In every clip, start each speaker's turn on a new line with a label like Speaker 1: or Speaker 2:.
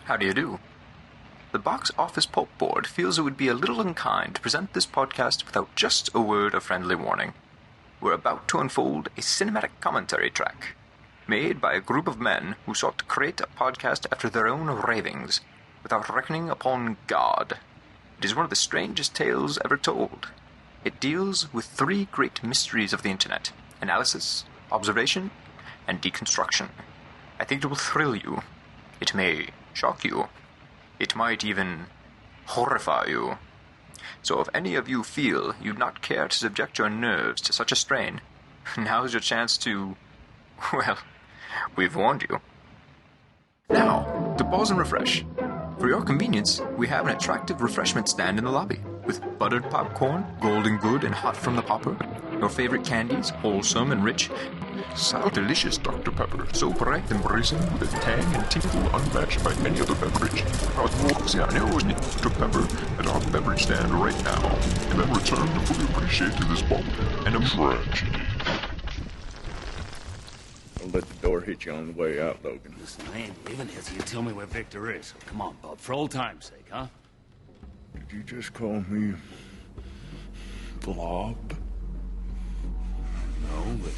Speaker 1: How do you do? The Box Office Pulp Board feels it would be a little unkind to present this podcast without just a word of friendly warning. We're about to unfold a cinematic commentary track, made by a group of men who sought to create a podcast after their own ravings, without reckoning upon God. It is one of the strangest tales ever told. It deals with three great mysteries of the internet: analysis, observation, and deconstruction. I think it will thrill you. It may shock you. It might even horrify you. So if any of you feel you'd not care to subject your nerves to such a strain, now's your chance to... well, we've warned you. Now, to pause and refresh. For your convenience, we have an attractive refreshment stand in the lobby, with buttered popcorn, golden good and hot from the popper, your favorite candies, wholesome and rich, so delicious Dr. Pepper, so bright and brazen, with tang and tinkle unmatched by any other beverage. Our Louisiana Dr. Pepper at our beverage stand right now, and then return to fully appreciate this bump and a tragedy.
Speaker 2: Don't let the door hit you on the way out, Logan.
Speaker 3: Listen, I ain't leaving here till you tell me where Victor is. Come on, Bob, for old time's sake, huh?
Speaker 2: Did you just call me... Blob?
Speaker 3: No, but...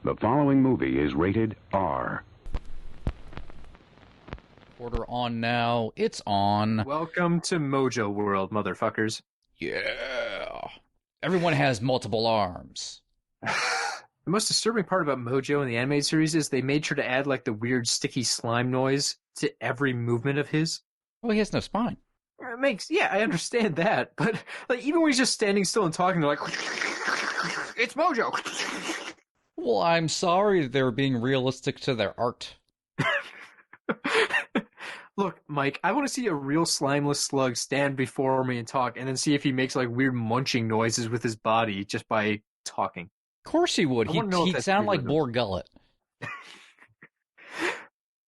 Speaker 4: The following movie is rated R.
Speaker 5: Order on now. It's on.
Speaker 6: Welcome to Mojo World, motherfuckers.
Speaker 5: Yeah. Everyone has multiple arms.
Speaker 6: The most disturbing part about Mojo in the animated series is they made sure to add like the weird sticky slime noise to every movement of his.
Speaker 5: Well, he has no spine.
Speaker 6: It makes, yeah, I understand that, but like even when he's just standing still and talking, they're like, it's Mojo.
Speaker 5: Well, I'm sorry that they were being realistic to their art.
Speaker 6: Look, Mike, I want to see a real slimeless slug stand before me and talk, and then see if he makes like weird munching noises with his body just by talking.
Speaker 5: Of course he would. He'd sound like
Speaker 6: Boar
Speaker 5: Gullet.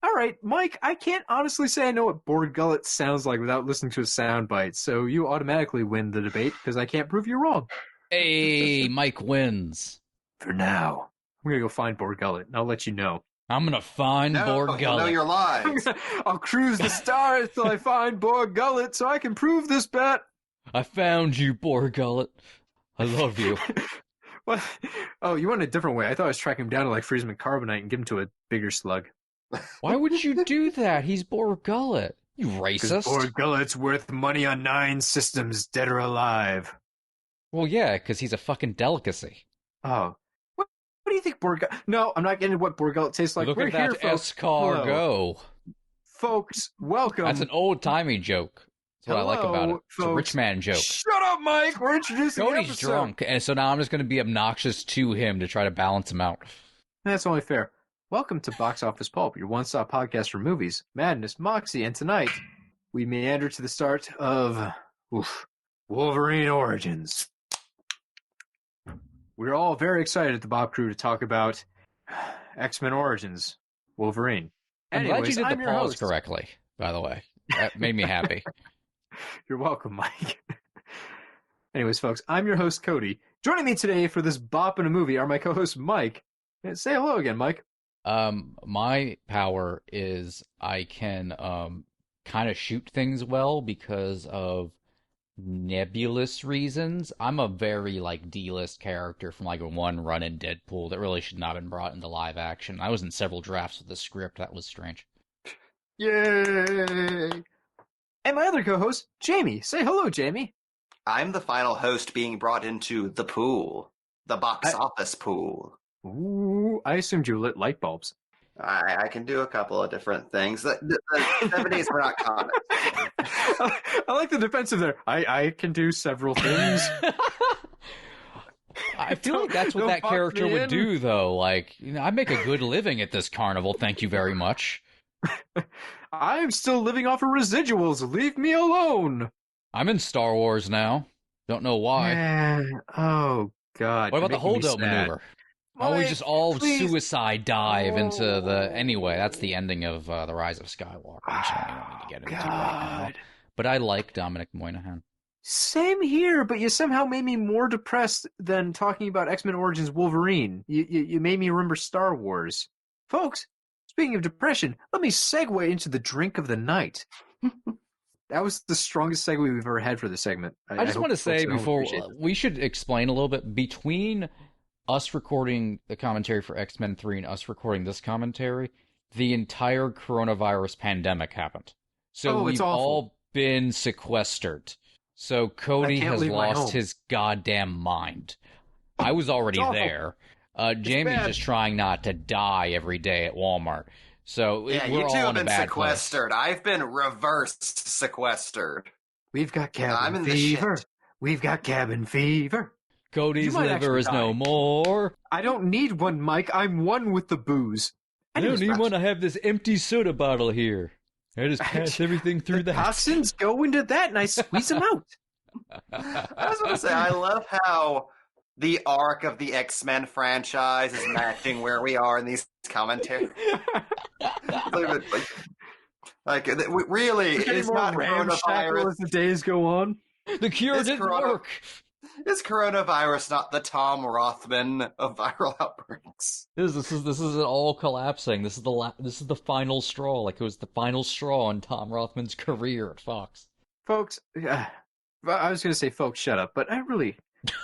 Speaker 6: All right, Mike, I can't honestly say I know what Boar Gullet sounds like without listening to a soundbite, so you automatically win the debate because I can't prove you wrong.
Speaker 5: Hey, Mike wins.
Speaker 6: For now, I'm going to go find Boar Gullet, and I'll let you know.
Speaker 5: I'm going to find Boar Gullet.
Speaker 7: No, you're lying.
Speaker 6: I'll cruise the stars till I find Boar Gullet so I can prove this bet.
Speaker 5: I found you, Boar Gullet. I love you.
Speaker 6: What? Oh, you went a different way. I thought I was tracking him down to like freeze him in carbonite and give him to a bigger slug.
Speaker 5: Why would you do that? He's Boar Gullet. You racist.
Speaker 6: Boar Gullet's worth money on 9 systems, dead or alive.
Speaker 5: Well, yeah, because he's a fucking delicacy.
Speaker 6: Oh. What do you think Boar Gullet... No, I'm not getting what Boar Gullet tastes like.
Speaker 5: Look
Speaker 6: We're
Speaker 5: at that
Speaker 6: here, folks.
Speaker 5: escargot.
Speaker 6: Folks, welcome.
Speaker 5: That's an old-timey joke. That's what I like about it. It's a rich man joke.
Speaker 6: Shut up, Mike! We're introducing
Speaker 5: Cody's drunk, and so now I'm just going to be obnoxious to him to try to balance him out.
Speaker 6: That's only fair. Welcome to Box Office Pulp, your one-stop podcast for movies, madness, moxie, and tonight we meander to the start of Wolverine Origins. We're all very excited at the Bob Crew to talk about X-Men Origins, Wolverine.
Speaker 5: I'm glad you did
Speaker 6: I'm
Speaker 5: the
Speaker 6: your
Speaker 5: pause
Speaker 6: host.
Speaker 5: correctly, by the way. That made me happy.
Speaker 6: You're welcome, Mike. Anyways, folks, I'm your host, Cody. Joining me today for this bop in a movie are my co-host, Mike. Say hello again, Mike.
Speaker 5: My power is I can kind of shoot things well because of nebulous reasons. I'm a very like D-list character from like a one run in Deadpool that really should not have been brought into live action. I was in several drafts of the script. That was strange.
Speaker 6: Yay! And my other co-host, Jamie. Say hello, Jamie.
Speaker 7: I'm the final host being brought into the pool. The box office pool.
Speaker 6: Ooh, I assumed you lit light bulbs.
Speaker 7: I can do a couple of different things. The 70s were not common.
Speaker 6: I like the defensive there. I can do several things.
Speaker 5: I feel like that's what that character would do, though. Like, you know, I make a good living at this carnival. Thank you very much.
Speaker 6: I'm still living off of residuals. Leave me alone.
Speaker 5: I'm in Star Wars now. Don't know why.
Speaker 6: Oh, God.
Speaker 5: What about the hold-up maneuver? Oh, we just all suicide dive into the... Anyway, that's the ending of The Rise of Skywalker. Which I don't need to get into right now. But I like Dominic Moynihan.
Speaker 6: Same here, but you somehow made me more depressed than talking about X-Men Origins Wolverine. You made me remember Star Wars. Folks, speaking of depression, let me segue into the drink of the night. That was the strongest segue we've ever had for the segment.
Speaker 5: I just want to say before,
Speaker 6: that.
Speaker 5: we should explain a little bit between us recording the commentary for X-Men 3 and us recording this commentary, the entire coronavirus pandemic happened. So we've all been sequestered. So Cody has lost his goddamn mind. I was already there. Jamie's just trying not to die every day at Walmart. So
Speaker 7: yeah,
Speaker 5: we're
Speaker 7: you two
Speaker 5: all
Speaker 7: have
Speaker 5: in a
Speaker 7: been
Speaker 5: bad
Speaker 7: sequestered.
Speaker 5: place.
Speaker 7: I've been reverse sequestered.
Speaker 6: We've got cabin
Speaker 7: I'm in
Speaker 6: fever.
Speaker 7: the shit.
Speaker 6: We've got cabin fever.
Speaker 5: Cody's liver is no more.
Speaker 6: I don't need one, Mike. I'm one with the booze.
Speaker 5: I don't even want to have this empty soda bottle here. I just pass everything through that.
Speaker 6: Toxins go into that, and I squeeze them out.
Speaker 7: I was going to say, I love how the arc of the X-Men franchise is matching where we are in these commentaries. Like, really, it's not coronavirus.
Speaker 6: As the days go on.
Speaker 5: The cure didn't work.
Speaker 7: Is coronavirus not the Tom Rothman of viral outbreaks?
Speaker 5: This is it all collapsing. This is the final straw. Like it was the final straw in Tom Rothman's career at Fox.
Speaker 6: Folks, I was going to say, folks, shut up, but I really.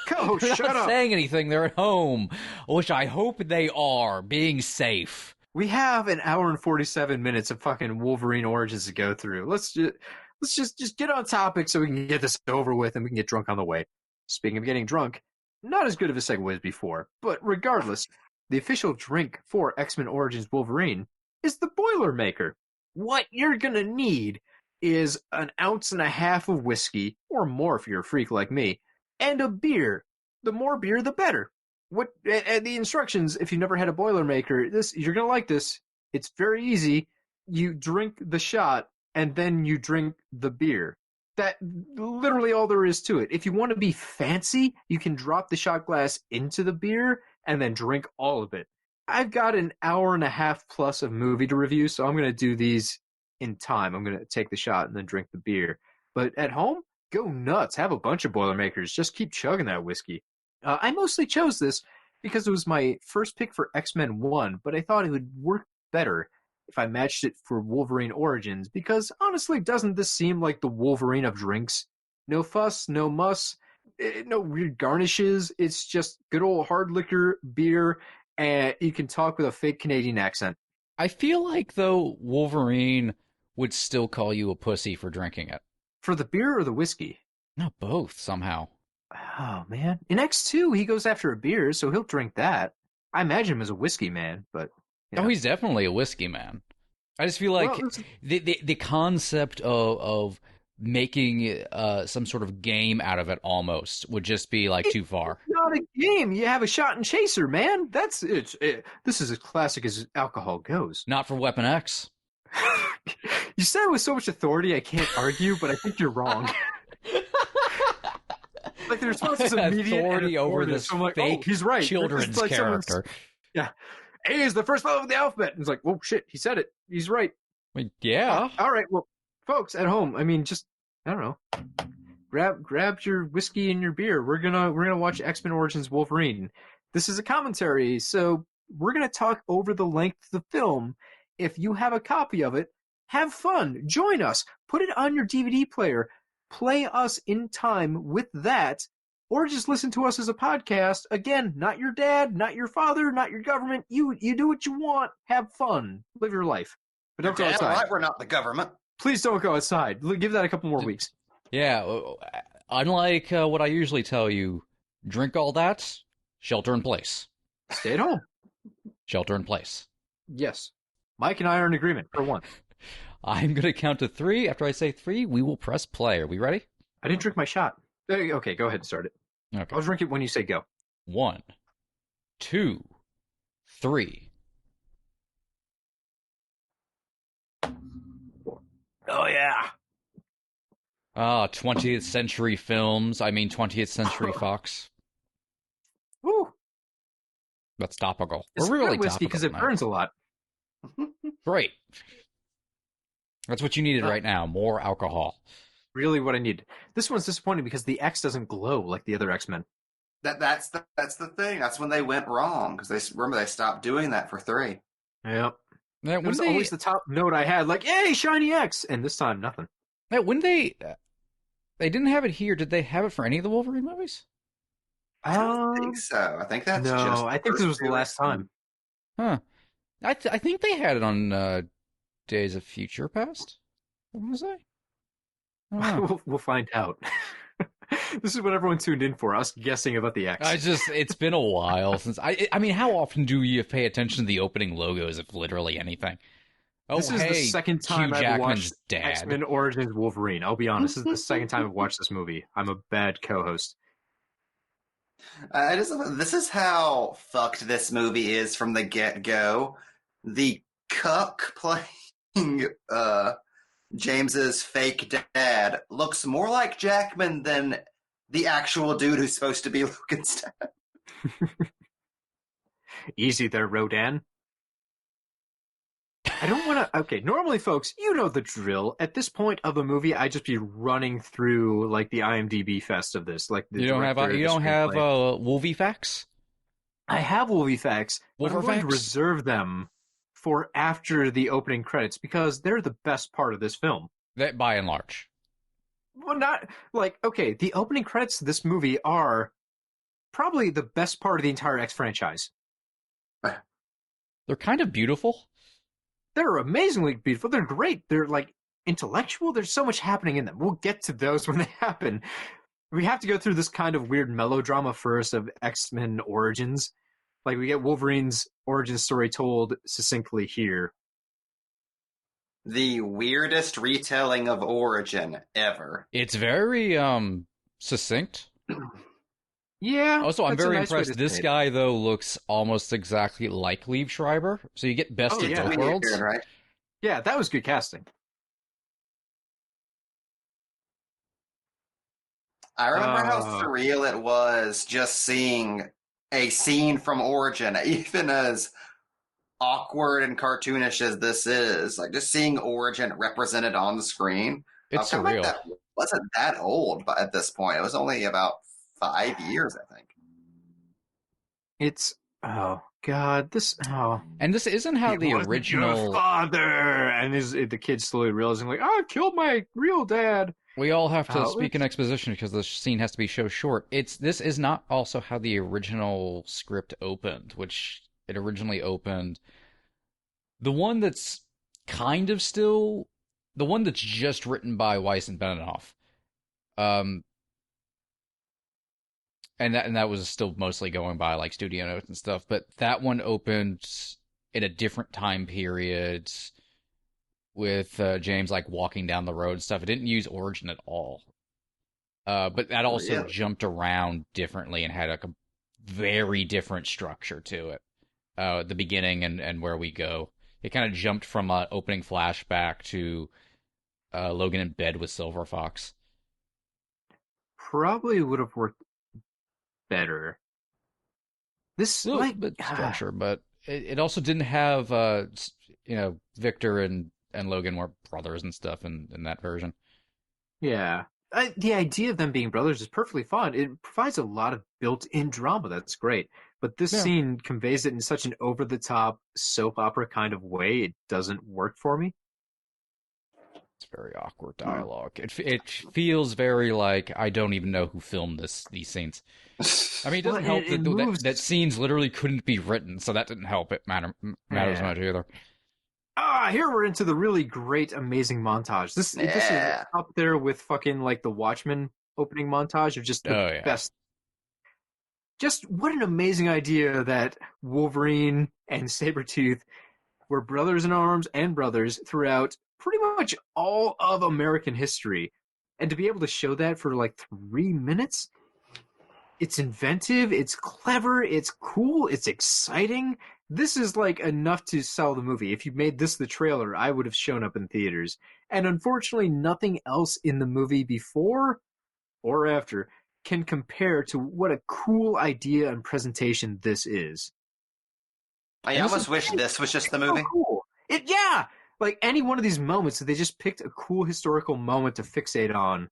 Speaker 6: Go,
Speaker 5: They're
Speaker 6: shut
Speaker 5: not
Speaker 6: up.
Speaker 5: saying anything. They're at home, which I hope they are, being safe.
Speaker 6: We have an hour and 47 minutes of fucking Wolverine Origins to go through. Let's just get on topic so we can get this over with and we can get drunk on the way. Speaking of getting drunk, not as good of a segue as before, but regardless, the official drink for X-Men Origins Wolverine is the Boilermaker. What you're gonna need is an ounce and a half of whiskey, or more if you're a freak like me, and a beer. The more beer, the better. The instructions, if you've never had a Boilermaker, you're gonna like this. It's very easy. You drink the shot, and then you drink the beer. That literally all there is to it. If you want to be fancy, you can drop the shot glass into the beer and then drink all of it. I've got an hour and a half plus of movie to review, so I'm going to do these in time. I'm going to take the shot and then drink the beer. But at home, go nuts. Have a bunch of Boilermakers. Just keep chugging that whiskey. I mostly chose this because it was my first pick for X-Men 1, but I thought it would work better if I matched it for Wolverine Origins, because honestly, doesn't this seem like the Wolverine of drinks? No fuss, no muss, no weird garnishes. It's just good old hard liquor, beer, and you can talk with a fake Canadian accent.
Speaker 5: I feel like, though, Wolverine would still call you a pussy for drinking it.
Speaker 6: For the beer or the whiskey?
Speaker 5: Not both, somehow.
Speaker 6: Oh, man. In X2, he goes after a beer, so he'll drink that. I imagine him as a whiskey man, but...
Speaker 5: Oh, he's definitely a whiskey man. I just feel like the concept of making some sort of game out of it almost would just be like too far.
Speaker 6: It's not a game. You have a shot and chaser, man. That's it. This is as classic as alcohol goes.
Speaker 5: Not for Weapon X.
Speaker 6: You said it with so much authority, I can't argue, but I think you're wrong. Like the response is immediate
Speaker 5: authority over this
Speaker 6: so like,
Speaker 5: fake
Speaker 6: he's right.
Speaker 5: children's
Speaker 6: like
Speaker 5: character.
Speaker 6: Yeah. A is the first letter of the alphabet. And it's like, oh shit, he said it. He's right.
Speaker 5: I mean, yeah.
Speaker 6: All right, well, folks at home, I mean, just I don't know, grab your whiskey and your beer. We're gonna watch X-Men Origins Wolverine. This is a commentary, so we're gonna talk over the length of the film. If you have a copy of it, have fun. Join us. Put it on your DVD player. Play us in time with that. Or just listen to us as a podcast. Again, not your dad, not your father, not your government. You do what you want. Have fun. Live your life. But don't go outside.
Speaker 7: Right, we're not the government.
Speaker 6: Please don't go outside. Give that a couple more weeks.
Speaker 5: Yeah, unlike what I usually tell you, drink all that, shelter in place.
Speaker 6: Stay at home.
Speaker 5: Shelter in place.
Speaker 6: Yes. Mike and I are in agreement, for one.
Speaker 5: I'm going to count to 3. After I say 3, we will press play. Are we ready?
Speaker 6: I didn't drink my shot. Okay, go ahead and start it.
Speaker 5: Okay.
Speaker 6: I'll drink it when you say go.
Speaker 5: 1, 2, 3.
Speaker 6: Oh, yeah.
Speaker 5: 20th century films. I mean 20th century Fox.
Speaker 6: Woo.
Speaker 5: That's topical.
Speaker 6: It's
Speaker 5: We're really
Speaker 6: whiskey because it burns a lot.
Speaker 5: Great. That's what you needed right now. More alcohol.
Speaker 6: really what I need. This one's disappointing because the X doesn't glow like the other X-Men.
Speaker 7: That's the thing. That's when they went wrong because they stopped doing that for 3.
Speaker 6: Yep.
Speaker 5: Now,
Speaker 6: It was always the top note I had, like, "Yay, shiny X!" And this time, nothing.
Speaker 5: when they didn't have it here, did they have it for any of the Wolverine movies?
Speaker 7: I don't think so. I think that's
Speaker 6: no.
Speaker 7: just.
Speaker 6: I think this was the last time.
Speaker 5: Huh. I think they had it on Days of Future Past. What was I?
Speaker 6: We'll find out. This is what everyone tuned in for, us guessing about the X.
Speaker 5: It's been a while since I mean, how often do you pay attention to the opening logos of literally anything? Oh,
Speaker 6: this is
Speaker 5: hey,
Speaker 6: the second time
Speaker 5: Hugh
Speaker 6: I've
Speaker 5: Jackman's
Speaker 6: watched
Speaker 5: dad.
Speaker 6: X-Men Origins Wolverine. I'll be honest, this is the second time I've watched this movie. I'm a bad co-host.
Speaker 7: This is how fucked this movie is from the get-go. The cuck playing James's fake dad looks more like Jackman than the actual dude who's supposed to be Logan's dad.
Speaker 6: Easy there, Rodan. I don't want to. Okay, normally, folks, you know the drill. At this point of a movie, I just be running through like the IMDb fest of this. Like the
Speaker 5: You don't have Wolvie facts?
Speaker 6: I have Wolvie facts, but I'm going to
Speaker 5: Wolverfacts?
Speaker 6: reserve them for after the opening credits because they're the best part of this film.
Speaker 5: That by and large.
Speaker 6: Well, not like okay. The opening credits to this movie are probably the best part of the entire X franchise.
Speaker 5: They're kind of beautiful.
Speaker 6: They're amazingly beautiful. They're great. They're like intellectual. There's so much happening in them. We'll get to those when they happen. We have to go through this kind of weird melodrama first of X-Men Origins. Like we get Wolverine's origin story told succinctly here.
Speaker 7: The weirdest retelling of Origin ever.
Speaker 5: It's very succinct.
Speaker 6: Yeah.
Speaker 5: Also, I'm
Speaker 6: that's a
Speaker 5: very
Speaker 6: nice way
Speaker 5: impressed.
Speaker 6: to
Speaker 5: This
Speaker 6: say it.
Speaker 5: guy, though, looks almost exactly like Liev Schreiber. So you get best
Speaker 6: Oh,
Speaker 5: of
Speaker 6: yeah.
Speaker 5: both worlds.
Speaker 7: Weird, right?
Speaker 6: Yeah, that was good casting.
Speaker 7: I remember how surreal it was just seeing a scene from Origin, even as awkward and cartoonish as this is. Like just seeing Origin represented on the screen.
Speaker 5: It's
Speaker 7: I felt like
Speaker 5: surreal.
Speaker 7: that wasn't that old at this point. It was only about 5 years, I think.
Speaker 6: It's oh god, this oh.
Speaker 5: And this isn't how the
Speaker 6: It wasn't
Speaker 5: original.
Speaker 6: your father, and the kid slowly realizing like, oh, I killed my real dad.
Speaker 5: We all have to
Speaker 6: Oh,
Speaker 5: speak in exposition because the scene has to be so short. This is not also how the original script opened, which it originally opened. The one that's kind of still the one that's just written by Weiss and Benioff. And that was still mostly going by like studio notes and stuff, but that one opened in a different time period with James like walking down the road and stuff. It didn't use Origin at all. But that also
Speaker 7: Really?
Speaker 5: jumped around differently and had a very different structure to it. The beginning and where we go. It kind of jumped from an opening flashback to Logan in bed with Silver Fox.
Speaker 6: Probably would have worked better. This
Speaker 5: A little
Speaker 6: like
Speaker 5: bit structure, but it also didn't have Victor and Logan were brothers and stuff in that version.
Speaker 6: yeah. The idea of them being brothers is perfectly fine. It provides a lot of built-in drama. That's great. But this
Speaker 5: Yeah.
Speaker 6: scene conveys it in such an over-the-top soap opera kind of way. It doesn't work for me.
Speaker 5: It's very awkward dialogue. It feels very like I don't even know who filmed these scenes. I mean, it doesn't
Speaker 6: Well,
Speaker 5: help
Speaker 6: it
Speaker 5: that
Speaker 6: moves-
Speaker 5: that scenes literally couldn't be written, so that didn't help it matters
Speaker 6: Yeah.
Speaker 5: much either.
Speaker 6: Here we're into the really great, amazing montage. This is
Speaker 7: Yeah.
Speaker 6: up there with fucking like the Watchmen opening montage of just the
Speaker 5: Oh, yeah.
Speaker 6: best. Just what an amazing idea that Wolverine and Sabretooth were brothers in arms and brothers throughout pretty much all of American history. And to be able to show that for like 3 minutes, it's inventive, it's clever, it's cool, it's exciting. This is like enough to sell the movie. If you made this the trailer, I would have shown up in theaters. And unfortunately, nothing else in the movie before or after can compare to what a cool idea and presentation this is.
Speaker 7: I almost wish this was just the movie.
Speaker 6: So cool. Yeah, Like any one of these moments, if they just picked a cool historical moment to fixate on.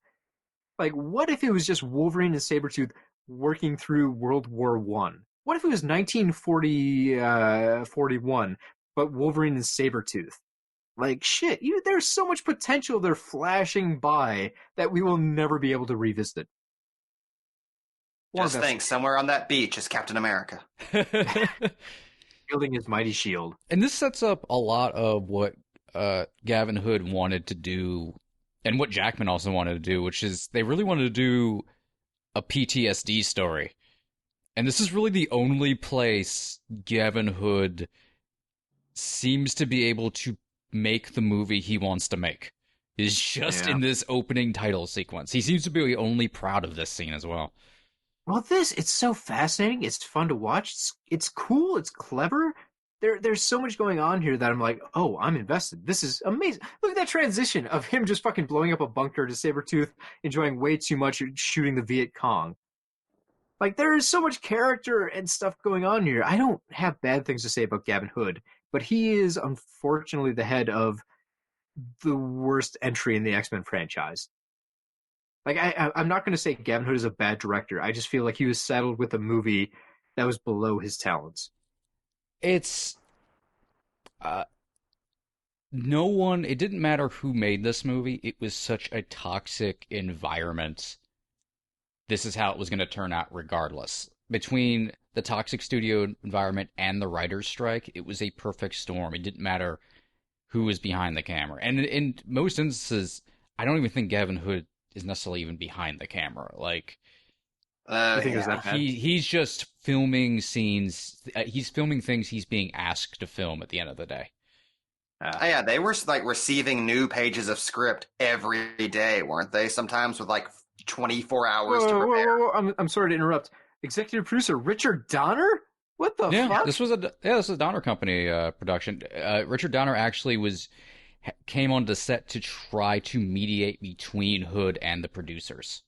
Speaker 6: Like, what if it was just Wolverine and Sabretooth working through World War One? What if it was 1941, but Wolverine and Sabretooth? Like, shit, there's so much potential they're flashing by that we will never be able to revisit.
Speaker 7: Just think, somewhere on that beach is Captain America.
Speaker 6: Wielding his mighty shield.
Speaker 5: And this sets up a lot of what Gavin Hood wanted to do, and what Jackman also wanted to do, which is they really wanted to do a PTSD story. And this is really the only place Gavin Hood seems to be able to make the movie he wants to make. Is just in this opening title sequence. He seems to be only proud of this scene as well.
Speaker 6: Well, it's so fascinating. It's fun to watch. It's cool. It's clever. There's so much going on here that I'm like, oh, I'm invested. This is amazing. Look at that transition of him just fucking blowing up a bunker to Sabretooth enjoying way too much shooting the Viet Cong. Like, there is so much character and stuff going on here. I don't have bad things to say about Gavin Hood, but he is unfortunately the head of the worst entry in the X-Men franchise. Like, I'm not going to say Gavin Hood is a bad director. I just feel like he was saddled with a movie that was below his talents.
Speaker 5: It's no one, it didn't matter who made this movie. It was such a toxic environment. This is how it was going to turn out regardless. Between the toxic studio environment and the writer's strike, it was a perfect storm. It didn't matter who was behind the camera. And in most instances, I don't even think Gavin Hood is necessarily even behind the camera. Like,
Speaker 6: I think it was that bad.
Speaker 5: He's just filming scenes. He's filming things he's being asked to film at the end of the day.
Speaker 7: Yeah, they were like receiving new pages of script every day, weren't they? Sometimes with like 24 hours to prepare.
Speaker 6: Whoa. I'm sorry to interrupt. Executive producer Richard Donner? What the fuck?
Speaker 5: This was a Donner Company production. Richard Donner actually came onto the set to try to mediate between Hood and the producers.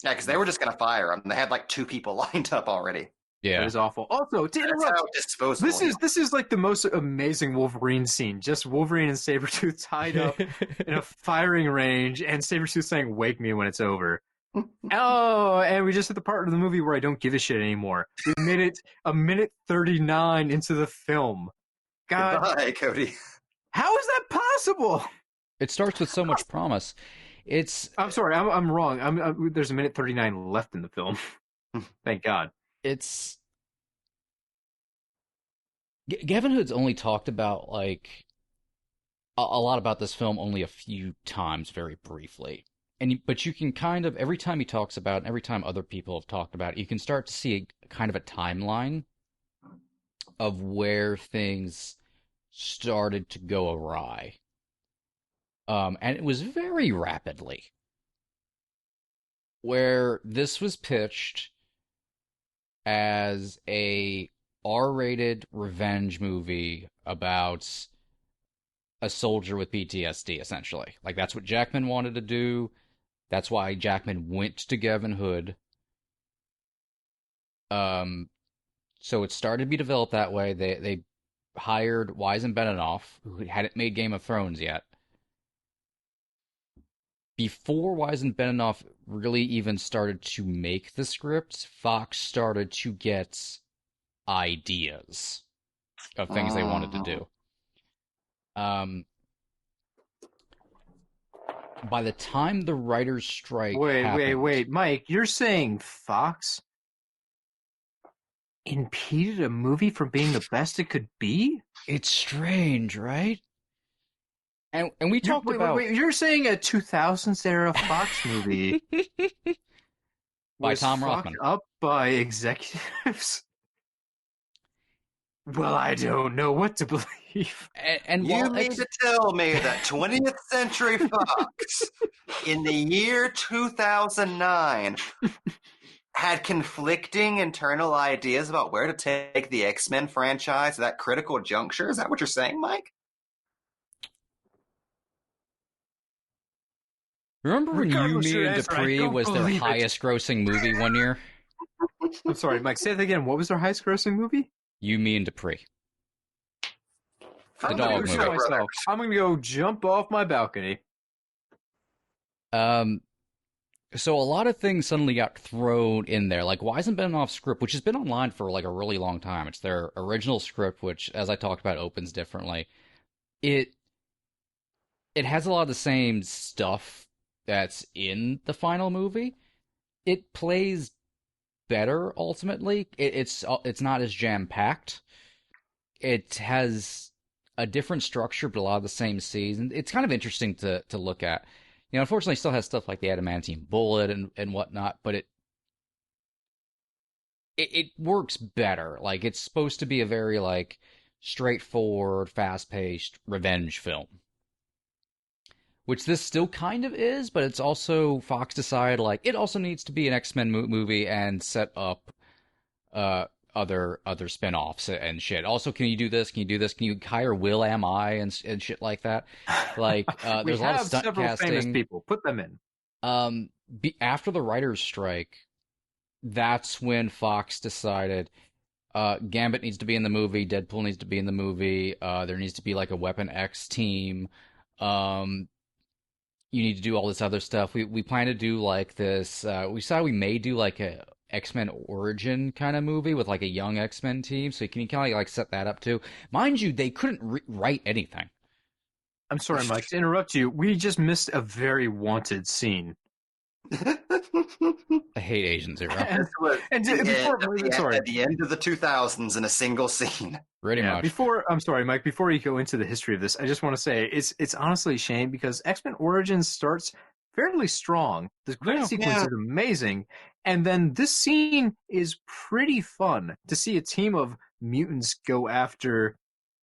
Speaker 7: Yeah, because they were just gonna fire him. They had like 2 people lined up already.
Speaker 5: Yeah,
Speaker 6: it was awful. Also, to interrupt, this is like the most amazing Wolverine scene. Just Wolverine and Sabretooth tied up in a firing range, and Sabretooth saying, "Wake me when it's over." Oh, and we just hit the part of the movie where I don't give a shit anymore. We made it a minute 39 into the film. God,
Speaker 7: goodbye, Cody.
Speaker 6: How is that possible?
Speaker 5: It starts with so much promise.
Speaker 6: I'm sorry, I'm wrong. There's a minute 39 left in the film. Thank God.
Speaker 5: Gavin Hood's only talked about like a lot about this film only a few times, very briefly. But you can kind of, every time he talks about it, and every time other people have talked about it, you can start to see kind of a timeline of where things started to go awry. And it was very rapidly. Where this was pitched as a R-rated revenge movie about a soldier with PTSD, essentially. Like, that's what Jackman wanted to do. That's why Jackman went to Gavin Hood. So it started to be developed that way. They hired Wise and Benioff, who hadn't made Game of Thrones yet. Before Wise and Benioff really even started to make the script, Fox started to get ideas of things they wanted to do. By the time the writer's strike happened...
Speaker 6: Wait, Mike, you're saying Fox impeded a movie from being the best it could be?
Speaker 5: It's strange, right? And we talked about...
Speaker 6: Wait, you're saying a 2000s era Fox movie
Speaker 5: by Tom Rothman
Speaker 6: up by executives? Well, I don't know what to believe.
Speaker 7: And you mean to tell me that 20th Century Fox, in the year 2009, had conflicting internal ideas about where to take the X-Men franchise at that critical juncture? Is that what you're saying, Mike?
Speaker 5: Remember when You, Me, and Dupree was their highest-grossing movie one year?
Speaker 6: I'm sorry, Mike, say that again. What was their highest-grossing movie?
Speaker 5: You, Me, and Dupree. The dog
Speaker 6: producer
Speaker 5: movie.
Speaker 6: myself. I'm gonna go jump off my balcony.
Speaker 5: Um, so a lot of things suddenly got thrown in there. Like Weizenbenoff's script, which has been online for like a really long time. It's their original script, which, as I talked about, opens differently. It it has a lot of the same stuff that's in the final movie. It plays better ultimately. It's not as jam packed. It has a different structure, but a lot of the same scenes. And it's kind of interesting to look at. You know, unfortunately, it still has stuff like the adamantine bullet and whatnot, but it works better. Like it's supposed to be a very like straightforward, fast paced revenge film, which this still kind of is. But it's also Fox decided like it also needs to be an X-Men movie and set up uh other spin-offs and shit. Also, can you do this? Can you do this? Can you hire Will Am I and shit like that? Like
Speaker 6: We
Speaker 5: there's a lot of
Speaker 6: have
Speaker 5: stunt
Speaker 6: several famous
Speaker 5: casting.
Speaker 6: people. Put them in.
Speaker 5: After the writers' strike, that's when Fox decided Gambit needs to be in the movie, Deadpool needs to be in the movie, there needs to be like a Weapon X team. Um, you need to do all this other stuff. We plan to do like this. We decided we may do like a X-Men origin kind of movie with like a young X-Men team. So you can kind of like set that up too. Mind you, they couldn't write anything.
Speaker 6: I'm sorry, Mike, to interrupt you. We just missed a very wanted scene.
Speaker 5: I hate Asian Zero.
Speaker 6: And sorry.
Speaker 7: At the end of the 2000s in a single scene.
Speaker 5: Pretty
Speaker 6: Yeah,
Speaker 5: much.
Speaker 6: I'm sorry, Mike. Before you go into the history of this, I just want to say it's honestly a shame because X-Men Origins starts fairly strong. The credit sequence is amazing, and then this scene is pretty fun to see a team of mutants go after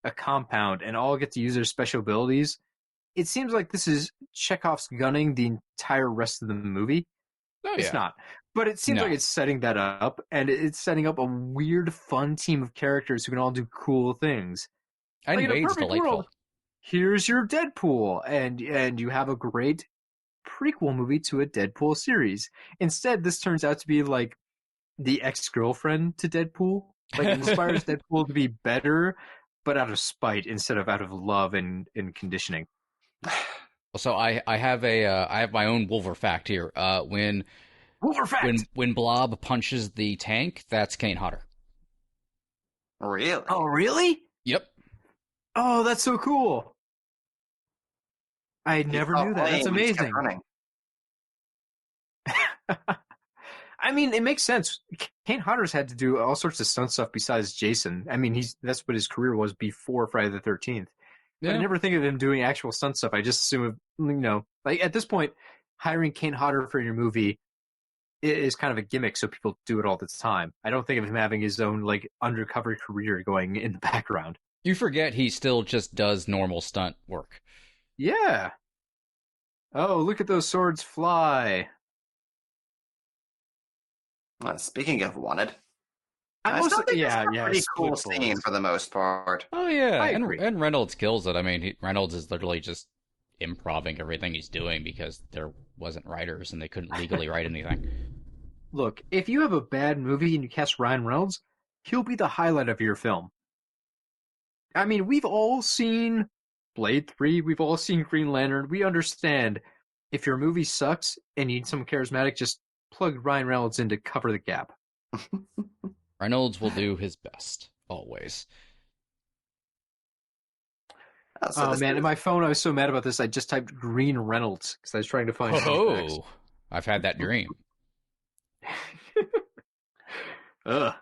Speaker 6: a compound and all get to use their special abilities. It seems like this is Chekhov's gunning the entire rest of the movie.
Speaker 5: Oh,
Speaker 6: It's
Speaker 5: yeah.
Speaker 6: not. But it seems
Speaker 5: No.
Speaker 6: like it's setting that up, and it's setting up a weird, fun team of characters who can all do cool things.
Speaker 5: And
Speaker 6: Like, in a
Speaker 5: Wade's
Speaker 6: perfect
Speaker 5: delightful.
Speaker 6: world, here's your Deadpool, and you have a great prequel movie to a Deadpool series. Instead, this turns out to be like the ex-girlfriend to Deadpool. Like, it inspires Deadpool to be better, but out of spite instead of out of love and conditioning.
Speaker 5: So I have I have my own Wolver fact here. When
Speaker 6: Wolver fact!
Speaker 5: when Blob punches the tank, that's Kane Hodder.
Speaker 7: Really?
Speaker 6: Oh, really?
Speaker 5: Yep.
Speaker 6: Oh, that's so cool. I never knew that. That's amazing. I mean, it makes sense. Kane Hodder's had to do all sorts of stunt stuff besides Jason. I mean, that's what his career was before Friday the 13th.
Speaker 5: Yeah.
Speaker 6: I never think of him doing actual stunt stuff. I just assume, like at this point, hiring Kane Hodder for your movie is kind of a gimmick, so people do it all the time. I don't think of him having his own like undercover career going in the background.
Speaker 5: You forget he still just does normal stunt work.
Speaker 6: Yeah. Oh, look at those swords fly.
Speaker 7: Speaking of wanted,
Speaker 6: I
Speaker 7: still
Speaker 6: mostly,
Speaker 7: think it's a pretty
Speaker 6: yes,
Speaker 7: cool
Speaker 6: switch
Speaker 7: scene
Speaker 6: bullets.
Speaker 7: for the most part.
Speaker 5: Oh yeah,
Speaker 6: I
Speaker 5: and
Speaker 6: agree.
Speaker 5: Reynolds kills it. I mean, Reynolds is literally just improving everything he's doing because there wasn't writers and they couldn't legally write anything.
Speaker 6: Look, if you have a bad movie and you cast Ryan Reynolds, he'll be the highlight of your film. I mean, we've all seen Blade 3, we've all seen Green Lantern. We understand if your movie sucks and you need someone charismatic, just plug Ryan Reynolds in to cover the gap.
Speaker 5: Reynolds will do his best always.
Speaker 6: Oh man, in my phone I was so mad about this, I just typed Green Reynolds because I was trying to find facts.
Speaker 5: Oh, I've had that dream.
Speaker 6: Ugh.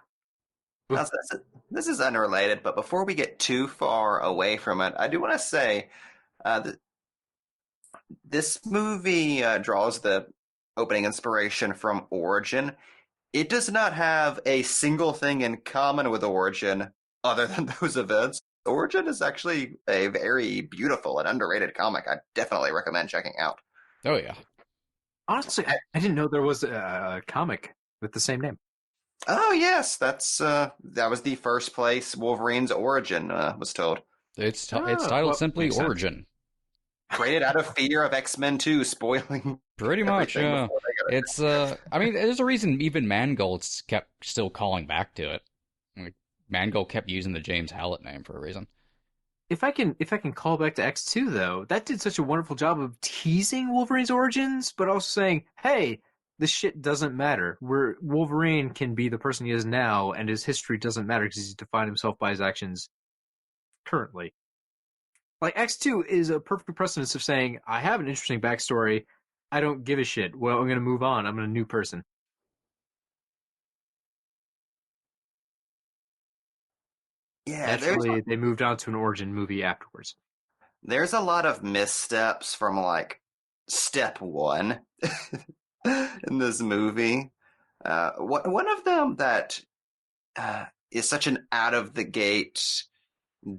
Speaker 7: This is unrelated, but before we get too far away from it, I do want to say this movie draws the opening inspiration from Origin. It does not have a single thing in common with Origin other than those events. Origin is actually a very beautiful and underrated comic. I definitely recommend checking out.
Speaker 5: Oh yeah.
Speaker 6: Honestly, I didn't know there was a comic with the same name.
Speaker 7: Oh yes, that was the first place Wolverine's origin was told.
Speaker 5: It's titled simply
Speaker 6: makes sense.
Speaker 5: Origin.
Speaker 7: Created out of fear of X-Men 2 spoiling.
Speaker 5: Pretty much,
Speaker 7: everything
Speaker 5: yeah.
Speaker 7: before they got
Speaker 5: It's I mean, there's a reason even Mangold kept still calling back to it. Like, Mangold kept using the James Howlett name for a reason.
Speaker 6: if I can call back to X2 though, that did such a wonderful job of teasing Wolverine's origins, but also saying, hey, this shit doesn't matter. Wolverine can be the person he is now, and his history doesn't matter because he's defined himself by his actions currently. Like, X2 is a perfect precedence of saying, I have an interesting backstory, I don't give a shit. Well, I'm going to move on. I'm a new person.
Speaker 7: Yeah,
Speaker 6: Naturally, they moved on to an origin movie afterwards.
Speaker 7: there's a lot of missteps from like step one in this movie. One of them that is such an out of the gate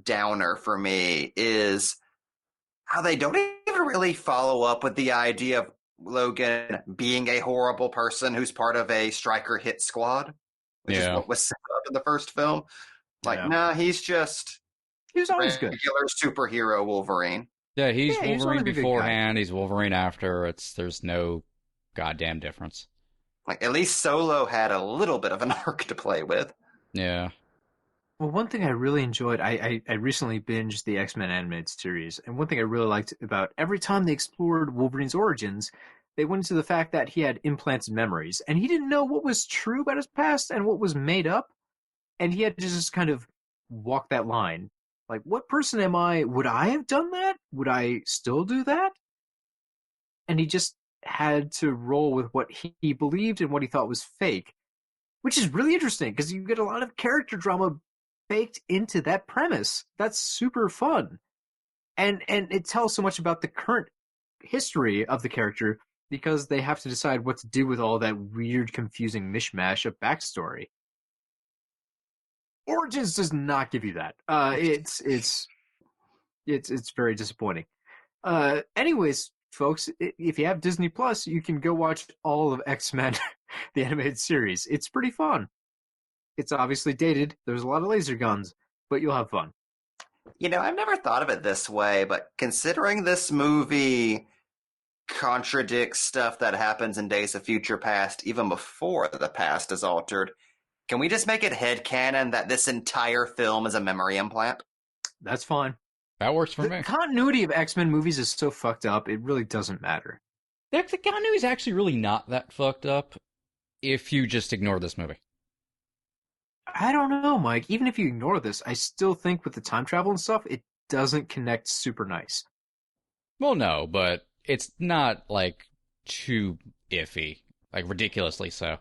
Speaker 7: downer for me is how they don't even really follow up with the idea of Logan being a horrible person who's part of a striker hit squad, which is what was set up in the first film. Like, nah, he
Speaker 6: was always good.
Speaker 7: Regular superhero Wolverine.
Speaker 5: Yeah, he's Wolverine
Speaker 6: he's
Speaker 5: beforehand, he's Wolverine after. There's no goddamn difference.
Speaker 7: Like, at least Solo had a little bit of an arc to play with.
Speaker 5: Yeah.
Speaker 6: Well, one thing I really enjoyed, I recently binged the X-Men animated series, and one thing I really liked about every time they explored Wolverine's origins, they went into the fact that he had implanted memories, and he didn't know what was true about his past and what was made up, and he had to just kind of walk that line. Like, what person am I? Would I have done that? Would I still do that? And he just had to roll with what he believed and what he thought was fake, which is really interesting because you get a lot of character drama baked into that premise. That's super fun. And it tells so much about the current history of the character because they have to decide what to do with all that weird, confusing mishmash of backstory. Origins does not give you that. It's very disappointing. Anyways, folks, if you have Disney Plus, you can go watch all of X-Men, the animated series. It's pretty fun. It's obviously dated. There's a lot of laser guns, but you'll have fun.
Speaker 7: You know, I've never thought of it this way, but considering this movie contradicts stuff that happens in Days of Future Past even before the past is altered, can we just make it headcanon that this entire film is a memory implant?
Speaker 6: That's fine.
Speaker 5: That works for me.
Speaker 6: The continuity of X-Men movies is so fucked up, it really doesn't matter.
Speaker 5: The continuity is actually really not that fucked up if you just ignore this movie.
Speaker 6: I don't know, Mike. Even if you ignore this, I still think with the time travel and stuff, it doesn't connect super nice.
Speaker 5: Well, no, but it's not, like, too iffy. Like, ridiculously so.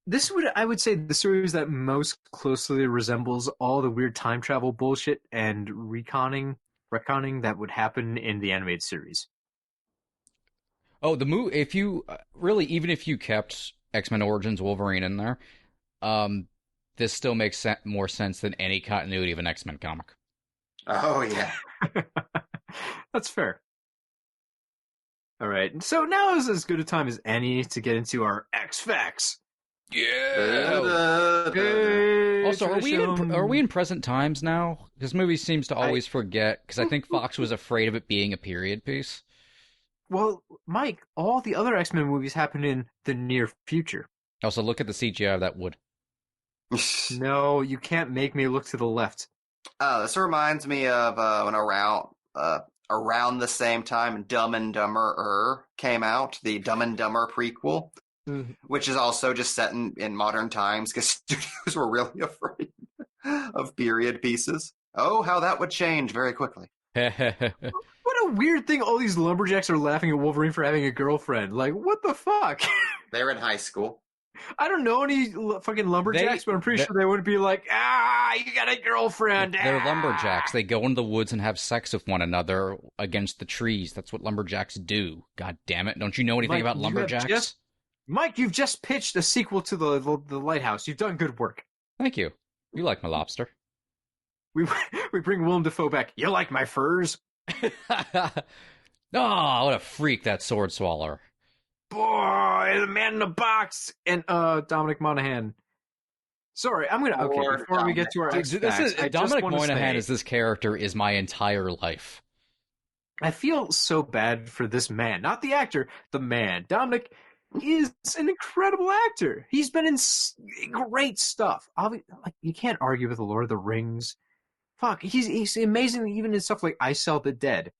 Speaker 6: This I would say, the series that most closely resembles all the weird time travel bullshit and retconning that would happen in the animated series.
Speaker 5: Oh, the movie, if you, really, even if you kept X-Men Origins Wolverine in there, this still makes more sense than any continuity of an X-Men comic.
Speaker 7: Oh, yeah.
Speaker 6: That's fair. All right, so now is as good a time as any to get into our X-Facts.
Speaker 5: Yeah! Also, are we in present times now? This movie seems to always forget, because I think Fox was afraid of it being a period piece.
Speaker 6: Well, Mike, all the other X-Men movies happen in the near future.
Speaker 5: Also, look at the CGI of that wood.
Speaker 6: No, you can't make me look to the left.
Speaker 7: This reminds me of when around the same time Dumb and Dumber came out, the Dumb and Dumber prequel, which is also just set in modern times because studios were really afraid of period pieces. Oh, how that would change very quickly.
Speaker 6: What a weird thing. All these lumberjacks are laughing at Wolverine for having a girlfriend. Like, what the fuck?
Speaker 7: They were in high school.
Speaker 6: I don't know any fucking lumberjacks, but I'm pretty sure they wouldn't be like, you got a girlfriend.
Speaker 5: They're lumberjacks. They go into the woods and have sex with one another against the trees. That's what lumberjacks do. God damn it. Don't you know anything about lumberjacks?
Speaker 6: Mike, you've just pitched a sequel to the Lighthouse. You've done good work.
Speaker 5: Thank you. You like my lobster.
Speaker 6: We bring Willem Dafoe back. You like my furs?
Speaker 5: Oh, what a freak, that sword swallower.
Speaker 6: Boy, the man in the box. And Dominic Monaghan. Sorry, I'm gonna before we get to our
Speaker 5: Dominic Monaghan as this character is my entire life.
Speaker 6: I feel so bad for this man, not the actor, the man. Dominic is an incredible actor. He's been in great stuff. Like, you can't argue with the Lord of the Rings. fuck, he's amazing even in stuff like I Sell the Dead.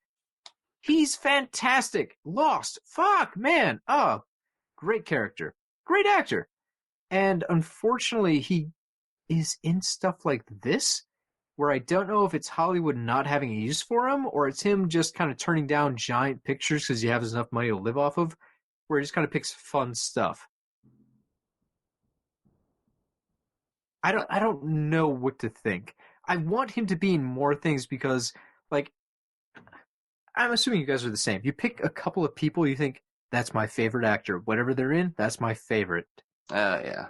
Speaker 6: He's fantastic. Lost. Fuck, man. Oh, great character. Great actor. And unfortunately, he is in stuff like this, where I don't know if it's Hollywood not having a use for him, or it's him just kind of turning down giant pictures because he has enough money to live off of, where he just kind of picks fun stuff. I don't know what to think. I want him to be in more things because, like, I'm assuming you guys are the same. You pick a couple of people you think, that's my favorite actor. Whatever they're in, that's my favorite.
Speaker 7: Yeah.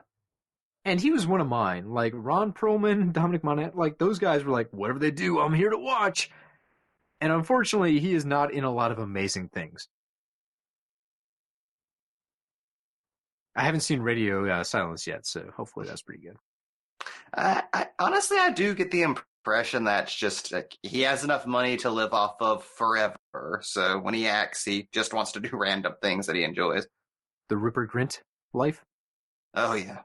Speaker 6: And he was one of mine. Like, Ron Perlman, Dominic Monaghan, like, those guys were like, whatever they do, I'm here to watch. And unfortunately, he is not in a lot of amazing things. I haven't seen Radio Silence yet, so hopefully that's pretty good.
Speaker 7: I honestly, I do get the impression that's just like, he has enough money to live off of forever. So when he acts, he just wants to do random things that he enjoys.
Speaker 6: The Rupert Grint life?
Speaker 7: Oh, yeah.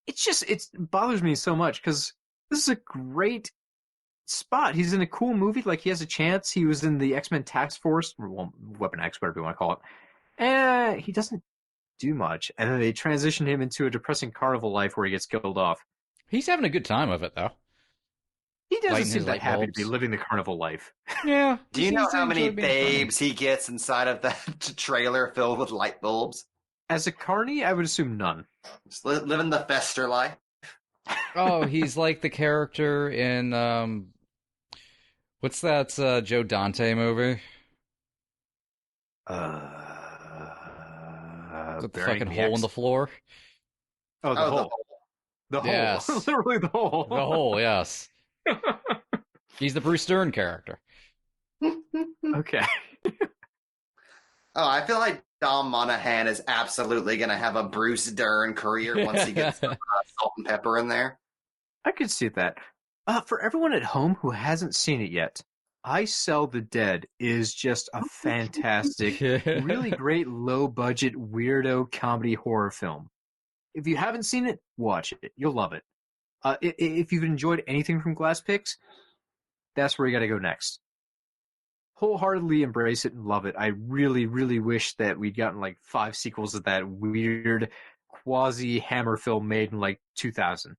Speaker 6: It bothers me so much because this is a great spot. He's in a cool movie. Like, he has a chance. He was in the X-Men Task Force, or, well, Weapon X, whatever you want to call it. And he doesn't do much. And then they transition him into a depressing carnival life where he gets killed off.
Speaker 5: He's having a good time of it, though.
Speaker 6: He doesn't
Speaker 5: Lighting
Speaker 6: seem
Speaker 5: his
Speaker 6: that
Speaker 5: light
Speaker 6: happy to
Speaker 5: bulbs.
Speaker 6: be living the carnival life.
Speaker 5: Yeah.
Speaker 7: Do you know how many babes he gets inside of that trailer filled with light bulbs?
Speaker 6: As a carny, I would assume none.
Speaker 7: Just living the Fester life.
Speaker 5: Oh, he's like the character in what's that Joe Dante movie? With the fucking hole in the floor.
Speaker 6: Oh, the hole. The hole.
Speaker 5: Yes.
Speaker 6: Literally the hole.
Speaker 5: The hole, yes. He's the Bruce Dern character.
Speaker 6: Okay.
Speaker 7: Oh, I feel like Dom Monaghan is absolutely going to have a Bruce Dern career once he gets some salt and pepper in there.
Speaker 6: I could see that. For everyone at home who hasn't seen it yet, I Sell the Dead is just a fantastic, really great low-budget weirdo comedy horror film. If you haven't seen it, watch it. You'll love it. If you've enjoyed anything from Glass Pix, that's where you got to go next. Wholeheartedly embrace it and love it. I really, really wish that we'd gotten like 5 sequels of that weird quasi-Hammer film made in like 2000.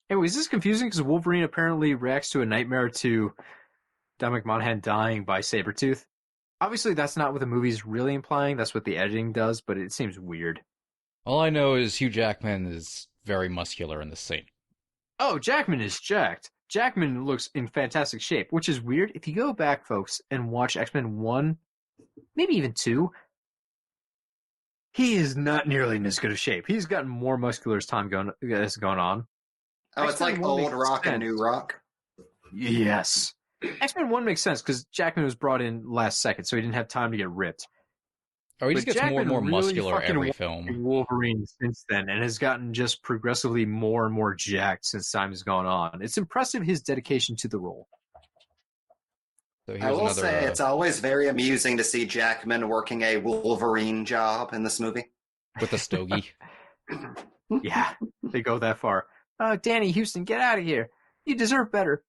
Speaker 6: Anyway, is this confusing? Because Wolverine apparently reacts to a nightmare to Dominic Monaghan dying by Sabretooth. Obviously, that's not what the movie's really implying. That's what the editing does, but it seems weird.
Speaker 5: All I know is Hugh Jackman is very muscular in this scene.
Speaker 6: Oh, Jackman is jacked. Jackman looks in fantastic shape, which is weird. If you go back, folks, and watch X-Men 1, maybe even 2, he is not nearly in as good a shape. He's gotten more muscular as time has gone on.
Speaker 7: Oh, it's like old rock and new rock.
Speaker 6: Yes. X-Men 1 makes sense because Jackman was brought in last second, so he didn't have time to get ripped.
Speaker 5: Oh, he just
Speaker 6: But
Speaker 5: gets more and more
Speaker 6: Jackman really
Speaker 5: muscular
Speaker 6: fucking
Speaker 5: every
Speaker 6: won
Speaker 5: film.
Speaker 6: Wolverine since then, and has gotten just progressively more and more jacked since time has gone on. It's impressive his dedication to the role.
Speaker 5: So
Speaker 7: I
Speaker 5: here's
Speaker 7: will
Speaker 5: another,
Speaker 7: say it's always very amusing to see Jackman working a Wolverine job in this movie.
Speaker 5: with a stogie.
Speaker 6: Yeah, they go that far. Danny Houston, get out of here. You deserve better.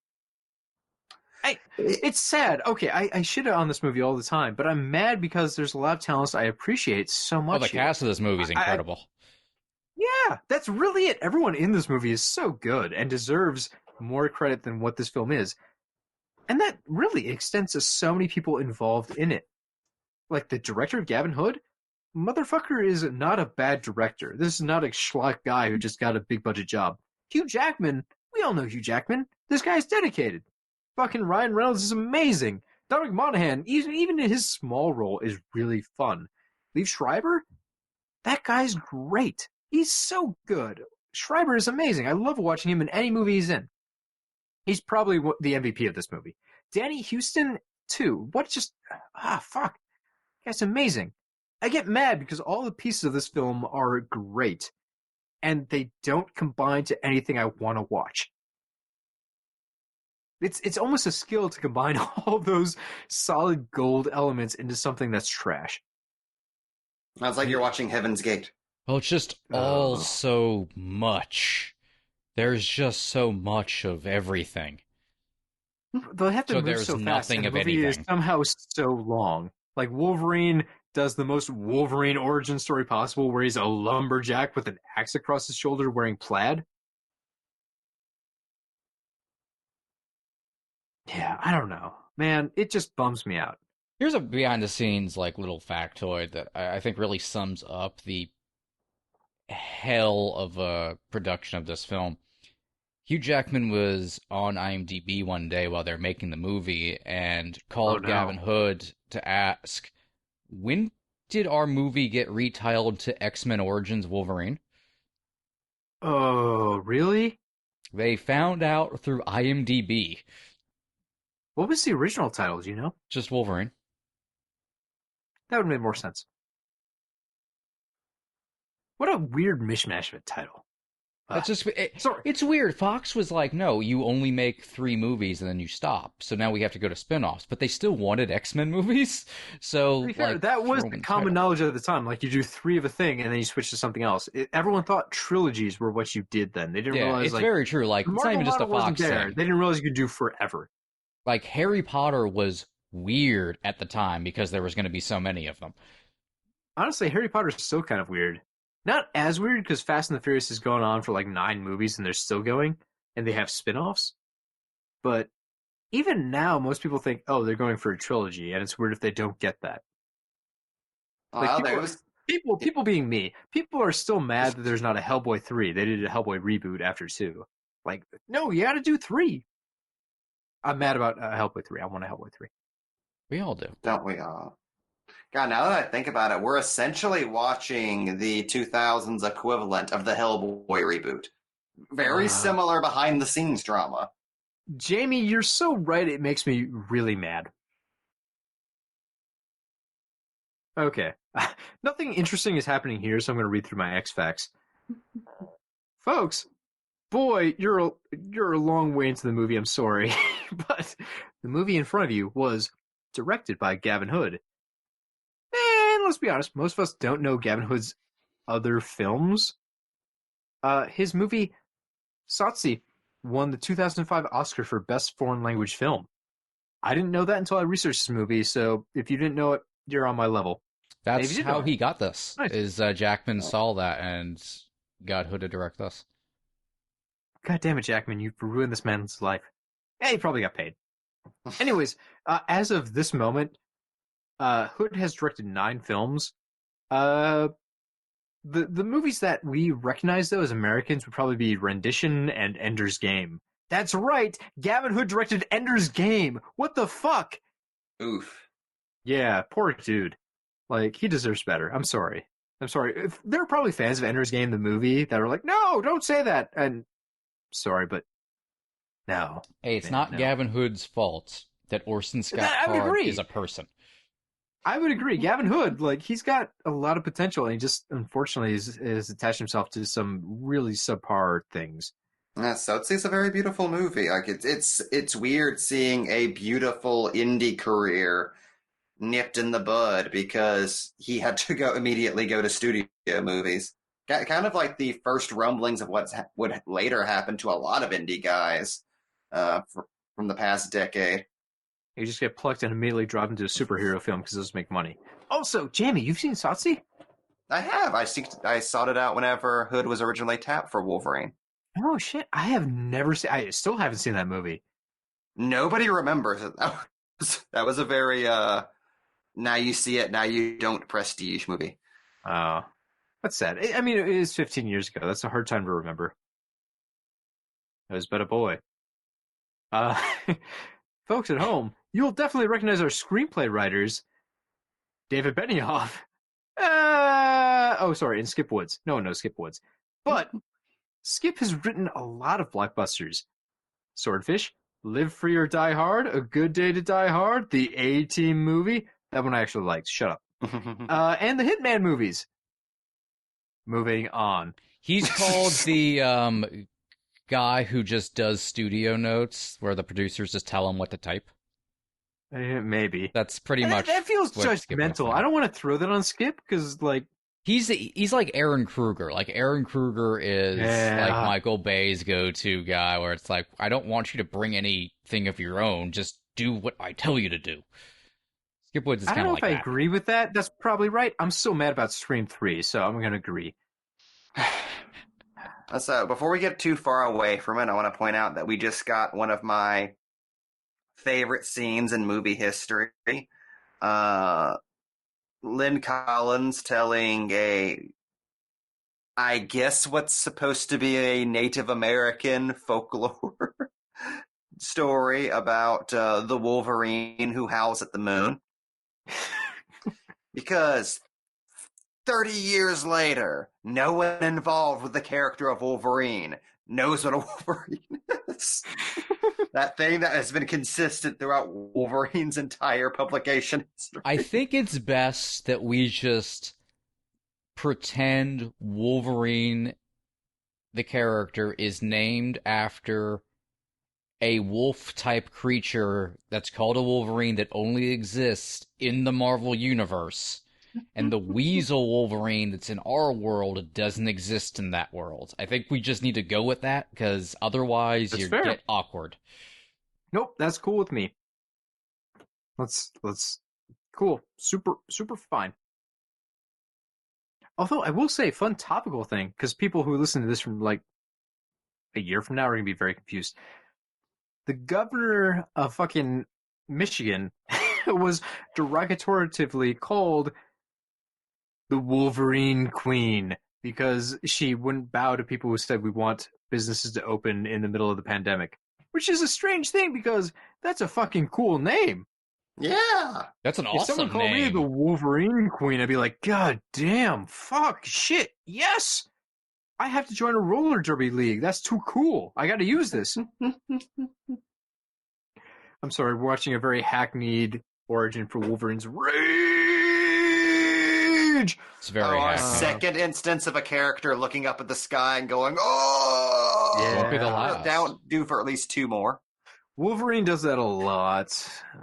Speaker 6: It's sad. Okay, I shit on this movie all the time, but I'm mad because there's a lot of talents I appreciate so much.
Speaker 5: Oh, the cast of this movie is incredible.
Speaker 6: Yeah, that's really it. Everyone in this movie is so good and deserves more credit than what this film is. And that really extends to so many people involved in it. Like the director, Gavin Hood, motherfucker is not a bad director. This is not a schlock guy who just got a big budget job. Hugh Jackman, we all know Hugh Jackman. This guy's dedicated. Fucking Ryan Reynolds is amazing. Dominic Monaghan, even in his small role, is really fun. Liev Schreiber, that guy's great. He's so good. Schreiber is amazing. I love watching him in any movie he's in. He's probably the MVP of this movie. Danny Houston, too. Fuck. That's amazing. I get mad because all the pieces of this film are great, and they don't combine to anything I want to watch. It's almost a skill to combine all those solid gold elements into something that's trash.
Speaker 7: It's like you're watching Heaven's Gate.
Speaker 5: Well, it's just all
Speaker 6: Oh.
Speaker 5: so much. There's just so much of everything.
Speaker 6: They have to
Speaker 5: So
Speaker 6: move
Speaker 5: there's
Speaker 6: so fast,
Speaker 5: nothing
Speaker 6: and the
Speaker 5: of
Speaker 6: movie is
Speaker 5: anything.
Speaker 6: somehow so long. Like Wolverine does the most Wolverine origin story possible, where he's a lumberjack with an axe across his shoulder wearing plaid. Yeah, I don't know. Man, it just bums me out.
Speaker 5: Here's a behind the scenes like little factoid that I think really sums up the hell of a production of this film. Hugh Jackman was on IMDb one day while they're making the movie and
Speaker 6: Oh
Speaker 5: called Gavin
Speaker 6: no.
Speaker 5: Hood to ask, when did our movie get retitled to X-Men Origins Wolverine?
Speaker 6: Oh, really?
Speaker 5: They found out through IMDb.
Speaker 6: What was the original title, do you know?
Speaker 5: Just Wolverine.
Speaker 6: That would make more sense. What a weird mishmash of a title.
Speaker 5: That's just
Speaker 6: Sorry.
Speaker 5: it's weird. Fox was like, no, you only make 3 movies and then you stop. So now we have to go to spin-offs, but they still wanted X-Men movies. So
Speaker 6: To be fair,
Speaker 5: like
Speaker 6: that was
Speaker 5: throw 'em
Speaker 6: the
Speaker 5: in
Speaker 6: common
Speaker 5: title.
Speaker 6: knowledge at the time. Like you do 3 of a thing and then you switch to something else. Everyone thought trilogies were what you did then. They didn't
Speaker 5: Yeah,
Speaker 6: realize
Speaker 5: it's
Speaker 6: like
Speaker 5: very true. Like
Speaker 6: the
Speaker 5: it's not
Speaker 6: Marvel
Speaker 5: even just a
Speaker 6: model wasn't
Speaker 5: Fox
Speaker 6: there.
Speaker 5: thing.
Speaker 6: They didn't realize you could do forever.
Speaker 5: Like Harry Potter was weird at the time because there was going to be so many of them.
Speaker 6: Honestly, Harry Potter is still kind of weird. Not as weird because Fast and the Furious has gone on for like 9 movies and they're still going, and they have spin-offs. But even now, most people think, oh, they're going for a trilogy, and it's weird if they don't get that. Like
Speaker 7: Well, there was
Speaker 6: people being me, people are still mad that there's not a Hellboy 3. They did a Hellboy reboot after 2. Like, no, you got to do 3. I'm mad about Hellboy 3. I want a Hellboy 3.
Speaker 5: We all do.
Speaker 7: don't we all? God, now that I think about it, we're essentially watching the 2000s equivalent of the Hellboy reboot. Very similar behind the scenes drama.
Speaker 6: Jamie, you're so right. It makes me really mad. Okay. Nothing interesting is happening here, so I'm going to read through my X facts. Folks, boy, you're a long way into the movie. I'm sorry, but the movie in front of you was directed by Gavin Hood. And let's be honest, most of us don't know Gavin Hood's other films. His movie Satsi won the 2005 Oscar for Best Foreign Language Film. I didn't know that until I researched this movie, so if you didn't know it, you're on my level.
Speaker 5: That's
Speaker 6: Maybe you
Speaker 5: how
Speaker 6: know.
Speaker 5: he got this.
Speaker 6: Nice.
Speaker 5: Is Jackman saw that and got Hood to direct this.
Speaker 6: God damn it, Jackman, you've ruined this man's life. Yeah, he probably got paid. Anyways, as of this moment, Hood has directed 9 films. The movies that we recognize, though, as Americans would probably be Rendition and Ender's Game. That's right! Gavin Hood directed Ender's Game! What the fuck?
Speaker 7: Oof.
Speaker 6: Yeah, poor dude. Like, he deserves better. I'm sorry. There are probably fans of Ender's Game, the movie, that are like, no, don't say that! And, sorry, but, no.
Speaker 5: Hey, it's
Speaker 6: Man,
Speaker 5: not
Speaker 6: no.
Speaker 5: Gavin Hood's fault that Orson Scott
Speaker 6: I would
Speaker 5: Card
Speaker 6: agree.
Speaker 5: is a person.
Speaker 6: I would agree. Gavin Hood, like, he's got a lot of potential, and he just, unfortunately, has attached himself to some really subpar things.
Speaker 7: Yeah, so it's a very beautiful movie. Like it's weird seeing a beautiful indie career nipped in the bud because he had to immediately go to studio movies. Kind of like the first rumblings of what would later happen to a lot of indie guys from the past decade.
Speaker 6: You just get plucked and immediately dropped into a superhero film because those make money. Also, Jamie, you've seen Satsi?
Speaker 7: I have. I sought it out whenever Hood was originally tapped for Wolverine.
Speaker 6: Oh, shit. I have never seen... I still haven't seen that movie.
Speaker 7: Nobody remembers it. That was a very now you see it, now you don't prestige movie.
Speaker 6: Oh, that's sad. I mean, it is 15 years ago. That's a hard time to remember. I was but a boy. Folks at home, you'll definitely recognize our screenplay writers. David Benioff. And Skip Woods. No one knows Skip Woods. But Skip has written a lot of blockbusters. Swordfish, Live Free or Die Hard, A Good Day to Die Hard, the A-Team movie. That one I actually liked. Shut up. And the Hitman movies. Moving on.
Speaker 5: He's called the guy who just does studio notes where the producers just tell him what to type.
Speaker 6: Maybe.
Speaker 5: That's pretty much
Speaker 6: That feels
Speaker 5: what Skip was
Speaker 6: judgmental.
Speaker 5: saying.
Speaker 6: I don't want to throw that on Skip because, like,
Speaker 5: He's like Aaron Kruger. Like Aaron Kruger is
Speaker 6: Yeah.
Speaker 5: like Michael Bay's go-to guy, where it's like, I don't want you to bring anything of your own. Just do what I tell you to do. Skip Woods is
Speaker 6: I
Speaker 5: kind
Speaker 6: don't
Speaker 5: of
Speaker 6: know
Speaker 5: like
Speaker 6: if I
Speaker 5: that.
Speaker 6: agree with that. That's probably right. I'm still mad about Scream 3, so I'm going to agree.
Speaker 7: So before we get too far away from it, I want to point out that we just got one of my favorite scenes in movie history. Lynn Collins telling I guess what's supposed to be a Native American folklore story about the Wolverine who howls at the moon. Because 30 years later, no one involved with the character of Wolverine knows what a Wolverine is. That thing that has been consistent throughout Wolverine's entire publication history.
Speaker 5: I think it's best that we just pretend Wolverine, the character, is named after a wolf-type creature that's called a Wolverine that only exists in the Marvel Universe. And the Weasel Wolverine that's in our world doesn't exist in that world. I think we just need to go with that, because otherwise
Speaker 6: That's
Speaker 5: you
Speaker 6: fair.
Speaker 5: get awkward.
Speaker 6: Nope, that's cool with me. Let's cool. Super fine. Although I will say, fun topical thing, because people who listen to this from like a year from now are going to be very confused. The governor of fucking Michigan was derogatorily called the Wolverine Queen because she wouldn't bow to people who said we want businesses to open in the middle of the pandemic. Which is a strange thing because that's a fucking cool name.
Speaker 7: Yeah.
Speaker 5: That's an
Speaker 6: If someone
Speaker 5: awesome
Speaker 6: called me
Speaker 5: name.
Speaker 6: the Wolverine Queen, I'd be like, God damn, fuck, shit, yes! I have to join a roller derby league. That's too cool. I gotta use this. I'm sorry, we're watching a very hackneyed origin for Wolverine's rage!
Speaker 5: It's very
Speaker 7: Our
Speaker 5: hackneyed.
Speaker 7: second instance of a character looking up at the sky and going, "Oh!"
Speaker 6: Yeah.
Speaker 5: Won't be the last.
Speaker 7: That would do for at least two more.
Speaker 6: Wolverine does that a lot.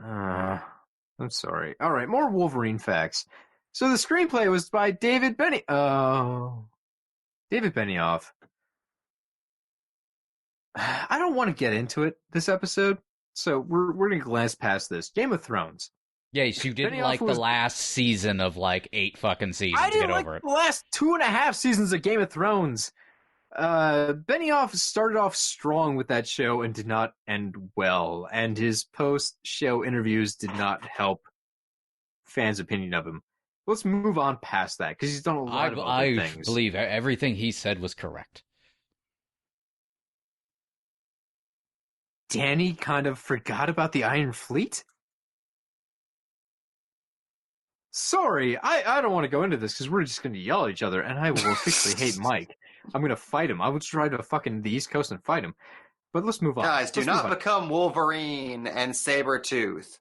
Speaker 6: I'm sorry. All right, more Wolverine facts. So the screenplay was by David Benioff. I don't want to get into it this episode, so we're going to glance past this. Game of Thrones.
Speaker 5: Yes, you didn't
Speaker 6: Benioff
Speaker 5: like
Speaker 6: was-
Speaker 5: the last season of like 8 fucking seasons.
Speaker 6: I didn't
Speaker 5: Get
Speaker 6: like
Speaker 5: over it.
Speaker 6: the last 2.5 seasons of Game of Thrones. Benioff started off strong with that show and did not end well, and his post-show interviews did not help fans' opinion of him. Let's move on past that, because he's done a lot of other
Speaker 5: I
Speaker 6: things.
Speaker 5: believe everything he said was correct.
Speaker 6: Danny kind of forgot about the Iron Fleet? Sorry, I don't want to go into this because we're just going to yell at each other, and I will officially hate Mike. I'm going to fight him. I would try to fucking the East Coast and fight him. But let's move on.
Speaker 7: Guys, do
Speaker 6: Let's
Speaker 7: not
Speaker 6: move on.
Speaker 7: become Wolverine and Sabretooth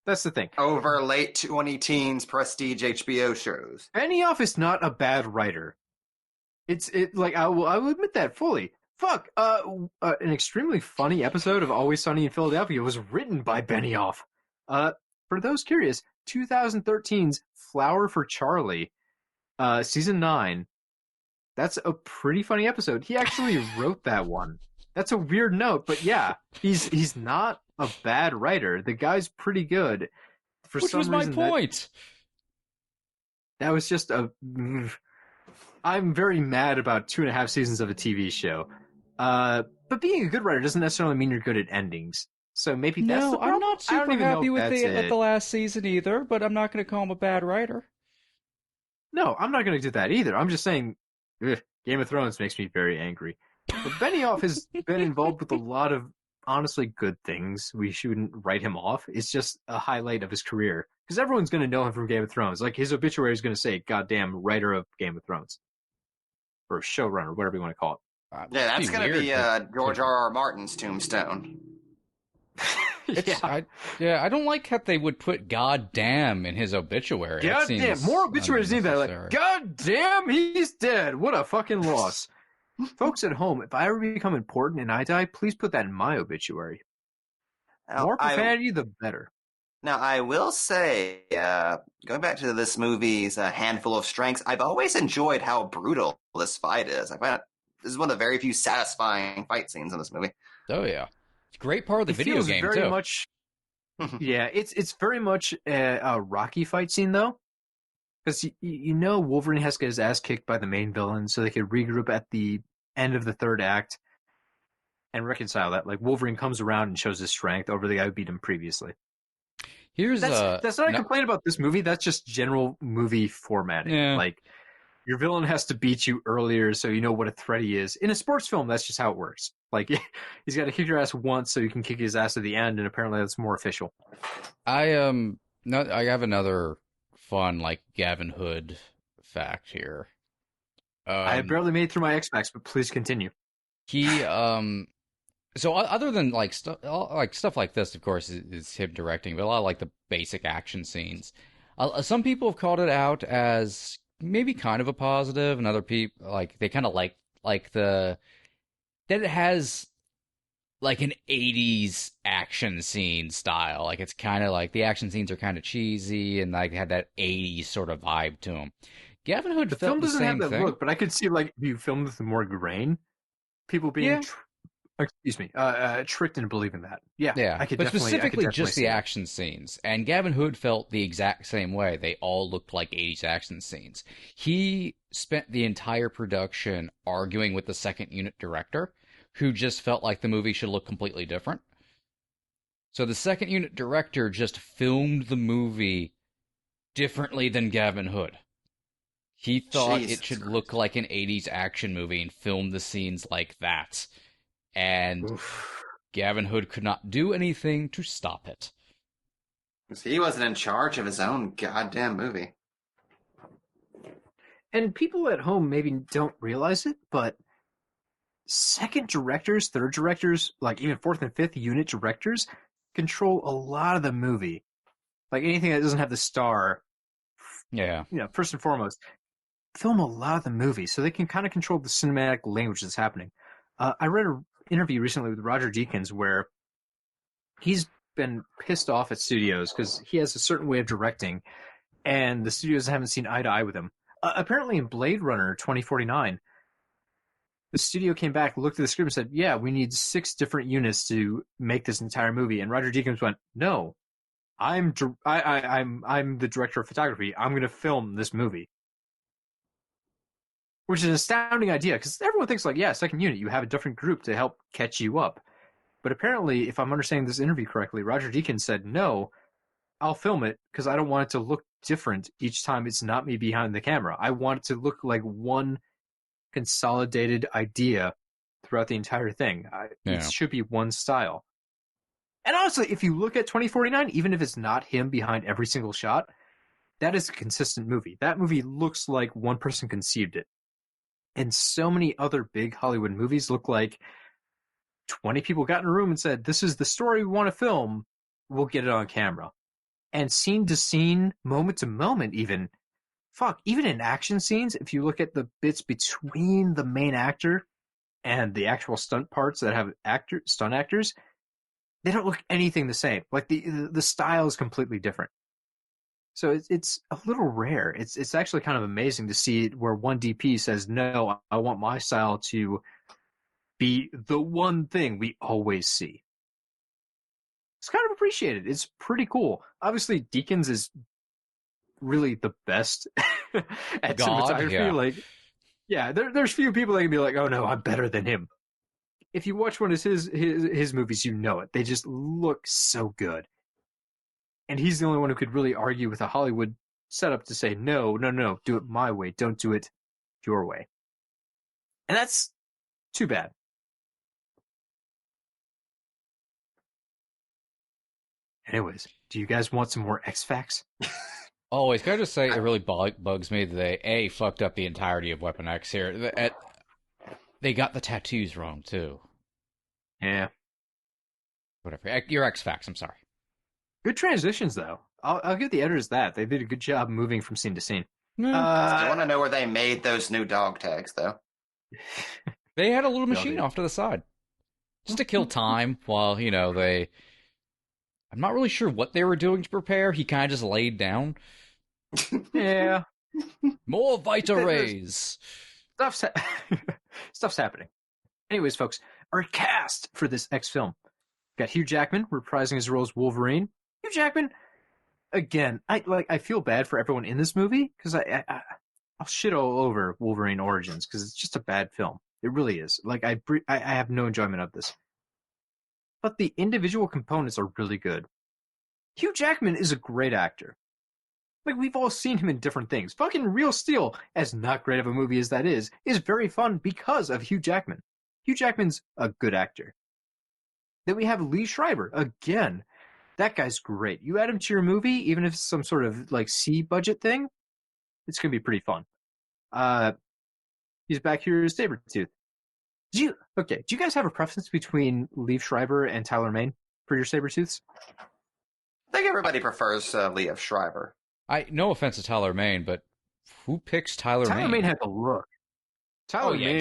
Speaker 6: That's the thing.
Speaker 7: over late 20-teens prestige HBO shows.
Speaker 6: Benioff is not a bad writer. I will admit that fully. Fuck, an extremely funny episode of Always Sunny in Philadelphia was written by Benioff. For those curious, 2013's Flower for Charlie, season 9. That's a pretty funny episode. He actually wrote that one. That's a weird note, but yeah, he's not a bad writer. The guy's pretty good. For
Speaker 5: Which
Speaker 6: some
Speaker 5: was my
Speaker 6: reason,
Speaker 5: point.
Speaker 6: That was just a. I'm very mad about 2.5 seasons of a TV show. But being a good writer doesn't necessarily mean you're good at endings. So maybe that's the
Speaker 5: No,
Speaker 6: problem.
Speaker 5: I'm not
Speaker 6: I don't
Speaker 5: super
Speaker 6: even know
Speaker 5: happy
Speaker 6: if
Speaker 5: with
Speaker 6: that's
Speaker 5: the
Speaker 6: it.
Speaker 5: last season either, but I'm not going to call him a bad writer.
Speaker 6: No, I'm not going to do that either. I'm just saying, Game of Thrones makes me very angry. But Benioff has been involved with a lot of honestly good things. We shouldn't write him off. It's just a highlight of his career. Because everyone's going to know him from Game of Thrones. Like, his obituary is going to say, goddamn writer of Game of Thrones. Or showrunner, whatever you want to call
Speaker 7: Yeah, that's going to be George R.R. Martin's tombstone.
Speaker 6: it.
Speaker 5: I don't like how they would put "God damn" in his obituary. That
Speaker 6: God damn,
Speaker 5: seems
Speaker 6: more obituaries need that. Like,
Speaker 5: unnecessary.
Speaker 6: God damn, he's dead. What a fucking loss. Folks at home, if I ever become important and I die, please put that in my obituary.
Speaker 7: Now,
Speaker 6: More profanity, the better.
Speaker 7: Now, I will say, going back to this movie's handful of strengths, I've always enjoyed how brutal this fight is. I find this is one of the very few satisfying fight scenes in this movie.
Speaker 5: Oh yeah, it's a great part of the
Speaker 6: It
Speaker 5: video
Speaker 6: feels
Speaker 5: game
Speaker 6: very
Speaker 5: too.
Speaker 6: much. Yeah, it's very much a Rocky fight scene though, because you know Wolverine has to get his ass kicked by the main villain, so they can regroup at the end of the third act and reconcile that. Like Wolverine comes around and shows his strength over the guy who beat him previously.
Speaker 5: Here's
Speaker 6: That's not a
Speaker 5: no,
Speaker 6: complaint about this movie. That's just general movie formatting.
Speaker 5: Yeah.
Speaker 6: Like your villain has to beat you earlier so you know what a threat he is. In a sports film, that's just how it works. Like he's got to kick your ass once so you can kick his ass at the end, and apparently that's more official.
Speaker 5: I have another fun like Gavin Hood fact here.
Speaker 6: I have barely made it through my X Facts, but please continue.
Speaker 5: He so other than like stuff like this, of course, is him directing, but a lot of like the basic action scenes. Some people have called it out as maybe kind of a positive, and other people like they kind of like the that it has like an 80s action scene style. Like it's kind of like the action scenes are kind of cheesy and like had that 80s sort of vibe to them. Gavin Hood
Speaker 6: The
Speaker 5: felt
Speaker 6: film
Speaker 5: the
Speaker 6: doesn't have
Speaker 5: same
Speaker 6: that
Speaker 5: thing.
Speaker 6: look, but I could see like if you filmed with more grain, people being
Speaker 5: Yeah.
Speaker 6: tricked into believing that. Yeah,
Speaker 5: Yeah,
Speaker 6: I could
Speaker 5: but
Speaker 6: definitely,
Speaker 5: specifically just
Speaker 6: see
Speaker 5: the
Speaker 6: that.
Speaker 5: action scenes. And Gavin Hood felt the exact same way. They all looked like 80s action scenes. He spent the entire production arguing with the second unit director, who just felt like the movie should look completely different. So the second unit director just filmed the movie differently than Gavin Hood. He thought it
Speaker 7: Jesus
Speaker 5: should
Speaker 7: Christ.
Speaker 5: look like an 80s action movie and filmed the scenes like that. And
Speaker 6: Oof.
Speaker 5: Gavin Hood could not do anything to stop it.
Speaker 7: He wasn't in charge of his own goddamn movie.
Speaker 6: And people at home maybe don't realize it, but second directors, third directors, like even fourth and fifth unit directors control a lot of the movie. Like anything that doesn't have the star,
Speaker 5: Yeah.
Speaker 6: first and foremost, film a lot of the movie, so they can kind of control the cinematic language that's happening. I read an interview recently with Roger Deakins where he's been pissed off at studios because he has a certain way of directing, and the studios haven't seen eye to eye with him. Apparently, in Blade Runner 2049, the studio came back, looked at the script, and said, "Yeah, we need 6 different units to make this entire movie." And Roger Deakins went, "No, I'm the director of photography. I'm going to film this movie." Which is an astounding idea because everyone thinks like, yeah, second unit, you have a different group to help catch you up. But apparently, if I'm understanding this interview correctly, Roger Deakins said, "No, I'll film it because I don't want it to look different each time it's not me behind the camera. I want it to look like one consolidated idea throughout the entire thing. It
Speaker 5: Yeah.
Speaker 6: should be one style." And honestly, if you look at 2049, even if it's not him behind every single shot, that is a consistent movie. That movie looks like one person conceived it. And so many other big Hollywood movies look like 20 people got in a room and said, "This is the story we want to film. We'll get it on camera." And scene to scene, moment to moment, even in action scenes, if you look at the bits between the main actor and the actual stunt parts that have stunt actors, they don't look anything the same. Like the style is completely different. So it's a little rare. It's actually kind of amazing to see it where one DP says, "No, I want my style to be the one thing we always see." It's kind of appreciated. It's pretty cool. Obviously, Deakins is really the best at
Speaker 5: God,
Speaker 6: cinematography.
Speaker 5: yeah.
Speaker 6: Like, yeah, there's few people that can be like, "Oh no, I'm better than him." If you watch one of his movies, you know it. They just look so good. And he's the only one who could really argue with a Hollywood setup to say, no, do it my way. Don't do it your way. And that's too bad. Anyways, do you guys want some more X Facts?
Speaker 5: Always, can I just say, it really bugs me that they fucked up the entirety of Weapon X here. They got the tattoos wrong, too.
Speaker 6: Yeah.
Speaker 5: Whatever. Your X Facts, I'm sorry.
Speaker 6: Good transitions, though. I'll give the editors that. They did a good job moving from scene to scene.
Speaker 7: I want to know where they made those new dog tags, though.
Speaker 5: They had a little
Speaker 6: They'll
Speaker 5: machine
Speaker 6: do.
Speaker 5: off to the side. Just to kill time while, they I'm not really sure what they were doing to prepare. He kind of just laid down.
Speaker 6: Yeah.
Speaker 5: More Vita Rays.
Speaker 6: Stuff's happening. Anyways, folks, our cast for this X film. Got Hugh Jackman reprising his role as Wolverine. Hugh Jackman, again, I feel bad for everyone in this movie because I'll shit all over Wolverine Origins because it's just a bad film. It really is. Like I have no enjoyment of this. But the individual components are really good. Hugh Jackman is a great actor. Like, we've all seen him in different things. Fucking Real Steel, as not great of a movie as that is very fun because of Hugh Jackman. Hugh Jackman's a good actor. Then we have Lee Schreiber. Again, that guy's great. You add him to your movie, even if it's some sort of, like, C-budget thing, it's going to be pretty fun. He's back here as Sabretooth. Do you guys have a preference between Lee Schreiber and Tyler Mane for your Sabretooths?
Speaker 7: I think everybody prefers Liev Schreiber.
Speaker 5: No offense to Tyler Mane, but who picks Tyler Mane?
Speaker 6: Tyler Mane had the look. Tyler Mane,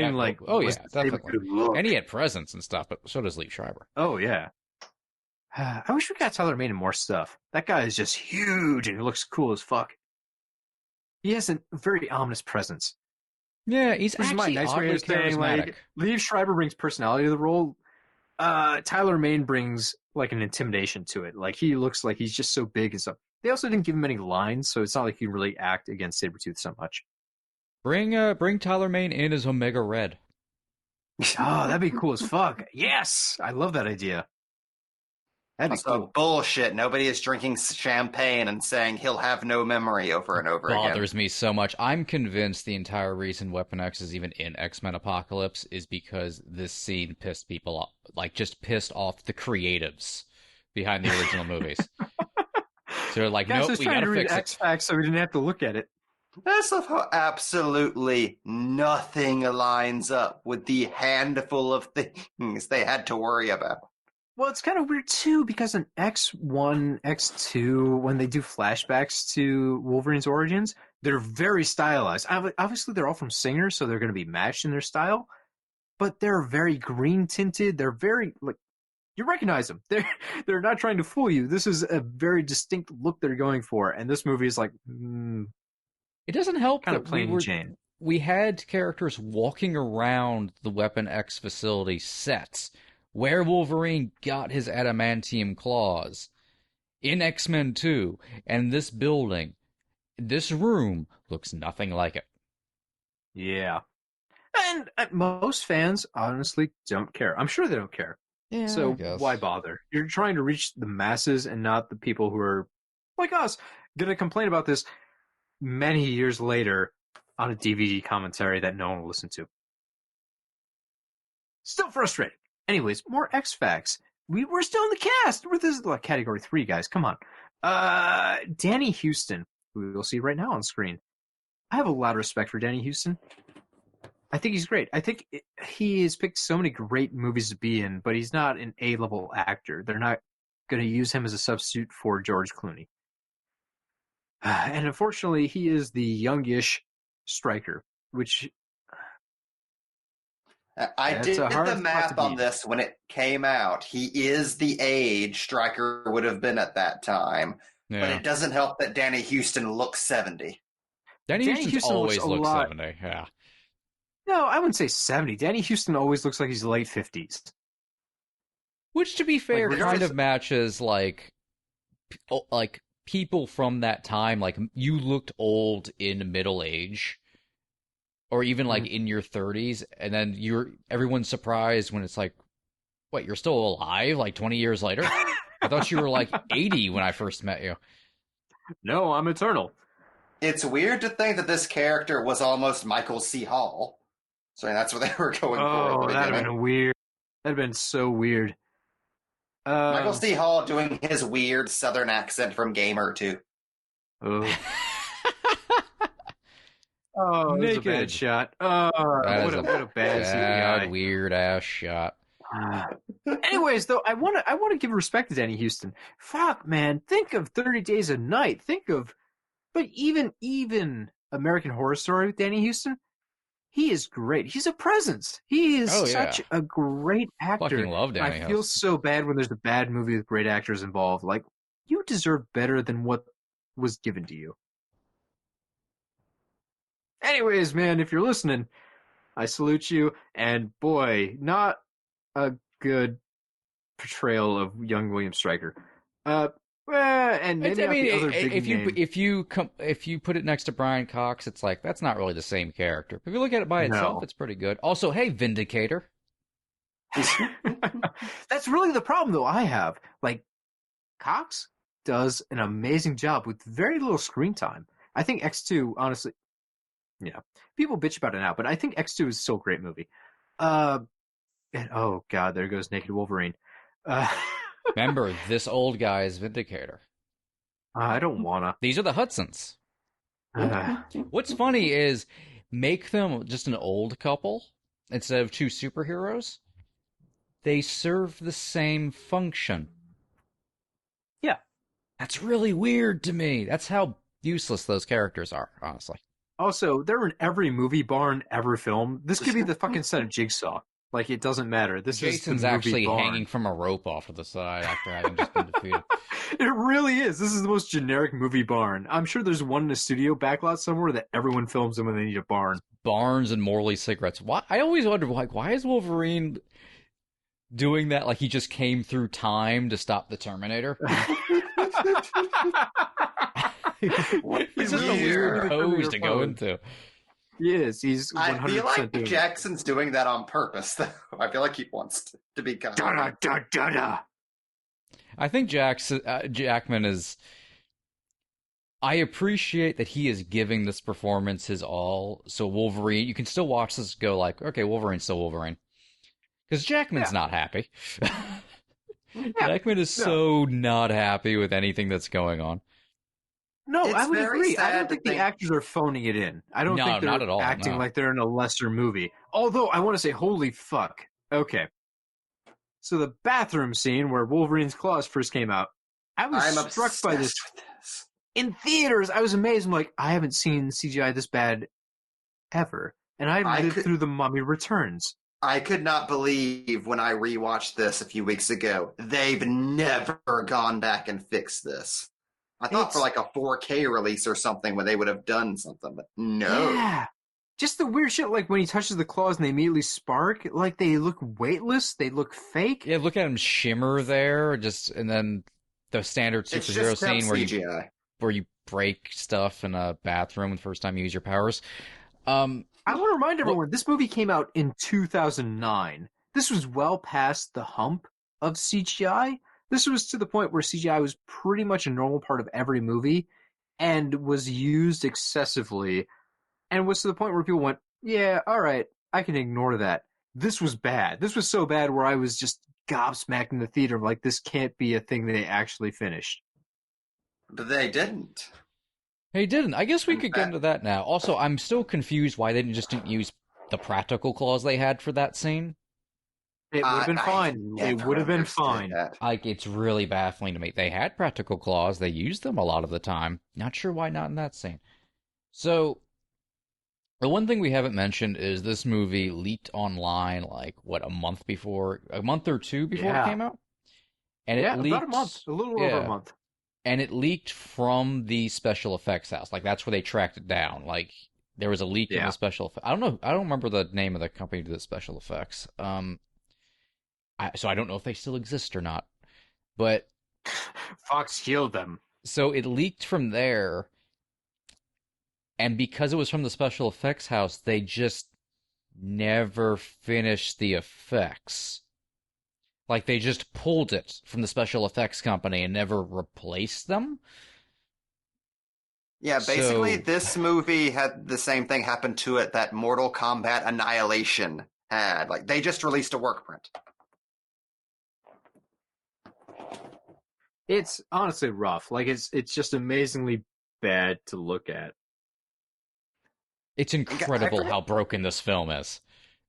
Speaker 5: definitely. And he had presence and stuff, but so does Lee Schreiber.
Speaker 6: Oh, yeah. I wish we got Tyler Mane in more stuff. That guy is just huge and he looks cool as fuck. He has a very ominous presence.
Speaker 5: Yeah, he's actually oddly charismatic.
Speaker 6: Like, Liev Schreiber brings personality to the role. Tyler Mane brings like an intimidation to it. Like, he looks like he's just so big and stuff. They also didn't give him any lines, so it's not like he can really act against Sabretooth so much.
Speaker 5: Bring Tyler Mane in as Omega Red.
Speaker 6: Oh, that'd be cool as fuck. Yes! I love that idea. That'd be
Speaker 7: Also,
Speaker 6: cool.
Speaker 7: bullshit. Nobody is drinking champagne and saying he'll have no memory over and over again.
Speaker 5: Bothers me so much. I'm convinced the entire reason Weapon X is even in X-Men Apocalypse is because this scene pissed people off. Like, just pissed off the creatives behind the original movies. So they're like, nope, we gotta fix it.
Speaker 6: X-Facts so we didn't have to look at it.
Speaker 7: I just love how absolutely nothing lines up with the handful of things they had to worry about.
Speaker 6: Well, it's kind of weird, too, because in X1, X2, when they do flashbacks to Wolverine's origins, they're very stylized. Obviously, they're all from Singer, so they're going to be matched in their style, but they're very green-tinted. They're very, like, you recognize them. They're not trying to fool you. This is a very distinct look they're going for, and this movie is like,
Speaker 5: it doesn't help
Speaker 6: kind of
Speaker 5: that
Speaker 6: plain Jane.
Speaker 5: We had characters walking around the Weapon X facility sets where Wolverine got his adamantium claws in X-Men 2, and this building, this room, looks nothing like it.
Speaker 6: Yeah. And most fans, honestly, don't care. I'm sure they don't care.
Speaker 5: Yeah,
Speaker 6: so why bother? You're trying to reach the masses and not the people who are, like us, going to complain about this many years later on a DVD commentary that no one will listen to. Still frustrating. Anyways, more X-Facts. We're still in the cast. This is like category 3, guys. Come on. Danny Huston, who we'll see right now on screen. I have a lot of respect for Danny Huston. I think he's great. I think he has picked so many great movies to be in, but he's not an A-level actor. They're not going to use him as a substitute for George Clooney. And unfortunately, he is the youngish Stryker, which...
Speaker 7: I did the math on this when it came out. He is the age Stryker would have been at that time. Yeah. But it doesn't help that Danny Huston looks 70.
Speaker 5: Danny Huston always looks 70, yeah.
Speaker 6: No, I wouldn't say 70. Danny Huston always looks like he's late 50s.
Speaker 5: Which, to be fair, kind of matches, like people from that time. Like, you looked old in middle age. Or even, like, in your 30s, and then everyone's surprised when it's like, what, you're still alive, like, 20 years later? I thought you were, like, 80 when I first met you.
Speaker 6: No, I'm eternal.
Speaker 7: It's weird to think that this character was almost Michael C. Hall. So that's what they were going for.
Speaker 6: Oh, that'd have been weird. That'd have been so weird.
Speaker 7: Michael C. Hall doing his weird southern accent from Gamer, too.
Speaker 6: Oh. Oh, that's a bad shot. Oh, what a bad
Speaker 5: weird ass shot.
Speaker 6: Anyways, though, I want to give respect to Danny Huston. Fuck, man, think of 30 Days a Night. But even American Horror Story with Danny Huston, he is great. He's a presence. He is
Speaker 5: Oh, yeah.
Speaker 6: such a great actor.
Speaker 5: Fucking love Danny
Speaker 6: I feel
Speaker 5: House.
Speaker 6: so bad when there's a bad movie with great actors involved. Like, you deserve better than what was given to you. Anyways, man, if you're listening, I salute you. And boy, not a good portrayal of young William Stryker. And maybe not the other big name.
Speaker 5: if you put it next to Brian Cox, it's like that's not really the same character. If you look at it by itself, it's pretty good. Also, hey, Vindicator.
Speaker 6: That's really the problem, though. I have like Cox does an amazing job with very little screen time. I think X2, honestly, yeah, people bitch about it now, but I think X2 is still a great movie. And oh god, there goes Naked Wolverine.
Speaker 5: Remember, this old guy is Vindicator.
Speaker 6: I don't wanna.
Speaker 5: These are the Hudsons. What's funny is make them just an old couple instead of two superheroes. They serve the same function.
Speaker 6: Yeah.
Speaker 5: That's really weird to me. That's how useless those characters are, honestly.
Speaker 6: Also, they're in every movie barn ever filmed. This could be the fucking set of Jigsaw. Like, it doesn't matter. This
Speaker 5: Jason's
Speaker 6: is the movie
Speaker 5: actually
Speaker 6: barn.
Speaker 5: hanging from a rope off to the side after having just been defeated.
Speaker 6: It really is. This is the most generic movie barn. I'm sure there's one in a studio backlot somewhere that everyone films in when they need a barn.
Speaker 5: Barns and Morley cigarettes. Why? I always wondered, like, why is Wolverine doing that? Like he just came through time to stop the Terminator. It's just a weird pose to go into.
Speaker 6: He is. He's 100%
Speaker 7: I feel like
Speaker 6: doing
Speaker 7: Jackson's doing that on purpose, though. I feel like he wants to be kind of...
Speaker 6: Da-da-da-da-da.
Speaker 5: I think Jackman is... I appreciate that he is giving this performance his all, so Wolverine... You can still watch this and go like, okay, Wolverine's still Wolverine. Because Jackman's not happy. Jackman is so not happy with anything that's going on.
Speaker 6: No,
Speaker 7: It's
Speaker 6: I would
Speaker 7: very
Speaker 6: agree. I
Speaker 7: sad
Speaker 6: don't think
Speaker 7: to
Speaker 6: the
Speaker 7: think-
Speaker 6: actors are phoning it in. I don't
Speaker 5: No,
Speaker 6: think they're
Speaker 5: not at all,
Speaker 6: acting
Speaker 5: no.
Speaker 6: like they're in a lesser movie. Although, I want to say, holy fuck. Okay. So the bathroom scene where Wolverine's claws first came out, I was
Speaker 7: I'm
Speaker 6: struck by this.
Speaker 7: obsessed with this.
Speaker 6: In theaters, I was amazed. I'm like, I haven't seen CGI this bad ever. And I lived through The Mummy Returns.
Speaker 7: I could not believe when I rewatched this a few weeks ago, they've never gone back and fixed this. I thought for like a 4K release or something where they would have done something, but no.
Speaker 6: Yeah. Just the weird shit, like when he touches the claws and they immediately spark, like they look weightless, they look fake.
Speaker 5: Yeah, look at him shimmer there, and then the standard
Speaker 7: It's
Speaker 5: superhero
Speaker 7: just dumb
Speaker 5: scene
Speaker 7: CGI.
Speaker 5: where you break stuff in a bathroom the first time you use your powers.
Speaker 6: I want to remind everyone, this movie came out in 2009. This was well past the hump of CGI. This was to the point where CGI was pretty much a normal part of every movie and was used excessively and was to the point where people went, yeah, all right, I can ignore that. This was bad. This was so bad where I was just gobsmacked in the theater. Like, this can't be a thing they actually finished.
Speaker 7: But they didn't.
Speaker 5: They didn't. I guess we could get into that now. Also, I'm still confused why they didn't use the practical claws they had for that scene.
Speaker 6: It would have been fine. It would have been fine.
Speaker 5: Like, it's really baffling to me. They had practical claws. They used them a lot of the time. Not sure why not in that scene. So, the one thing we haven't mentioned is this movie leaked online, like, a month or two before it came out? And it leaked,
Speaker 6: about a month. A little over a month.
Speaker 5: And it leaked from the special effects house. Like, that's where they tracked it down. Like, there was a leak in the special effects. I don't know. I don't remember the name of the company that did the special effects. So I don't know if they still exist or not. But
Speaker 6: Fox killed them.
Speaker 5: So it leaked from there. And because it was from the special effects house, they just never finished the effects. Like, they just pulled it from the special effects company and never replaced them.
Speaker 7: Yeah, basically, this movie had the same thing happen to it that Mortal Kombat Annihilation had. Like, they just released a work print.
Speaker 6: It's honestly rough. Like, it's just amazingly bad to look at.
Speaker 5: It's incredible how broken this film is.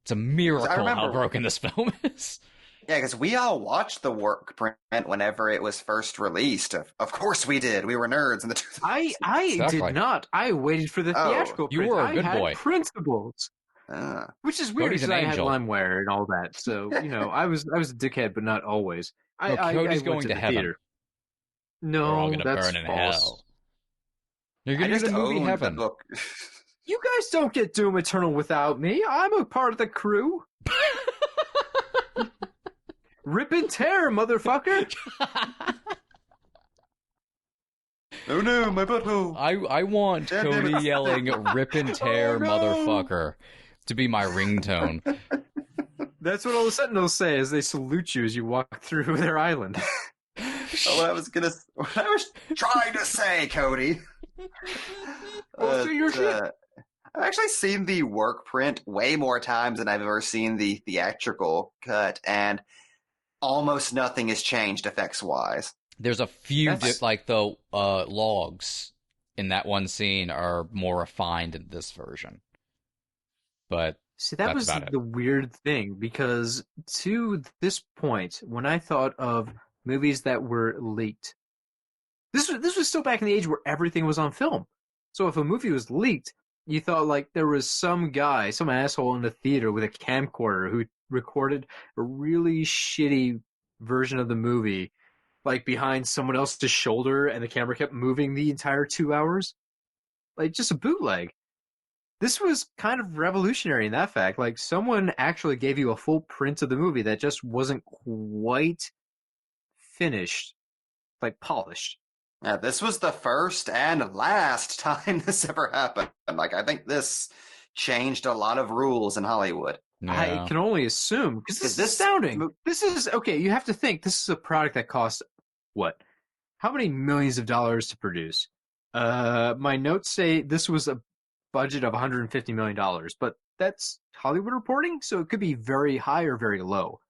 Speaker 5: It's a miracle how broken this film is.
Speaker 7: Yeah, because we all watched the work print whenever it was first released. Of course we did. We were nerds in the 2000s.
Speaker 6: I did not. I waited for the theatrical print.
Speaker 5: You were a good
Speaker 6: I had
Speaker 5: boy.
Speaker 6: principles. Which is weird
Speaker 5: Cody's
Speaker 6: because
Speaker 5: an
Speaker 6: I had
Speaker 5: angel.
Speaker 6: LimeWire and all that. So, I was a dickhead, but not always.
Speaker 5: No,
Speaker 6: I
Speaker 5: Cody's
Speaker 6: went
Speaker 5: going
Speaker 6: to
Speaker 5: to
Speaker 6: the
Speaker 5: heaven.
Speaker 6: theater.
Speaker 5: We're all
Speaker 6: No,
Speaker 5: gonna
Speaker 6: that's
Speaker 5: burn in
Speaker 6: false.
Speaker 5: hell. You're
Speaker 7: I
Speaker 5: gonna
Speaker 7: just
Speaker 5: get a movie
Speaker 7: owned
Speaker 5: heaven.
Speaker 7: the book.
Speaker 6: You guys don't get Doom Eternal without me. I'm a part of the crew. Rip and tear, motherfucker.
Speaker 7: Oh no, my butthole.
Speaker 5: I want
Speaker 7: Damn
Speaker 5: Cody
Speaker 7: it.
Speaker 5: yelling "rip and tear,
Speaker 6: Oh, no.
Speaker 5: motherfucker" to be my ringtone.
Speaker 6: That's what all the Sentinels say as they salute you as you walk through their island.
Speaker 7: What I was trying to say, Cody.
Speaker 6: Go through your shit.
Speaker 7: I've actually seen the work print way more times than I've ever seen the theatrical cut, and almost nothing has changed effects-wise.
Speaker 5: There's a few
Speaker 6: That's-
Speaker 5: the logs in that one scene are more refined in this version, but
Speaker 6: See, that
Speaker 5: that's
Speaker 6: was
Speaker 5: about it.
Speaker 6: the weird thing, because to this point, when I thought of movies that were leaked, this was still back in the age where everything was on film. So if a movie was leaked, you thought like there was some guy, some asshole in the theater with a camcorder who recorded a really shitty version of the movie, like behind someone else's shoulder, and the camera kept moving the entire 2 hours. Like just a bootleg. This was kind of revolutionary in that fact. Like someone actually gave you a full print of the movie that just wasn't quite finished, like polished.
Speaker 7: Yeah, this was the first and last time this ever happened. Like, I think this changed a lot of rules in Hollywood.
Speaker 5: Yeah.
Speaker 6: I can only assume, because this is
Speaker 7: This
Speaker 6: astounding.
Speaker 7: mo-
Speaker 6: This is, okay, you have to think, this is a product that cost, what? How many millions of dollars to produce? My notes say this was a budget of $150 million, but that's Hollywood reporting, so it could be very high or very low.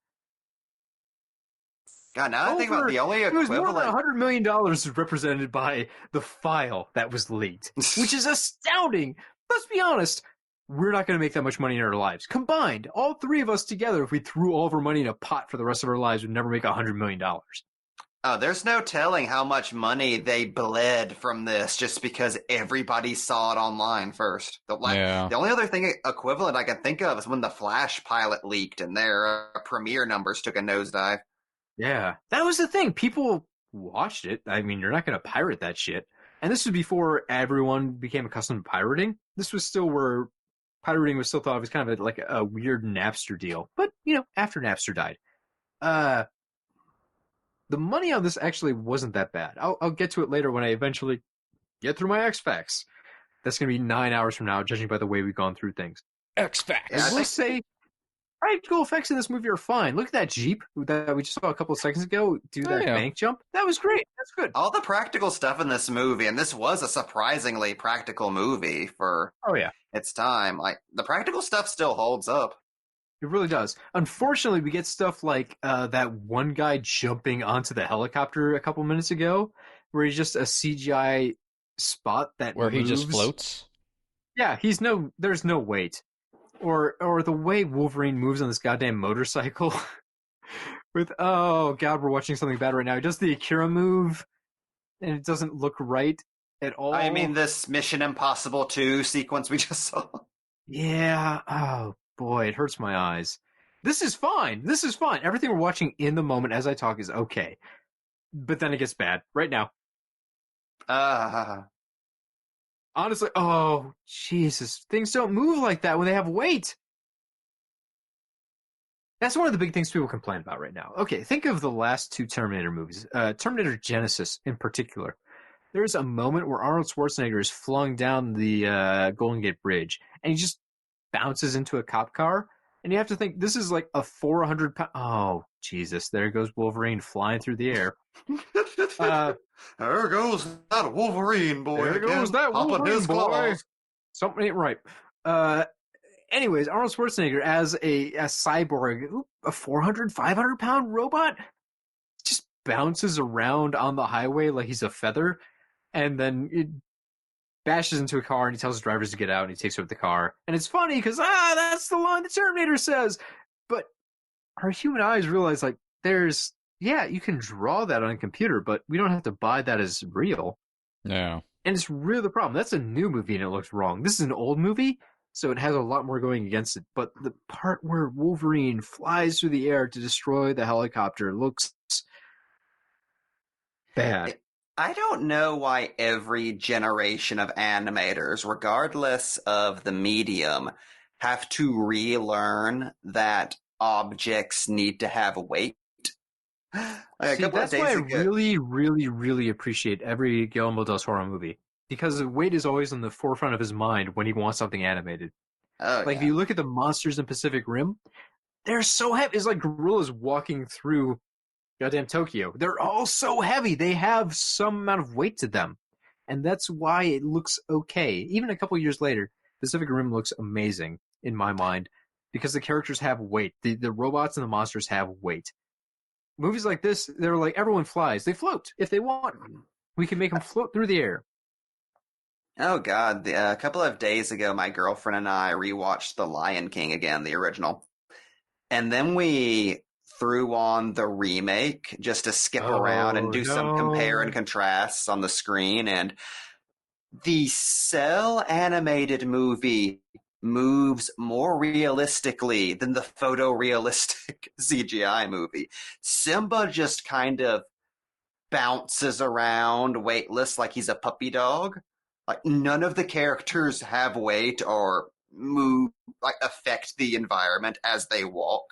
Speaker 7: God, now I think about the only
Speaker 6: It was more than
Speaker 7: equivalent.
Speaker 6: $100 million represented by the file that was leaked, which is astounding. Let's be honest, we're not going to make that much money in our lives. Combined, all three of us together, if we threw all of our money in a pot for the rest of our lives, would never make $100 million.
Speaker 7: Oh, there's no telling how much money they bled from this just because everybody saw it online first.
Speaker 5: Yeah.
Speaker 7: The only other thing equivalent I can think of is when the Flash pilot leaked and their premiere numbers took a nosedive.
Speaker 6: Yeah, that was the thing. People watched it. I mean, you're not going to pirate that shit. And this was before everyone became accustomed to pirating. This was still where pirating was still thought of as kind of like a weird Napster deal. But, after Napster died. The money on this actually wasn't that bad. I'll get to it later when I eventually get through my X-Facts. That's going to be 9 hours from now, judging by the way we've gone through things.
Speaker 5: X-Facts.
Speaker 7: Yeah,
Speaker 6: I will say, practical effects in this movie are fine. Look at that Jeep that we just saw a couple of seconds ago do that
Speaker 5: yeah.
Speaker 6: bank jump. That was great. That's good.
Speaker 7: All the practical stuff in this movie, and this was a surprisingly practical movie for
Speaker 6: Oh, yeah.
Speaker 7: its time. Like, the practical stuff still holds up.
Speaker 6: It really does. Unfortunately, we get stuff like that one guy jumping onto the helicopter a couple minutes ago, where he's just a CGI spot that
Speaker 5: Where he just
Speaker 6: moves.
Speaker 5: floats.
Speaker 6: Yeah, there's no weight. Or the way Wolverine moves on this goddamn motorcycle. With, oh god, we're watching something bad right now. He does the Akira move, and it doesn't look right at all.
Speaker 7: I mean, this Mission Impossible 2 sequence we just saw.
Speaker 6: Yeah. Oh boy, it hurts my eyes. This is fine. This is fine. Everything we're watching in the moment as I talk is okay. But then it gets bad right now. Honestly, oh Jesus, things don't move like that when they have weight. That's one of the big things people complain about right now. Okay, think of the last two Terminator movies, Terminator Genesis in particular. There's a moment where Arnold Schwarzenegger is flung down the Golden Gate Bridge, and he just bounces into a cop car. And you have to think, this is like a 400-pound... Oh, Jesus, there goes Wolverine flying through the air.
Speaker 7: There goes that Wolverine boy.
Speaker 6: There goes that Wolverine boy. Something ain't right. Anyways, Arnold Schwarzenegger as a cyborg, a 400, 500-pound robot, just bounces around on the highway like he's a feather, and then it bashes into a car, and he tells his drivers to get out, and he takes over the car. And it's funny, because, that's the line the Terminator says! But our human eyes realize, like, you can draw that on a computer, but we don't have to buy that as real.
Speaker 5: Yeah.
Speaker 6: And it's really the problem. That's a new movie, and it looks wrong. This is an old movie, so it has a lot more going against it. But the part where Wolverine flies through the air to destroy the helicopter looks bad.
Speaker 7: I don't know why every generation of animators, regardless of the medium, have to relearn that objects need to have weight.
Speaker 6: See, that's why I really, really, really appreciate every Guillermo del Toro movie. Because weight is always on the forefront of his mind when he wants something animated. If you look at the monsters in Pacific Rim, they're so heavy. It's like gorillas walking through goddamn Tokyo. They're all so heavy. They have some amount of weight to them. And that's why it looks okay. Even a couple years later, Pacific Rim looks amazing in my mind because the characters have weight. The robots and the monsters have weight. Movies like this, they're like, everyone flies. They float if they want. We can make them float through the air.
Speaker 7: Oh, God. A couple of days ago, my girlfriend and I rewatched The Lion King again, the original. And then we threw on the remake just to skip around and do some compare and contrasts on the screen. And the cell animated movie moves more realistically than the photorealistic CGI movie. Simba just kind of bounces around weightless like he's a puppy dog. Like, none of the characters have weight or move, like, affect the environment as they walk.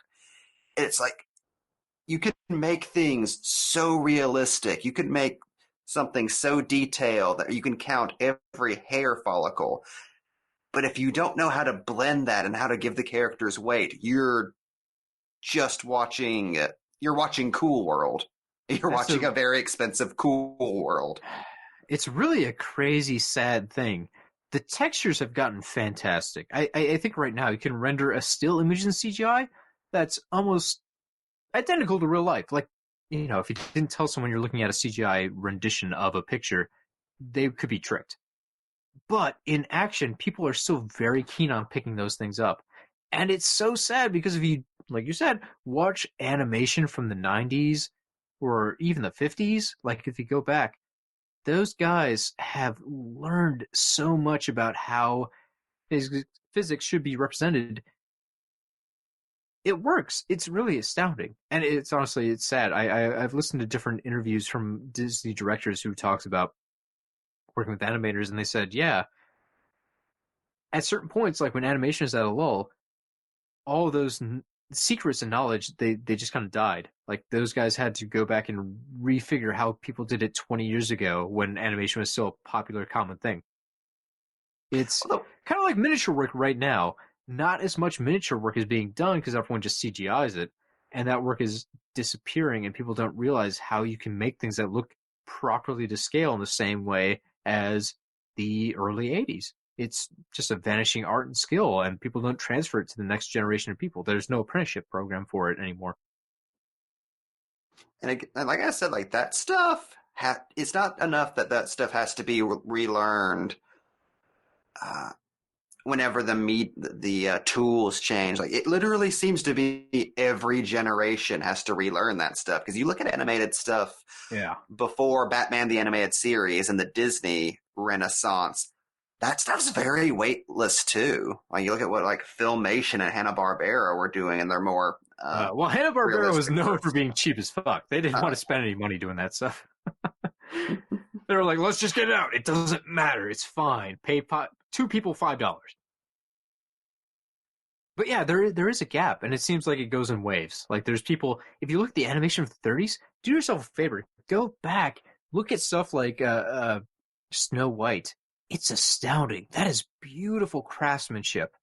Speaker 7: It's like, you can make things so realistic. You can make something so detailed that you can count every hair follicle. But if you don't know how to blend that and how to give the characters weight, you're just watching, you're watching Cool World. You're watching a very expensive Cool World.
Speaker 6: It's really a crazy, sad thing. The textures have gotten fantastic. I think right now you can render a still image in CGI that's almost identical to real life. Like, you know, if you didn't tell someone you're looking at a CGI rendition of a picture, they could be tricked. But in action, people are still very keen on picking those things up. And it's so sad because if you, like you said, watch animation from the 90s or even the 50s, like if you go back, those guys have learned so much about how physics should be represented. It works. It's really astounding. And it's honestly, it's sad. I've listened to different interviews from Disney directors who talks about working with animators, and they said, yeah, at certain points, like when animation is at a lull, all of those secrets and knowledge, they just kind of died. Like, those guys had to go back and refigure how people did it 20 years ago when animation was still a popular, common thing. It's kind of like miniature work right now. Not as much miniature work is being done because everyone just CGIs it, and that work is disappearing, and people don't realize how you can make things that look properly to scale in the same way as the early 80s. It's just a vanishing art and skill, and people don't transfer it to the next generation of people. There's no apprenticeship program for it anymore.
Speaker 7: And like I said, like, that stuff, it's not enough that stuff has to be relearned whenever the tools change. Like, it literally seems to be every generation has to relearn that stuff. Because you look at animated stuff before Batman the Animated Series and the Disney Renaissance, that stuff's very weightless too. Like, you look at what like Filmation and Hanna-Barbera were doing, and they're more
Speaker 6: well, Hanna-Barbera was known for being cheap as fuck. They didn't want to spend any money doing that stuff. They were like, let's just get it out. It doesn't matter. It's fine. Pay two people $5. But yeah, there is a gap, and it seems like it goes in waves. Like, there's people, if you look at the animation of the 30s, do yourself a favor. Go back. Look at stuff like Snow White. It's astounding. That is beautiful craftsmanship.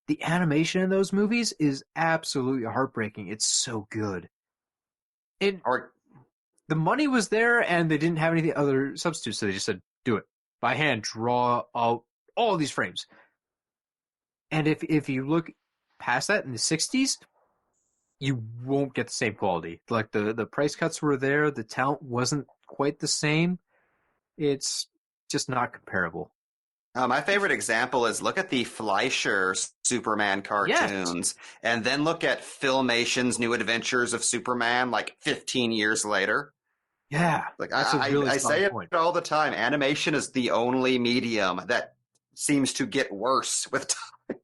Speaker 6: The animation in those movies is absolutely heartbreaking. It's so good. The money was there, and they didn't have any other substitutes, so they just said, do it. By hand, draw out all of these frames. And if you look past that in the 60s, you won't get the same quality. Like, the price cuts were there, the talent wasn't quite the same. It's just not comparable.
Speaker 7: My favorite example is look at the Fleischer Superman cartoons, and then look at Filmation's New Adventures of Superman, like 15 years later.
Speaker 6: Yeah,
Speaker 7: like
Speaker 6: that's
Speaker 7: I say it all the time. Animation is the only medium that seems to get worse with time.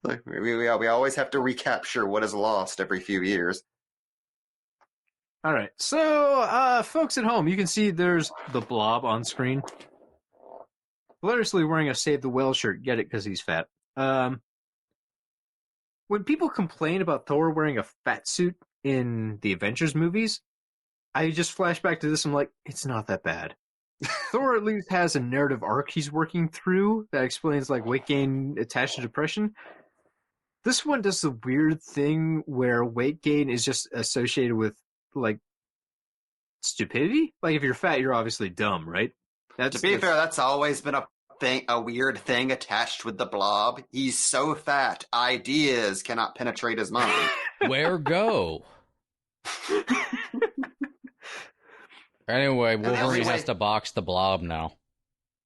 Speaker 7: Like we always have to recapture what is lost every few years.
Speaker 6: All right, so folks at home, you can see there's the Blob on screen, hilariously wearing a Save the Whale shirt. Get it? Because he's fat. When people complain about Thor wearing a fat suit in the Avengers movies, I just flash back to this. I'm like, it's not that bad. Thor at least has a narrative arc he's working through that explains like weight gain attached to depression. This one does the weird thing where weight gain is just associated with like stupidity. Like if you're fat, you're obviously dumb, right?
Speaker 7: To be fair, that's always been a weird thing attached with the Blob. He's so fat, ideas cannot penetrate his mind.
Speaker 5: Where go? Anyway, Wolverine has to box the Blob now.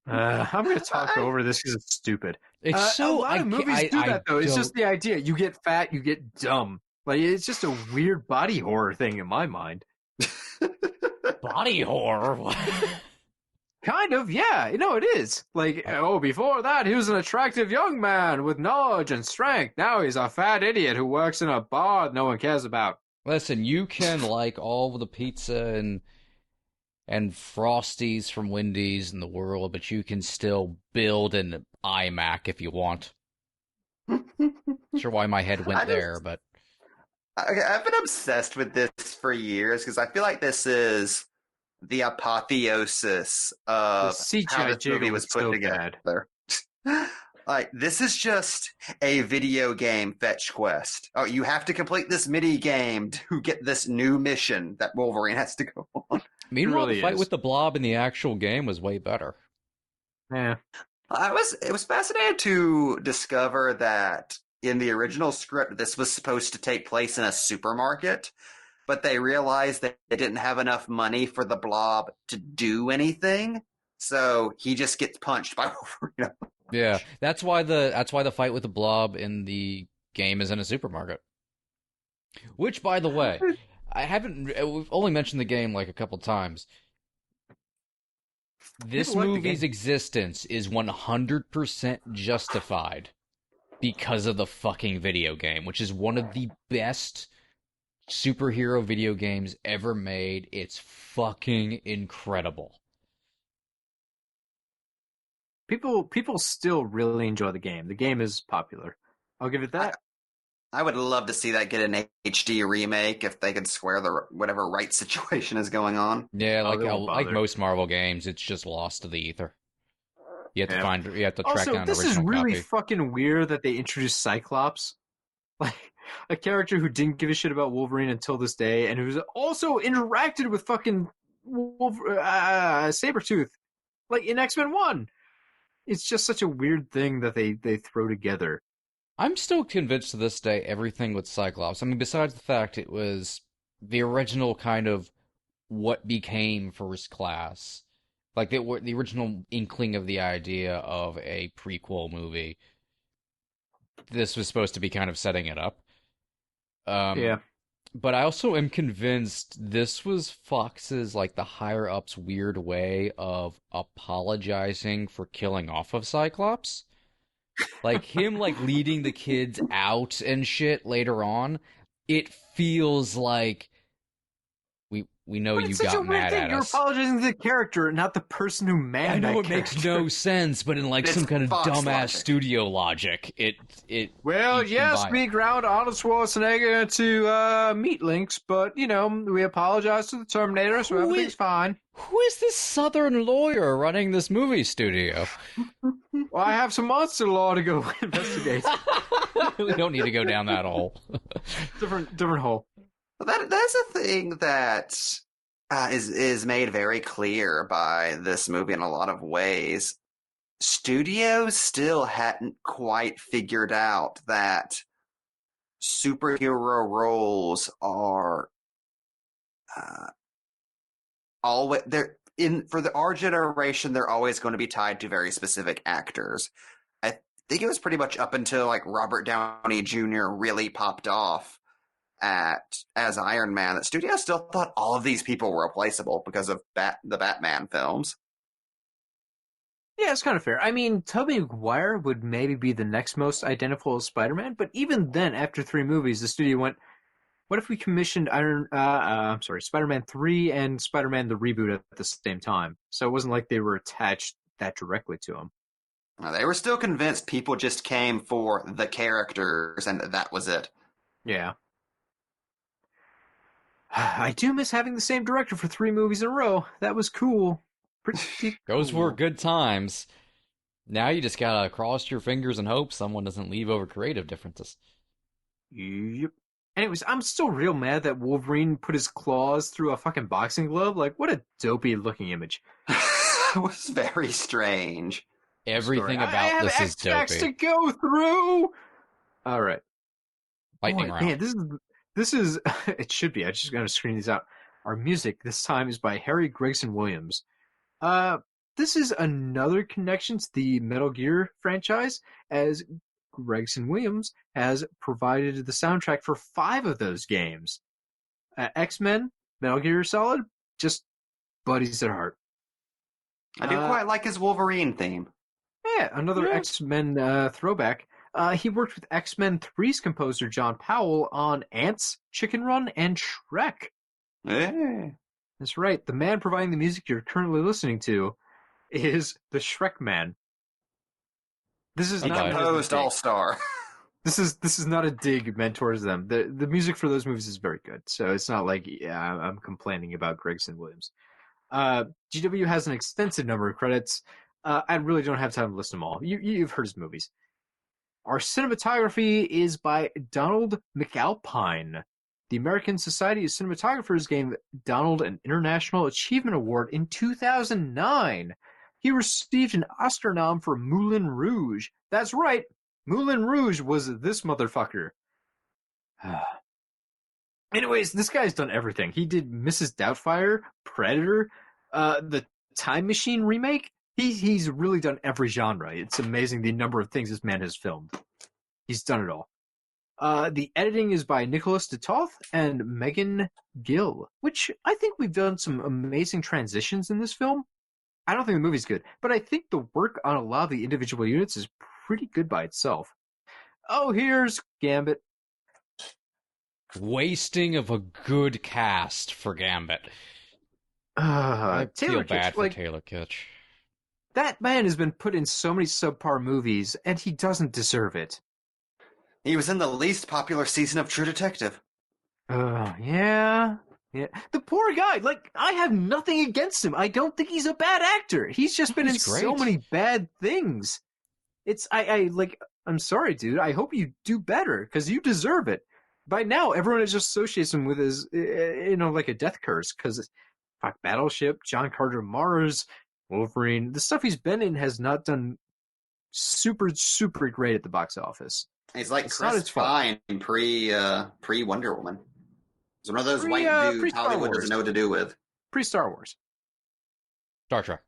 Speaker 6: I'm going to talk over this because it's stupid.
Speaker 5: It's
Speaker 6: a lot of movies do that, though. It's just the idea. You get fat, you get dumb. Like, it's just a weird body horror thing in my mind.
Speaker 5: Body horror?
Speaker 6: Kind of, yeah. No, it is. Like, before that, he was an attractive young man with knowledge and strength. Now he's a fat idiot who works in a bar that no one cares about.
Speaker 5: Listen, you can like all of the pizza and Frosties from Wendy's in the world, but you can still build an iMac if you want. Sure why my head went there, but...
Speaker 7: I've been obsessed with this for years because I feel like this is the apotheosis of how this movie was put together. Like, this is just a video game fetch quest. Oh, you have to complete this mini game to get this new mission that Wolverine has to go on.
Speaker 5: Meanwhile, the fight with the Blob in the actual game was way better.
Speaker 6: Yeah.
Speaker 7: It was fascinating to discover that in the original script, this was supposed to take place in a supermarket, but they realized that they didn't have enough money for the Blob to do anything, so he just gets punched by Wolverine.
Speaker 5: Yeah, that's why the fight with the Blob in the game is in a supermarket. Which, by the way, we've only mentioned the game like a couple times. This movie's existence is 100% justified because of the fucking video game, which is one of the best superhero video games ever made. It's fucking incredible.
Speaker 6: People still really enjoy the game. The game is popular. I'll give it that.
Speaker 7: I would love to see that get an HD remake if they could square the whatever rights situation is going on.
Speaker 5: Yeah, like most Marvel games, it's just lost to the ether. You have to track down an original copy.
Speaker 6: This is really fucking weird that they introduced Cyclops, like a character who didn't give a shit about Wolverine until this day, and who's also interacted with fucking Sabretooth, like in X-Men 1. It's just such a weird thing that they throw together.
Speaker 5: I'm still convinced to this day everything with Cyclops. I mean, besides the fact it was the original kind of what became First Class, like the original inkling of the idea of a prequel movie. This was supposed to be kind of setting it up.
Speaker 6: Yeah.
Speaker 5: But I also am convinced this was Fox's, like, the higher-ups' weird way of apologizing for killing off of Cyclops. Like, him, like, leading the kids out and shit later on, it feels like we know you got mad at us.
Speaker 6: You're apologizing to the character, not the person who made that
Speaker 5: I know it
Speaker 6: character.
Speaker 5: makes no sense, but in, like, some kind of dumbass
Speaker 7: logic.
Speaker 5: studio logic, it
Speaker 6: Well, yes, we ground Arnold Schwarzenegger into meat links, but, you know, we apologize to the Terminator, so everything's fine.
Speaker 5: Who is this southern lawyer running this movie studio?
Speaker 6: Well, I have some monster law to go investigate.
Speaker 5: We don't need to go down that hole.
Speaker 6: Different hole.
Speaker 7: That's a thing that is made very clear by this movie in a lot of ways. Studios still hadn't quite figured out that superhero roles are always for our generation. They're always going to be tied to very specific actors. I think it was pretty much up until like Robert Downey Jr. really popped off as Iron Man that studios still thought all of these people were replaceable because of the Batman films.
Speaker 6: Yeah, it's kind of fair. I mean, Tobey Maguire would maybe be the next most identical as Spider-Man, but even then, after 3 movies, the studio went, what if we commissioned Spider-Man 3 and Spider-Man the reboot at the same time? So it wasn't like they were attached that directly to him.
Speaker 7: They were still convinced people just came for the characters, and that was it.
Speaker 6: Yeah. I do miss having the same director for 3 movies in a row. That was cool. Pretty
Speaker 5: Those
Speaker 6: cool.
Speaker 5: were good times. Now you just gotta cross your fingers and hope someone doesn't leave over creative differences.
Speaker 6: Yep. Anyways, I'm still real mad that Wolverine put his claws through a fucking boxing glove. Like, what a dopey looking image.
Speaker 7: It was very strange.
Speaker 5: Everything
Speaker 6: I
Speaker 5: about
Speaker 6: have
Speaker 5: this is
Speaker 6: X-Facts
Speaker 5: dopey.
Speaker 6: to go through. All right.
Speaker 5: Lightning
Speaker 6: Boy,
Speaker 5: round.
Speaker 6: man, this is it should be. I just gotta screen these out. Our music this time is by Harry Gregson Williams. This is another connection to the Metal Gear franchise, as Gregson Williams has provided the soundtrack for 5 of those games. X-Men, Metal Gear Solid, just buddies at heart.
Speaker 7: I do quite like his Wolverine theme.
Speaker 6: Yeah, another X-Men throwback. He worked with X-Men 3's composer John Powell on Ants, Chicken Run, and Shrek.
Speaker 7: Hey.
Speaker 6: That's right. The man providing the music you're currently listening to is the Shrek Man. This is
Speaker 7: He
Speaker 6: not
Speaker 7: composed All Star.
Speaker 6: This is not a dig meant towards them. The music for those movies is very good, so it's not like I'm complaining about Gregson Williams. GW has an extensive number of credits. I really don't have time to list them all. You've heard his movies. Our cinematography is by Donald McAlpine. The American Society of Cinematographers gave Donald an International Achievement Award in 2009. He received an Oscar nom for Moulin Rouge. That's right, Moulin Rouge was this motherfucker. Anyways, this guy's done everything. He did Mrs. Doubtfire, Predator, the Time Machine remake. He's really done every genre. It's amazing the number of things this man has filmed. He's done it all. The editing is by Nicholas DeToth and Megan Gill, which I think we've done some amazing transitions in this film. I don't think the movie's good, but I think the work on a lot of the individual units is pretty good by itself. Oh, here's Gambit.
Speaker 5: Wasting of a good cast for Gambit. I feel bad for Taylor Kitsch.
Speaker 6: That man has been put in so many subpar movies, and he doesn't deserve it.
Speaker 7: He was in the least popular season of True Detective.
Speaker 6: Yeah. The poor guy, like, I have nothing against him. I don't think he's a bad actor. He's just been in so many bad things. I'm sorry, dude. I hope you do better, because you deserve it. By now, everyone just associates him with his, like a death curse, because fuck Battleship, John Carter Mars, Wolverine. The stuff he's been in has not done super, super great at the box office.
Speaker 7: He's like Chris Pine pre Wonder Woman. He's one of those white dudes Hollywood doesn't know what to do with.
Speaker 6: Pre-Star Wars.
Speaker 5: Star Trek.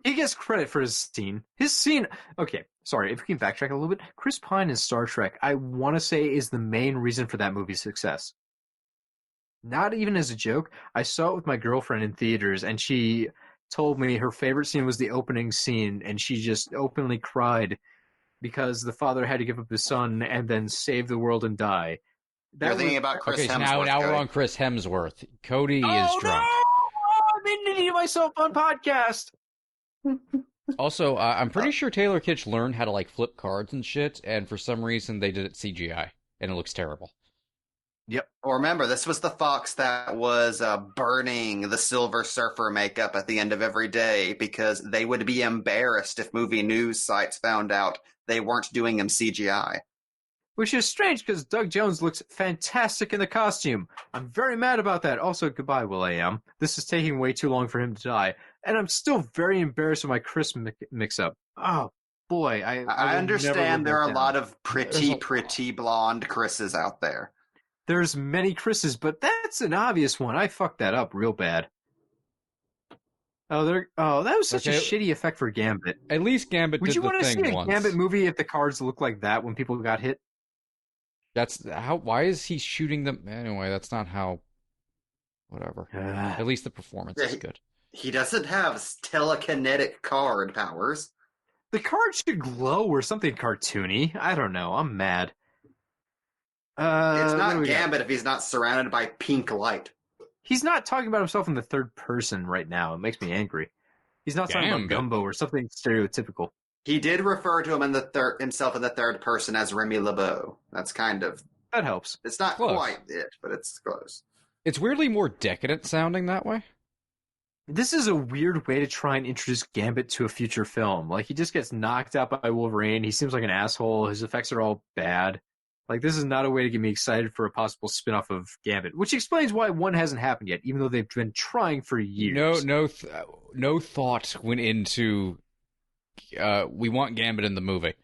Speaker 6: He gets credit for his scene. Okay, sorry, if we can backtrack a little bit. Chris Pine in Star Trek, I want to say, is the main reason for that movie's success. Not even as a joke. I saw it with my girlfriend in theaters, and she told me her favorite scene was the opening scene, and she just openly cried because the father had to give up his son and then save the world and die.
Speaker 7: You're thinking about Chris Hemsworth.
Speaker 5: So now we're on Chris Hemsworth. Cody is drunk.
Speaker 6: No! I'm into myself on podcast.
Speaker 5: Also, I'm pretty sure Taylor Kitsch learned how to flip cards and shit, and for some reason they did it CGI, and it looks terrible.
Speaker 7: Yep. Well, remember, this was the Fox that was burning the Silver Surfer makeup at the end of every day because they would be embarrassed if movie news sites found out they weren't doing him CGI.
Speaker 6: Which is strange because Doug Jones looks fantastic in the costume. I'm very mad about that. Also, goodbye, Will.i.am. This is taking way too long for him to die. And I'm still very embarrassed with my Chris mix-up. Oh, boy. I
Speaker 7: understand there are a lot of pretty blonde Chris's out there.
Speaker 6: There's many Chris's, but that's an obvious one. I fucked that up real bad. That was such a shitty effect for Gambit.
Speaker 5: At least Gambit did the thing once.
Speaker 6: Would you want to see a Gambit movie if the cards looked like that when people got hit?
Speaker 5: That's how. Why is he shooting them anyway? That's not how. Whatever. At least the performance is good.
Speaker 7: He doesn't have telekinetic card powers.
Speaker 6: The card should glow or something cartoony. I don't know. I'm mad.
Speaker 7: It's
Speaker 6: What do
Speaker 7: not
Speaker 6: we got?
Speaker 7: Gambit if he's not surrounded by pink light.
Speaker 6: He's not talking about himself in the third person right now. It makes me angry. He's not talking about
Speaker 5: Gambit.
Speaker 6: Gumbo or something stereotypical.
Speaker 7: He did refer to him himself in the third person as Remy LeBeau. That's kind of...
Speaker 6: That helps.
Speaker 7: It's not
Speaker 5: Close.
Speaker 7: quite it, but it's close.
Speaker 5: It's weirdly more decadent sounding that way.
Speaker 6: This is a weird way to try and introduce Gambit to a future film. Like, he just gets knocked out by Wolverine. He seems like an asshole. His effects are all bad. Like, this is not a way to get me excited for a possible spin-off of Gambit, which explains why one hasn't happened yet, even though they've been trying for years.
Speaker 5: No thought went into. We want Gambit in the movie.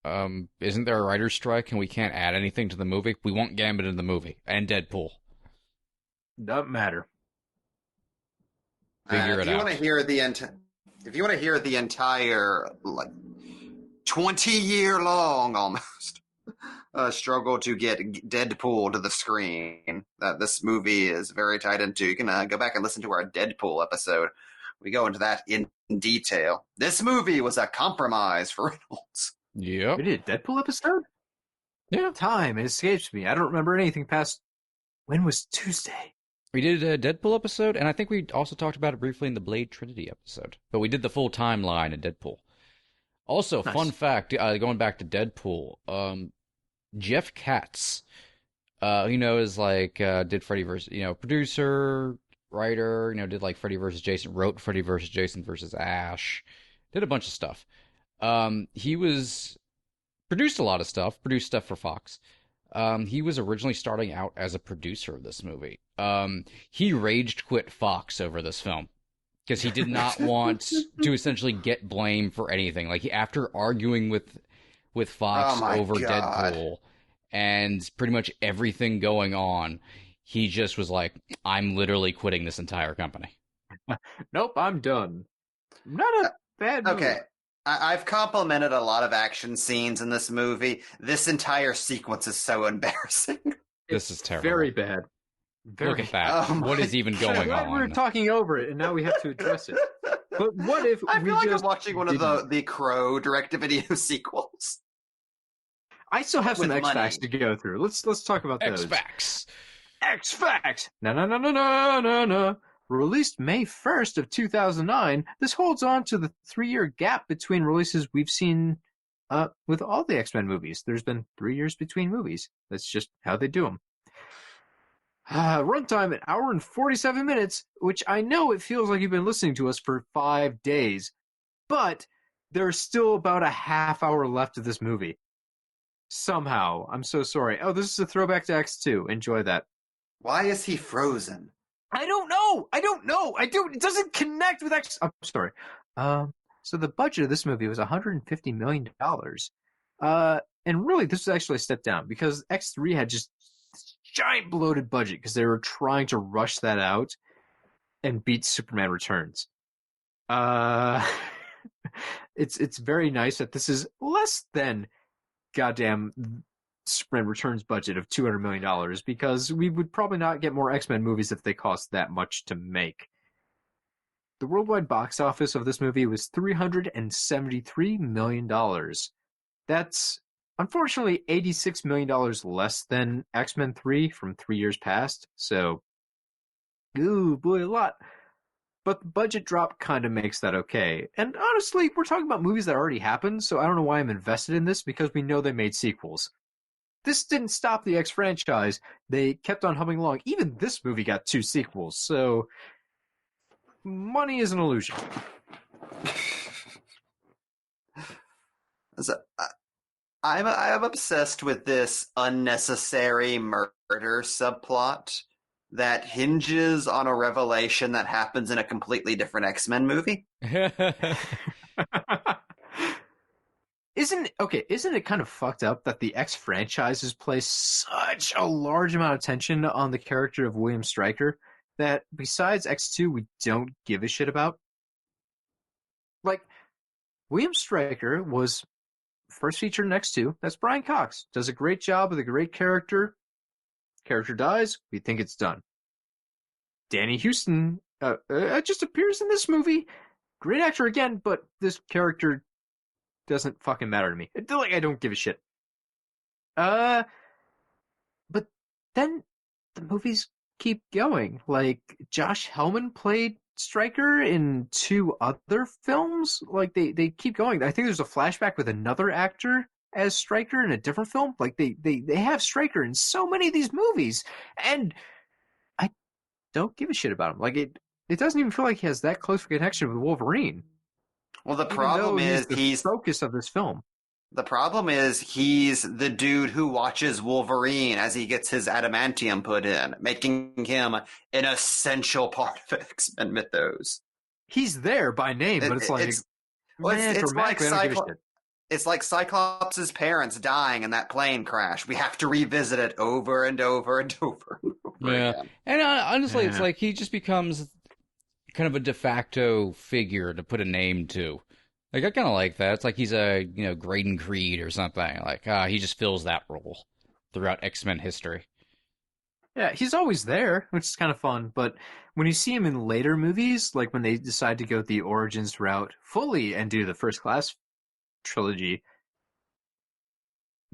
Speaker 5: Isn't there a writer's strike and we can't add anything to the movie? We want Gambit in the movie and Deadpool.
Speaker 6: Doesn't matter.
Speaker 5: Figure it out.
Speaker 7: If you want to hear the entire, like, 20-year long almost struggle to get Deadpool to the screen that this movie is very tied into, you can go back and listen to our Deadpool episode. We go into that in detail. This movie was a compromise for Reynolds.
Speaker 5: Yep.
Speaker 6: We did a Deadpool episode?
Speaker 5: Yeah.
Speaker 6: Time, it escapes me. I don't remember anything past... When was Tuesday?
Speaker 5: We did a Deadpool episode, and I think we also talked about it briefly in the Blade Trinity episode. But we did the full timeline in Deadpool. Also,
Speaker 6: Nice.
Speaker 5: fun fact, going back to Deadpool, Jeff Katz, is like, did Freddy versus, producer, writer, did like Freddy versus Jason, wrote Freddy versus Jason versus Ash, did a bunch of stuff. He produced a lot of stuff, produced stuff for Fox. He was originally starting out as a producer of this movie. He raged quit Fox over this film because he did not want to essentially get blamed for anything. Like, after arguing with Fox over
Speaker 7: God.
Speaker 5: Deadpool and pretty much everything going on, he just was like, I'm literally quitting this entire company.
Speaker 6: Nope, I'm done. Not a bad movie.
Speaker 7: Okay. I've complimented a lot of action scenes in this movie. This entire sequence is so embarrassing.
Speaker 5: This is terrible.
Speaker 6: Very bad.
Speaker 5: Look at that.
Speaker 7: Oh
Speaker 5: What
Speaker 7: my
Speaker 5: is even
Speaker 7: God.
Speaker 5: going
Speaker 6: We were
Speaker 5: on?
Speaker 6: talking over it, and now we have to address it. But what if
Speaker 7: I
Speaker 6: we
Speaker 7: feel like
Speaker 6: just
Speaker 7: I'm watching one of the Crow direct-to-video sequels.
Speaker 6: I still have some
Speaker 7: with
Speaker 6: X facts to
Speaker 7: money.
Speaker 6: go through. Let's talk about those.
Speaker 5: X-Facts.
Speaker 6: X facts. No. Released May 1st of 2009, this holds on to the 3-year gap between releases we've seen with all the X-Men movies. There's been 3 years between movies. That's just how they do them. Runtime an hour and 47 minutes, which I know it feels like you've been listening to us for 5 days, but there's still about a half hour left of this movie. Somehow. I'm so sorry. Oh, this is a throwback to X2. Enjoy that.
Speaker 7: Why is he frozen?
Speaker 6: I don't know. It doesn't connect with X. I'm sorry. So the budget of this movie was $150 million. And really, this was actually a step down because X3 had just this giant bloated budget because they were trying to rush that out and beat Superman Returns. It's very nice that this is less than goddamn Superman Returns budget of $200 million because we would probably not get more X-Men movies if they cost that much to make. The worldwide box office of this movie was $373 million. That's unfortunately $86 million less than X-Men 3 from 3 years past, so ooh boy, a lot. But the budget drop kind of makes that okay. And honestly, we're talking about movies that already happened, so I don't know why I'm invested in this because we know they made sequels. This didn't stop the X franchise. They kept on humming along. Even this movie got 2 sequels, so money is an illusion.
Speaker 7: I'm obsessed with this unnecessary murder subplot that hinges on a revelation that happens in a completely different X-Men movie.
Speaker 6: Isn't it kind of fucked up that the X franchises place such a large amount of attention on the character of William Stryker that besides X2 we don't give a shit about? Like, William Stryker was first featured in X2. That's Brian Cox. Does a great job with a great character. Character dies, we think it's done. Danny Houston just appears in this movie. Great actor again, but this character doesn't fucking matter to me. Like, I don't give a shit. But then the movies keep going. Like, Josh Hellman played Stryker in 2 other films. Like, they keep going. I think there's a flashback with another actor as Stryker in a different film. Like, they have Stryker in so many of these movies, and I don't give a shit about him. Like, it doesn't even feel like he has that close of a connection with Wolverine.
Speaker 7: Well, the
Speaker 6: Even
Speaker 7: problem
Speaker 6: though
Speaker 7: is
Speaker 6: the focus of this film.
Speaker 7: the problem is he's the dude who watches Wolverine as he gets his adamantium put in, making him an essential part of X-Men mythos.
Speaker 6: He's there by name, but it's like,
Speaker 7: it's like
Speaker 6: dramatically, I don't give a shit.
Speaker 7: It's like Cyclops' parents dying in that plane crash. We have to revisit it over and over and over and over again.
Speaker 5: And honestly, it's like he just becomes kind of a de facto figure to put a name to. Like, I kind of like that. It's like he's a, Graydon Creed or something. Like, he just fills that role throughout X-Men history.
Speaker 6: Yeah, he's always there, which is kind of fun. But when you see him in later movies, like when they decide to go the origins route fully and do the First Class trilogy,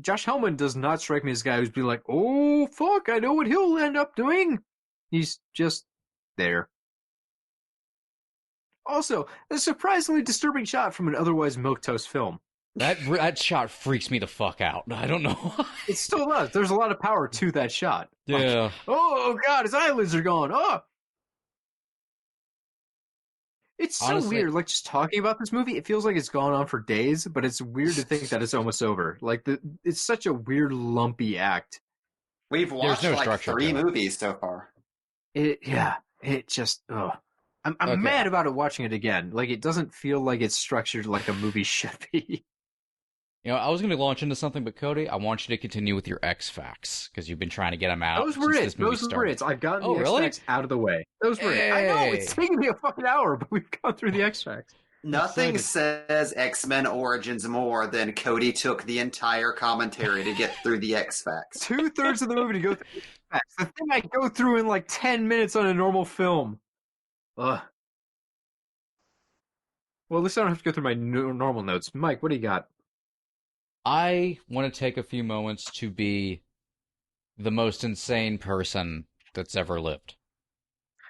Speaker 6: Josh Hellman does not strike me as a guy who's be like, oh, fuck, I know what he'll end up doing. He's just there. Also, a surprisingly disturbing shot from an otherwise milquetoast film.
Speaker 5: That shot freaks me the fuck out. I don't know why.
Speaker 6: It still does. There's a lot of power to that shot.
Speaker 5: Yeah.
Speaker 6: Like, oh, God, his eyelids are gone. Oh! It's so
Speaker 5: Honestly,
Speaker 6: weird. Like, just talking about this movie, it feels like it's gone on for days, but it's weird to think that it's almost over. Like, it's such a weird, lumpy act.
Speaker 7: We've watched
Speaker 5: no
Speaker 7: like
Speaker 5: structure
Speaker 7: 3
Speaker 5: to it.
Speaker 7: movies so far.
Speaker 6: It just, ugh. I'm
Speaker 5: Okay.
Speaker 6: mad about it watching it again. Like, it doesn't feel like it's structured like a movie should be.
Speaker 5: I was going to launch into something, but Cody, I want you to continue with your X facts because you've been trying to get them out.
Speaker 6: Those were
Speaker 5: since
Speaker 6: it.
Speaker 5: This movie
Speaker 6: Those were
Speaker 5: started.
Speaker 6: it. I've gotten
Speaker 5: Oh,
Speaker 6: the
Speaker 5: really?
Speaker 6: X-Facts out of the way. Those were it. I know, it's taking me a fucking hour, but we've gone through the X-Facts.
Speaker 7: Nothing says X-Men Origins more than Cody took the entire commentary to get through the X-Facts.
Speaker 6: 2/3 of the movie to go through the X-Facts. The thing I go through in like 10 minutes on a normal film. Ugh. Well, at least I don't have to go through my normal notes. Mike, what do you got?
Speaker 5: I want to take a few moments to be the most insane person that's ever lived.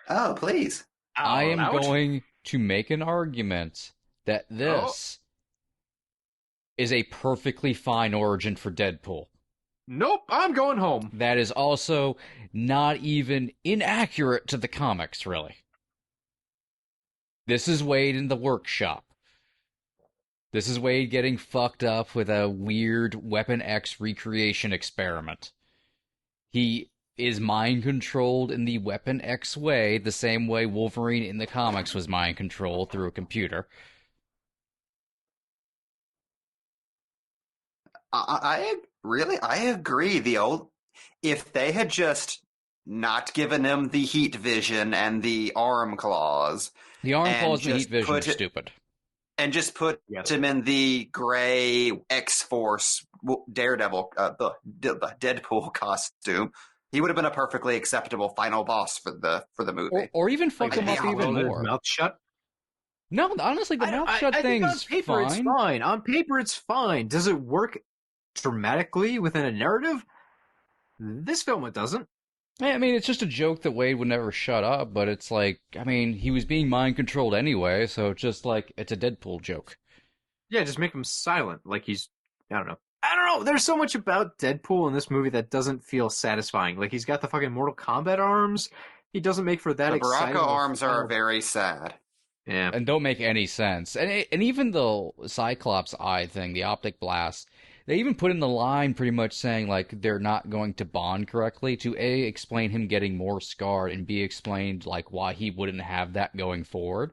Speaker 7: Oh, please.
Speaker 5: I am
Speaker 6: Ouch.
Speaker 5: going to make an argument that this is a perfectly fine origin for Deadpool.
Speaker 6: Nope, I'm going home.
Speaker 5: That is also not even inaccurate to the comics, really. This is Wade in the workshop. This is Wade getting fucked up with a weird Weapon X recreation experiment. He is mind-controlled in the Weapon X way, the same way Wolverine in the comics was mind-controlled through a computer.
Speaker 7: I agree. If they had just not given him the heat vision and the arm claws,
Speaker 5: The arm
Speaker 7: and
Speaker 5: claws and the
Speaker 7: just
Speaker 5: heat vision are
Speaker 7: put it-
Speaker 5: stupid.
Speaker 7: and just put him in the gray X-Force Daredevil, the Deadpool costume, he would have been a perfectly acceptable final boss for the movie.
Speaker 5: Or even fuck him up even
Speaker 6: Hold his
Speaker 5: more.
Speaker 6: mouth shut.
Speaker 5: No, honestly, the mouth shut
Speaker 6: I think
Speaker 5: thing's
Speaker 6: on paper it's
Speaker 5: fine.
Speaker 6: fine. On paper it's fine. Does it work dramatically within a narrative? This film it doesn't.
Speaker 5: I mean, it's just a joke that Wade would never shut up, but it's like, I mean, he was being mind-controlled anyway, so it's just like, it's a Deadpool joke.
Speaker 6: Yeah, just make him silent. Like he's, I don't know. There's so much about Deadpool in this movie that doesn't feel satisfying. Like he's got the fucking Mortal Kombat arms. He doesn't make for that
Speaker 7: The
Speaker 6: exciting.
Speaker 7: Baraka arms are very sad.
Speaker 6: Yeah.
Speaker 5: And don't make any sense. And even the Cyclops eye thing, the optic blast, they even put in the line pretty much saying, like, they're not going to bond correctly to A, explain him getting more scarred, and B, explained, like, why he wouldn't have that going forward.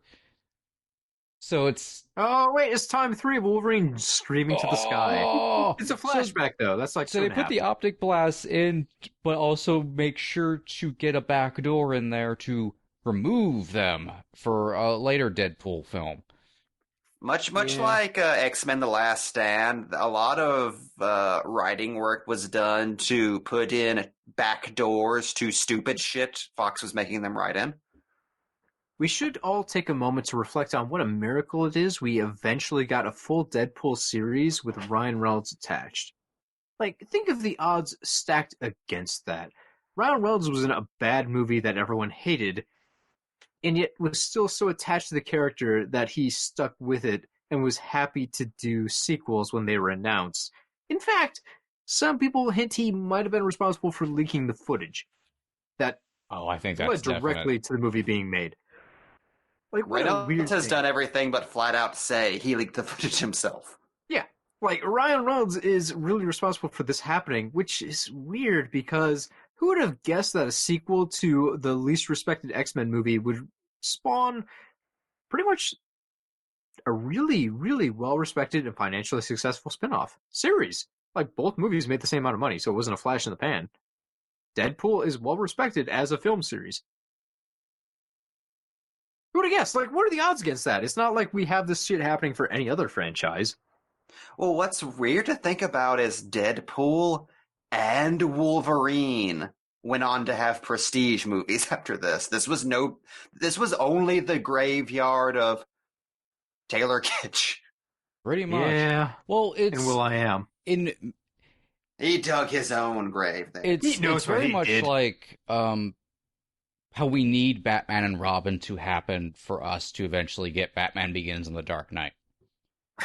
Speaker 5: So it's...
Speaker 6: Oh, wait, it's time 3 of Wolverine screaming to the sky.
Speaker 5: Oh!
Speaker 6: It's a flashback, though. That's like
Speaker 5: So they put the optic blast in, but also make sure to get a back door in there to remove them for a later Deadpool film.
Speaker 7: Much like X-Men: The Last Stand, a lot of writing work was done to put in back doors to stupid shit Fox was making them write in.
Speaker 6: We should all take a moment to reflect on what a miracle it is we eventually got a full Deadpool series with Ryan Reynolds attached. Like, think of the odds stacked against that. Ryan Reynolds was in a bad movie that everyone hated, and yet was still so attached to the character that he stuck with it and was happy to do sequels when they were announced. In fact, some people hint he might have been responsible for leaking the footage that
Speaker 5: I think
Speaker 6: led
Speaker 5: that's
Speaker 6: directly to the movie being made. Like, what a weird
Speaker 7: Reynolds has
Speaker 6: thing.
Speaker 7: done everything but flat out say he leaked the footage himself.
Speaker 6: Yeah, like Ryan Reynolds is really responsible for this happening, which is weird because who would have guessed that a sequel to the least respected X-Men movie would spawn pretty much a really, really well-respected and financially successful spin-off series? Like, both movies made the same amount of money, so it wasn't a flash in the pan. Deadpool is well-respected as a film series. Who would have guessed? Like, what are the odds against that? It's not like we have this shit happening for any other franchise.
Speaker 7: Well, what's weird to think about is Deadpool and Wolverine went on to have prestige movies after this. This was only the graveyard of Taylor Kitsch.
Speaker 5: Pretty much.
Speaker 6: Yeah.
Speaker 5: Well, it's
Speaker 6: And will.i.am.
Speaker 7: He dug his own grave there.
Speaker 5: It's
Speaker 6: knows what
Speaker 5: very
Speaker 6: he
Speaker 5: much
Speaker 6: did.
Speaker 5: like how we need Batman and Robin to happen for us to eventually get Batman Begins and The Dark Knight.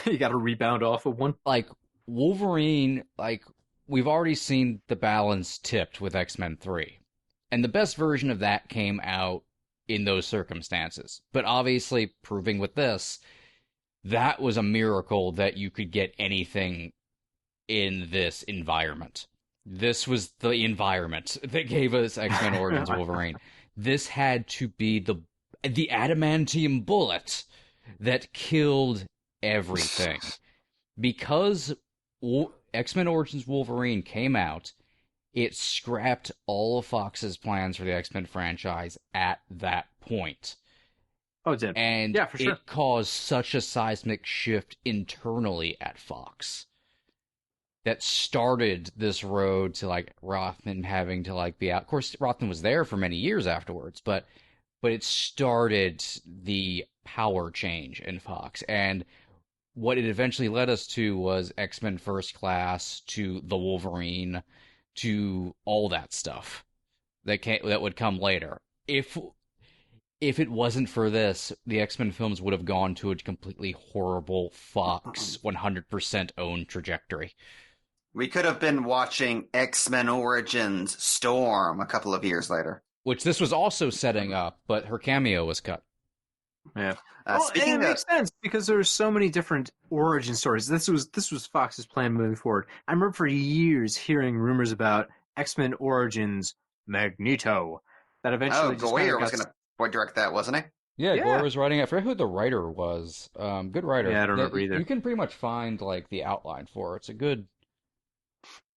Speaker 6: You got to rebound off of one.
Speaker 5: Like Wolverine, like we've already seen the balance tipped with X-Men 3. And the best version of that came out in those circumstances. But obviously, proving with this, that was a miracle that you could get anything in this environment. This was the environment that gave us X-Men Origins Wolverine. This had to be the adamantium bullet that killed everything. Because X-Men Origins Wolverine came out, it scrapped all of Fox's plans for the X-Men franchise at that point.
Speaker 6: Oh, it did.
Speaker 5: And
Speaker 6: yeah, for sure.
Speaker 5: it caused such a seismic shift internally at Fox that started this road to like Rothman having to like be out. Of course, Rothman was there for many years afterwards, but it started the power change in Fox. And what it eventually led us to was X-Men First Class, to the Wolverine, to all that stuff that would come later. If it wasn't for this, the X-Men films would have gone to a completely horrible Fox 100% owned trajectory.
Speaker 7: We could have been watching X-Men Origins Storm a couple of years later.
Speaker 5: Which this was also setting up, but her cameo was cut.
Speaker 6: Yeah.
Speaker 7: Well,
Speaker 6: it makes sense because there's so many different origin stories. This was Fox's plan moving forward. I remember for years hearing rumors about X-Men Origins Magneto that eventually
Speaker 7: Goyer was going to direct that, wasn't he?
Speaker 5: Yeah, Goyer was writing it. I forget who the writer was. Good writer.
Speaker 6: Yeah, I don't remember either.
Speaker 5: You can pretty much find like the outline for it.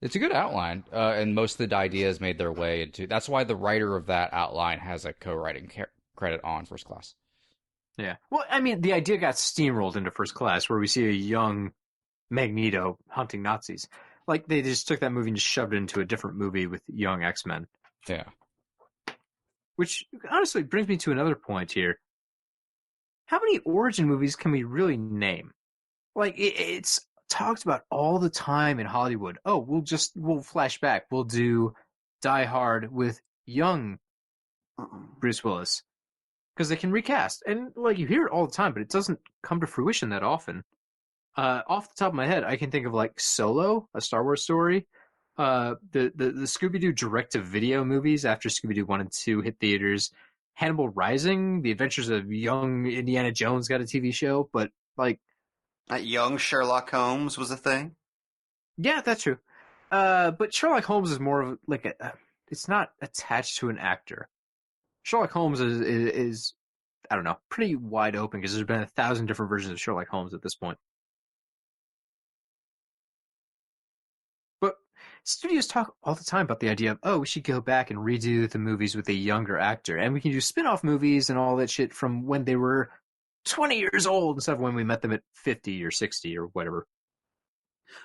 Speaker 5: It's a good outline, and most of the ideas made their way into. That's why the writer of that outline has a co-writing credit on First Class.
Speaker 6: Yeah. Well, I mean, the idea got steamrolled into First Class, where we see a young Magneto hunting Nazis. Like, they just took that movie and just shoved it into a different movie with young X-Men.
Speaker 5: Yeah.
Speaker 6: Which, honestly, brings me to another point here. How many origin movies can we really name? Like, it's talked about all the time in Hollywood. Oh, we'll flash back. We'll do Die Hard with young Bruce Willis. Because they can recast. And, like, you hear it all the time, but it doesn't come to fruition that often. Off the top of my head, I can think of, like, Solo, a Star Wars story. The Scooby-Doo direct-to-video movies after Scooby-Doo 1 and 2 hit theaters. Hannibal Rising, The Adventures of Young Indiana Jones got a TV show, but, like...
Speaker 7: Young Sherlock Holmes was a thing?
Speaker 6: Yeah, that's true. But Sherlock Holmes is more of, like, it's not attached to an actor. Sherlock Holmes is I don't know, pretty wide open because there's been 1,000 different versions of Sherlock Holmes at this point. But studios talk all the time about the idea of, oh, we should go back and redo the movies with a younger actor. And we can do spin-off movies and all that shit from when they were 20 years old instead of when we met them at 50 or 60 or whatever.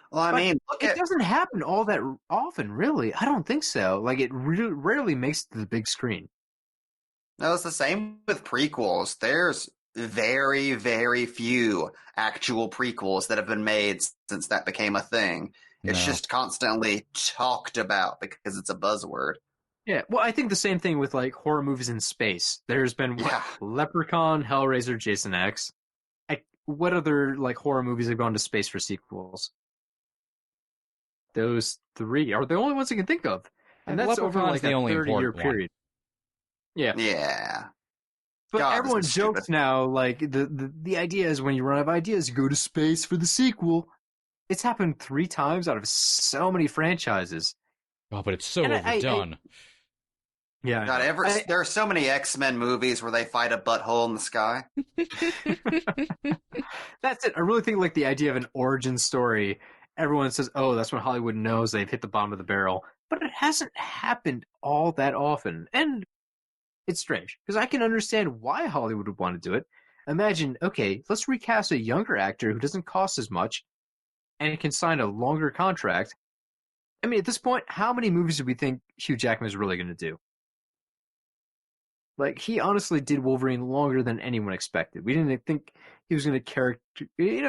Speaker 7: Well, I mean,
Speaker 6: it doesn't happen all that often, really. I don't think so. Like, it rarely makes it to the big screen.
Speaker 7: No, it's the same with prequels. There's very, very few actual prequels that have been made since that became a thing. It's
Speaker 5: No.
Speaker 7: just constantly talked about because it's a buzzword.
Speaker 6: Yeah, well, I think the same thing with like horror movies in space. There's been what,
Speaker 7: Yeah.
Speaker 6: Leprechaun, Hellraiser, Jason X. What other like horror movies have gone to space for sequels? Those three are the only ones I can think of, and that's over
Speaker 5: Leprechaun's
Speaker 6: like
Speaker 5: the
Speaker 6: a
Speaker 5: only
Speaker 6: 30-year
Speaker 5: important one.
Speaker 6: period. Yeah,
Speaker 7: Yeah.
Speaker 6: but
Speaker 7: God, this
Speaker 6: everyone
Speaker 7: is
Speaker 6: jokes
Speaker 7: stupid.
Speaker 6: now. Like the idea is when you run out of ideas, you go to space for the sequel. It's happened 3 times out of so many franchises.
Speaker 5: Oh, but it's so
Speaker 6: And
Speaker 5: overdone.
Speaker 6: Yeah,
Speaker 7: God,
Speaker 6: I know.
Speaker 7: there are so many X-Men movies where they fight a butthole in the sky.
Speaker 6: That's it. I really think like the idea of an origin story. Everyone says, "Oh, that's when Hollywood knows they've hit the bottom of the barrel," but it hasn't happened all that often, and it's strange because I can understand why Hollywood would want to do it. Imagine, okay, let's recast a younger actor who doesn't cost as much and can sign a longer contract. I mean, at this point, how many movies do we think Hugh Jackman is really going to do? Like, he honestly did Wolverine longer than anyone expected. We didn't think he was going to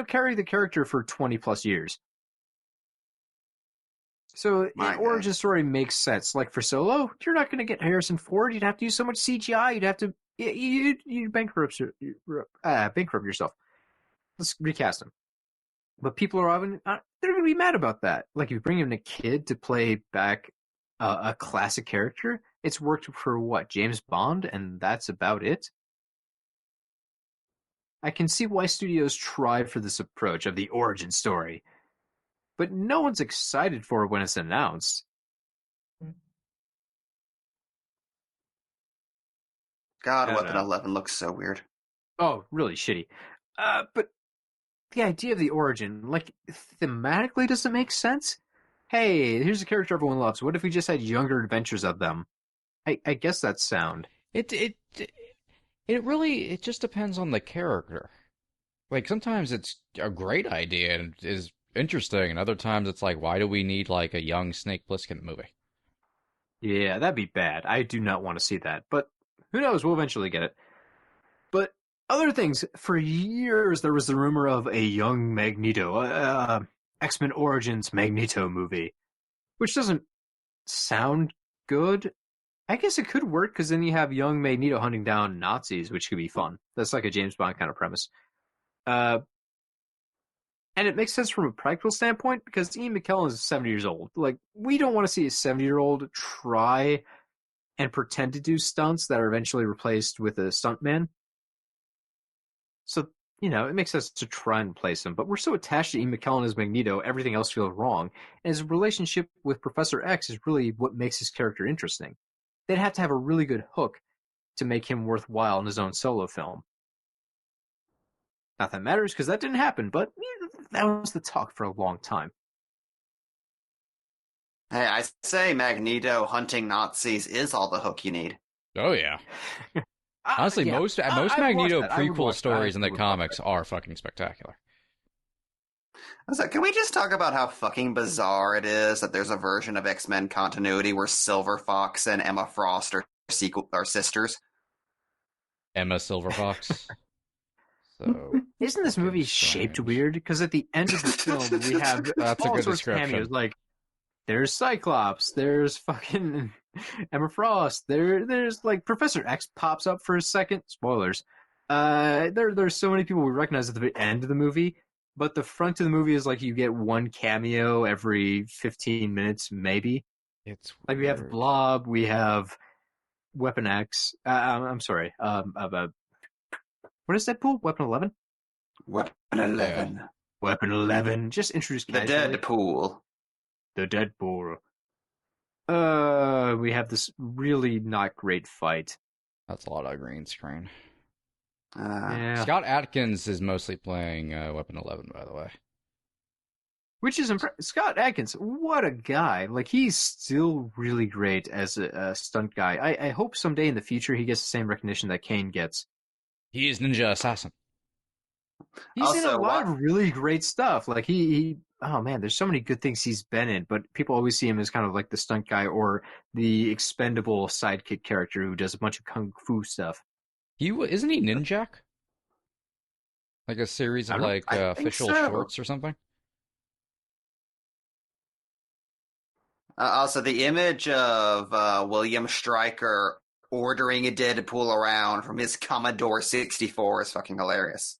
Speaker 6: carry the character for 20 plus years. So
Speaker 7: My
Speaker 6: an origin story makes sense. Like for Solo, you're not going to get Harrison Ford. You'd have to use so much CGI. You'd have to you bankrupt yourself. Let's recast him. But people are often they're going to be mad about that. Like if you bring in a kid to play back a classic character, it's worked for what, James Bond, and that's about it. I can see why studios try for this approach of the origin story, but no one's excited for it when it's announced.
Speaker 7: God,
Speaker 6: I don't
Speaker 7: Weapon
Speaker 6: know.
Speaker 7: 11 looks so weird.
Speaker 6: Oh, really shitty. But the idea of the origin, like, thematically, does it make sense? Hey, here's a character everyone loves. What if we just had younger adventures of them? I guess that's sound.
Speaker 5: It really it just depends on the character. Like sometimes it's a great idea and is interesting, and other times it's like, why do we need like a young Snake Plissken movie?
Speaker 6: Yeah, that'd be bad. I do not want to see that. But who knows? We'll eventually get it. But other things, for years there was the rumor of a young Magneto, X-Men Origins Magneto movie, which doesn't sound good. I guess it could work because then you have young Magneto hunting down Nazis, which could be fun. That's like a James Bond kind of premise. And it makes sense from a practical standpoint because Ian McKellen is 70 years old. Like, we don't want to see a 70-year-old try and pretend to do stunts that are eventually replaced with a stuntman. So, it makes sense to try and replace him. But we're so attached to Ian McKellen as Magneto, everything else feels wrong. And his relationship with Professor X is really what makes his character interesting. They'd have to have a really good hook to make him worthwhile in his own solo film. Not that matters because that didn't happen, but that was the talk for a long time.
Speaker 7: Hey, I say Magneto hunting Nazis is all the hook you need.
Speaker 5: Oh yeah. Honestly,
Speaker 6: Yeah.
Speaker 5: most
Speaker 6: I'd watch
Speaker 5: Magneto
Speaker 6: that. I would
Speaker 5: prequel
Speaker 6: watch that.
Speaker 5: stories in the
Speaker 6: I would watch
Speaker 5: comics are fucking spectacular.
Speaker 7: I was like, can we just talk about how fucking bizarre it is that there's a version of X-Men continuity where Silver Fox and Emma Frost are sisters?
Speaker 5: Emma Silverfox. So
Speaker 6: Isn't this
Speaker 5: fucking
Speaker 6: movie
Speaker 5: strange.
Speaker 6: shaped weird? Because at the end of the film, we have
Speaker 5: That's a
Speaker 6: all
Speaker 5: good
Speaker 6: sorts of
Speaker 5: description.
Speaker 6: cameos. Like, there's Cyclops, there's fucking Emma Frost, there's like Professor X pops up for a second. Spoilers. There's so many people we recognize at the end of the movie, but the front of the movie is like you get one cameo every 15 minutes, maybe.
Speaker 5: It's
Speaker 6: Like we have
Speaker 5: weird.
Speaker 6: Blob, we have Weapon X. I'm sorry. What is Deadpool? Weapon 11?
Speaker 7: Weapon 11.
Speaker 6: Weapon 11. Just introduced
Speaker 7: The
Speaker 6: casually.
Speaker 7: Deadpool.
Speaker 6: The Deadpool. We have this really not great fight.
Speaker 5: That's a lot of green screen.
Speaker 6: Yeah.
Speaker 5: Scott Adkins is mostly playing Weapon 11, by the way.
Speaker 6: Which is Scott Adkins, what a guy. Like, he's still really great as a stunt guy. I hope someday in the future he gets the same recognition that Kane gets.
Speaker 5: He is Ninja Assassin.
Speaker 6: He's in a
Speaker 7: Also,
Speaker 6: lot of really great stuff. Like, he oh man, there's so many good things he's been in, but people always see him as kind of like the stunt guy or the expendable sidekick character who does a bunch of kung fu stuff.
Speaker 5: Isn't he Ninjak? Like a series of like
Speaker 7: I think
Speaker 5: official
Speaker 7: so.
Speaker 5: shorts or something?
Speaker 7: Also, the image of William Stryker ordering a Deadpool around from his Commodore 64 is fucking hilarious.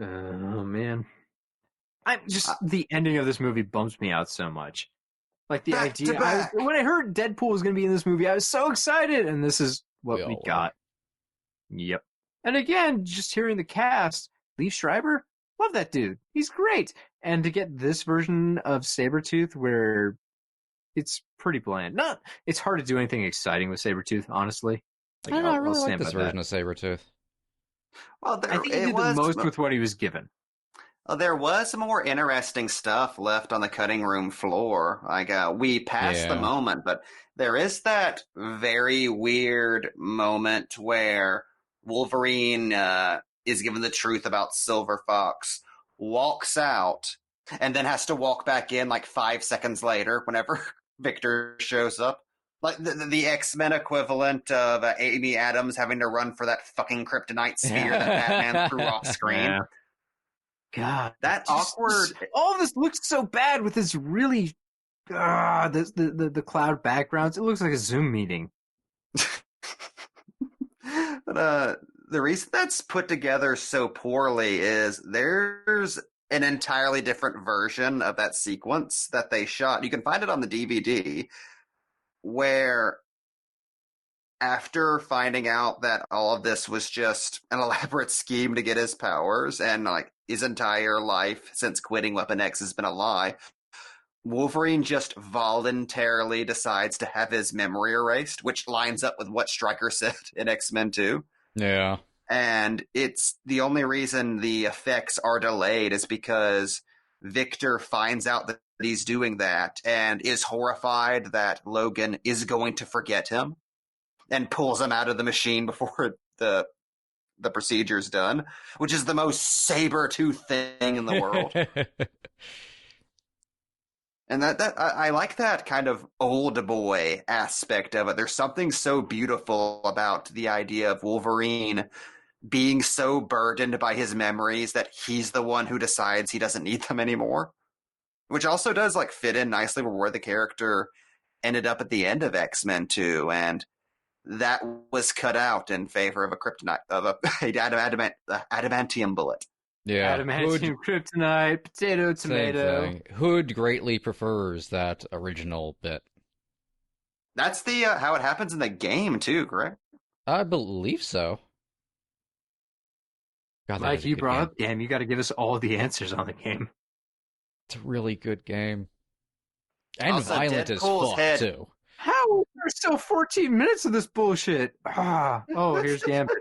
Speaker 6: Oh man, the ending of this movie bums me out so much. Like the
Speaker 7: Back
Speaker 6: idea,
Speaker 7: to back.
Speaker 6: when I heard Deadpool was going to be in this movie, I was so excited, and this is what
Speaker 5: We
Speaker 6: we
Speaker 5: all
Speaker 6: got. Yep. And again, just hearing the cast, Lee Schreiber, love that dude. He's great. And to get this version of Sabretooth where it's pretty bland. It's hard to do anything exciting with Sabretooth, honestly.
Speaker 5: I don't know, I really like
Speaker 6: stand
Speaker 5: this
Speaker 6: by that.
Speaker 5: version of Sabretooth.
Speaker 7: Well,
Speaker 6: I think he did the most with what he was given.
Speaker 7: There was some more interesting stuff left on the cutting room floor. Like, we passed the
Speaker 5: Yeah.
Speaker 7: moment, but there is that very weird moment where Wolverine is given the truth about Silver Fox, walks out, and then has to walk back in like 5 seconds later whenever Victor shows up. Like the X-Men equivalent of Amy Adams having to run for that fucking kryptonite sphere that Batman threw off screen.
Speaker 6: Yeah. God,
Speaker 7: That awkward.
Speaker 6: All of this looks so bad with this really, the cloud backgrounds. It looks like a Zoom meeting.
Speaker 7: But the reason that's put together so poorly is there's an entirely different version of that sequence that they shot. You can find it on the DVD, where after finding out that all of this was just an elaborate scheme to get his powers and like his entire life since quitting Weapon X has been a lie, Wolverine just voluntarily decides to have his memory erased, which lines up with what Stryker said in X-Men 2.
Speaker 5: Yeah.
Speaker 7: And it's the only reason the effects are delayed is because Victor finds out that he's doing that and is horrified that Logan is going to forget him and pulls him out of the machine before the procedure's done, which is the most saber-tooth thing in the world. And I like that kind of old boy aspect of it. There's something so beautiful about the idea of Wolverine being so burdened by his memories that he's the one who decides he doesn't need them anymore. Which also does like fit in nicely with where the character ended up at the end of X-Men 2, and that was cut out in favor of a kryptonite of a adamantium bullet.
Speaker 5: Yeah.
Speaker 6: Adamantium, kryptonite, potato, tomato.
Speaker 5: Same thing. Hood greatly prefers that original bit.
Speaker 7: That's the how it happens in the game too, correct?
Speaker 5: I believe so. God, that
Speaker 6: Like
Speaker 5: is a
Speaker 6: you
Speaker 5: good
Speaker 6: brought
Speaker 5: game.
Speaker 6: up, damn, you got to give us all the answers on the game.
Speaker 5: It's a really good game. And
Speaker 7: Also,
Speaker 5: violent as
Speaker 7: Deadpool's
Speaker 5: fuck,
Speaker 7: head-
Speaker 5: too.
Speaker 6: How? There's still 14 minutes of this bullshit. Oh, here's Gambit.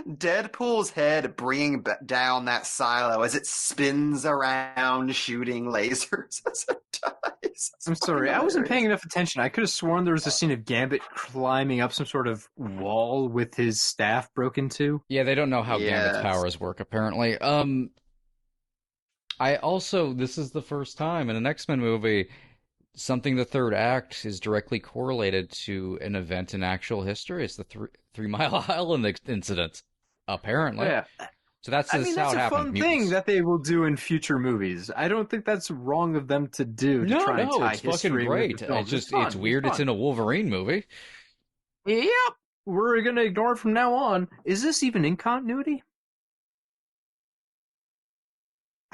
Speaker 7: Deadpool's head bringing down that silo as it spins around, shooting lasers as it dies.
Speaker 6: I'm sorry, I wasn't paying enough attention. I could have sworn there was a scene of Gambit climbing up some sort of wall with his staff broken too.
Speaker 5: Yeah, they don't know how Gambit's
Speaker 7: Yes.
Speaker 5: powers work, apparently. This is the first time in an X-Men movie something the third act is directly correlated to an event in actual history. It's the Three Mile Island incident, apparently.
Speaker 6: Yeah,
Speaker 5: So that's
Speaker 6: I
Speaker 5: just
Speaker 6: mean
Speaker 5: how
Speaker 6: that's
Speaker 5: it
Speaker 6: a
Speaker 5: happened.
Speaker 6: fun
Speaker 5: Mutants.
Speaker 6: thing that they will do in future movies. I don't think that's wrong of them to do. To try and tie
Speaker 5: it's fucking
Speaker 6: history with
Speaker 5: great.
Speaker 6: the film.
Speaker 5: It's just
Speaker 6: fun,
Speaker 5: it's weird. It's
Speaker 6: fun.
Speaker 5: in a Wolverine movie.
Speaker 6: Yep, we're gonna ignore it from now on. Is this even in continuity?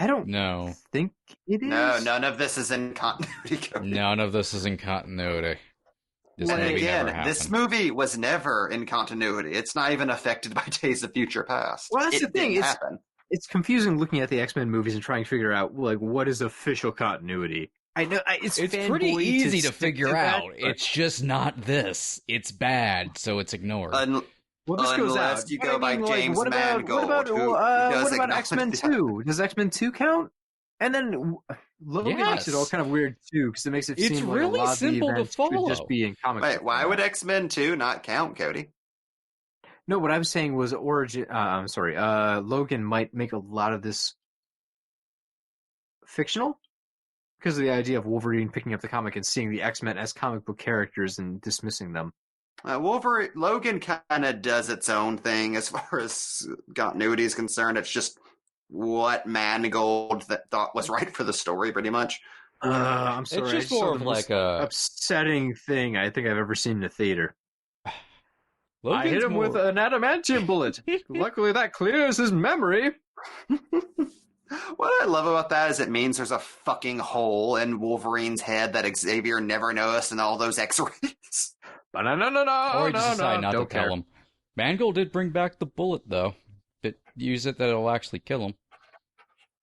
Speaker 6: I don't
Speaker 5: No,
Speaker 6: think it is.
Speaker 7: No, none of this is in continuity. Cody.
Speaker 5: none of this is in continuity. This
Speaker 7: And
Speaker 5: movie
Speaker 7: again,
Speaker 5: never
Speaker 7: this
Speaker 5: happened.
Speaker 7: movie was never in continuity. It's not even affected by Days of Future Past.
Speaker 6: Well, that's
Speaker 7: it
Speaker 6: the thing,
Speaker 7: didn't
Speaker 6: it's-
Speaker 7: happen.
Speaker 6: It's confusing looking at the X-Men movies and trying to figure out like what is official continuity. I know it's
Speaker 5: pretty
Speaker 6: fanboy
Speaker 5: easy to
Speaker 6: stick
Speaker 5: figure
Speaker 6: that,
Speaker 5: out.
Speaker 6: but-
Speaker 5: It's just not this. It's bad, so it's ignored.
Speaker 6: well, this goes
Speaker 7: unless
Speaker 6: out.
Speaker 7: you
Speaker 6: But
Speaker 7: go by James
Speaker 6: what about
Speaker 7: Mangold,
Speaker 6: what about
Speaker 7: who does
Speaker 6: what about
Speaker 7: acknowledge
Speaker 6: X-Men
Speaker 7: the-
Speaker 6: 2? Does X-Men 2 count? And then Logan makes it all
Speaker 5: Yes.
Speaker 6: kind of weird too because it makes it
Speaker 5: It's
Speaker 6: seem like
Speaker 5: really
Speaker 6: a lot of the
Speaker 5: simple to
Speaker 6: events could
Speaker 5: follow.
Speaker 6: just be in comic.
Speaker 7: Wait,
Speaker 6: book
Speaker 7: why
Speaker 6: form.
Speaker 7: would X-Men 2 not count, Cody?
Speaker 6: No, what I was saying was Logan might make a lot of this fictional because of the idea of Wolverine picking up the comic and seeing the X-Men as comic book characters and dismissing them.
Speaker 7: Logan kind of does its own thing as far as continuity is concerned. It's just what Mangold thought was right for the story, pretty much.
Speaker 6: I'm sorry.
Speaker 5: It's just more of like a
Speaker 6: upsetting thing I think I've ever seen in a theater.
Speaker 5: Logan's
Speaker 6: I hit him with an adamantium bullet. Luckily, that clears his memory.
Speaker 7: What I love about that is it means there's a fucking hole in Wolverine's head that Xavier never noticed in all those X-rays.
Speaker 6: Or
Speaker 5: he just decided not to tell him. Mangold did bring back the bullet, though. Use it that it'll actually kill him.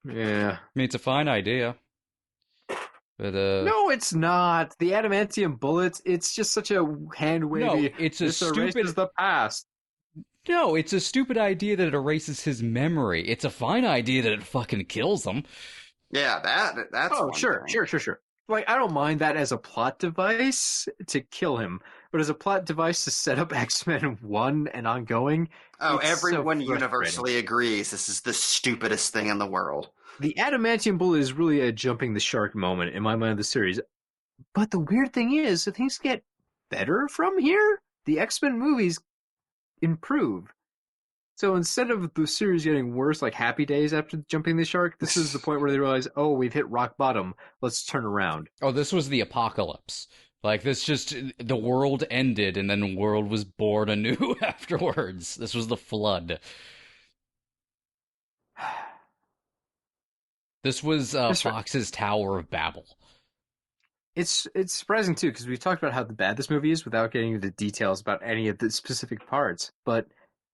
Speaker 6: Yeah.
Speaker 5: I mean, it's a fine idea. But,
Speaker 6: no, it's not. The adamantium bullets, it's just such a hand-wavy...
Speaker 5: No, it's a stupid...
Speaker 6: erases the past.
Speaker 5: No, it's a stupid idea that it erases his memory. It's a fine idea that it fucking kills him.
Speaker 7: Yeah, that's
Speaker 6: Oh, sure. Like, I don't mind that as a plot device to kill him, but as a plot device to set up X-Men 1 and ongoing...
Speaker 7: Oh, everyone universally agrees this is the stupidest thing in the world.
Speaker 6: The adamantium bullet is really a jumping the shark moment in my mind of the series. But the weird thing is, that things get better from here. The X-Men movies improve. So instead of the series getting worse, like Happy Days after jumping the shark, this is the point where they realize, oh, we've hit rock bottom. Let's turn around.
Speaker 5: Oh, this was the apocalypse. Like, the world ended, and then the world was born anew afterwards. This was the flood. This was Fox's Tower of Babel.
Speaker 6: It's surprising, too, because we talked about how bad this movie is without getting into details about any of the specific parts. But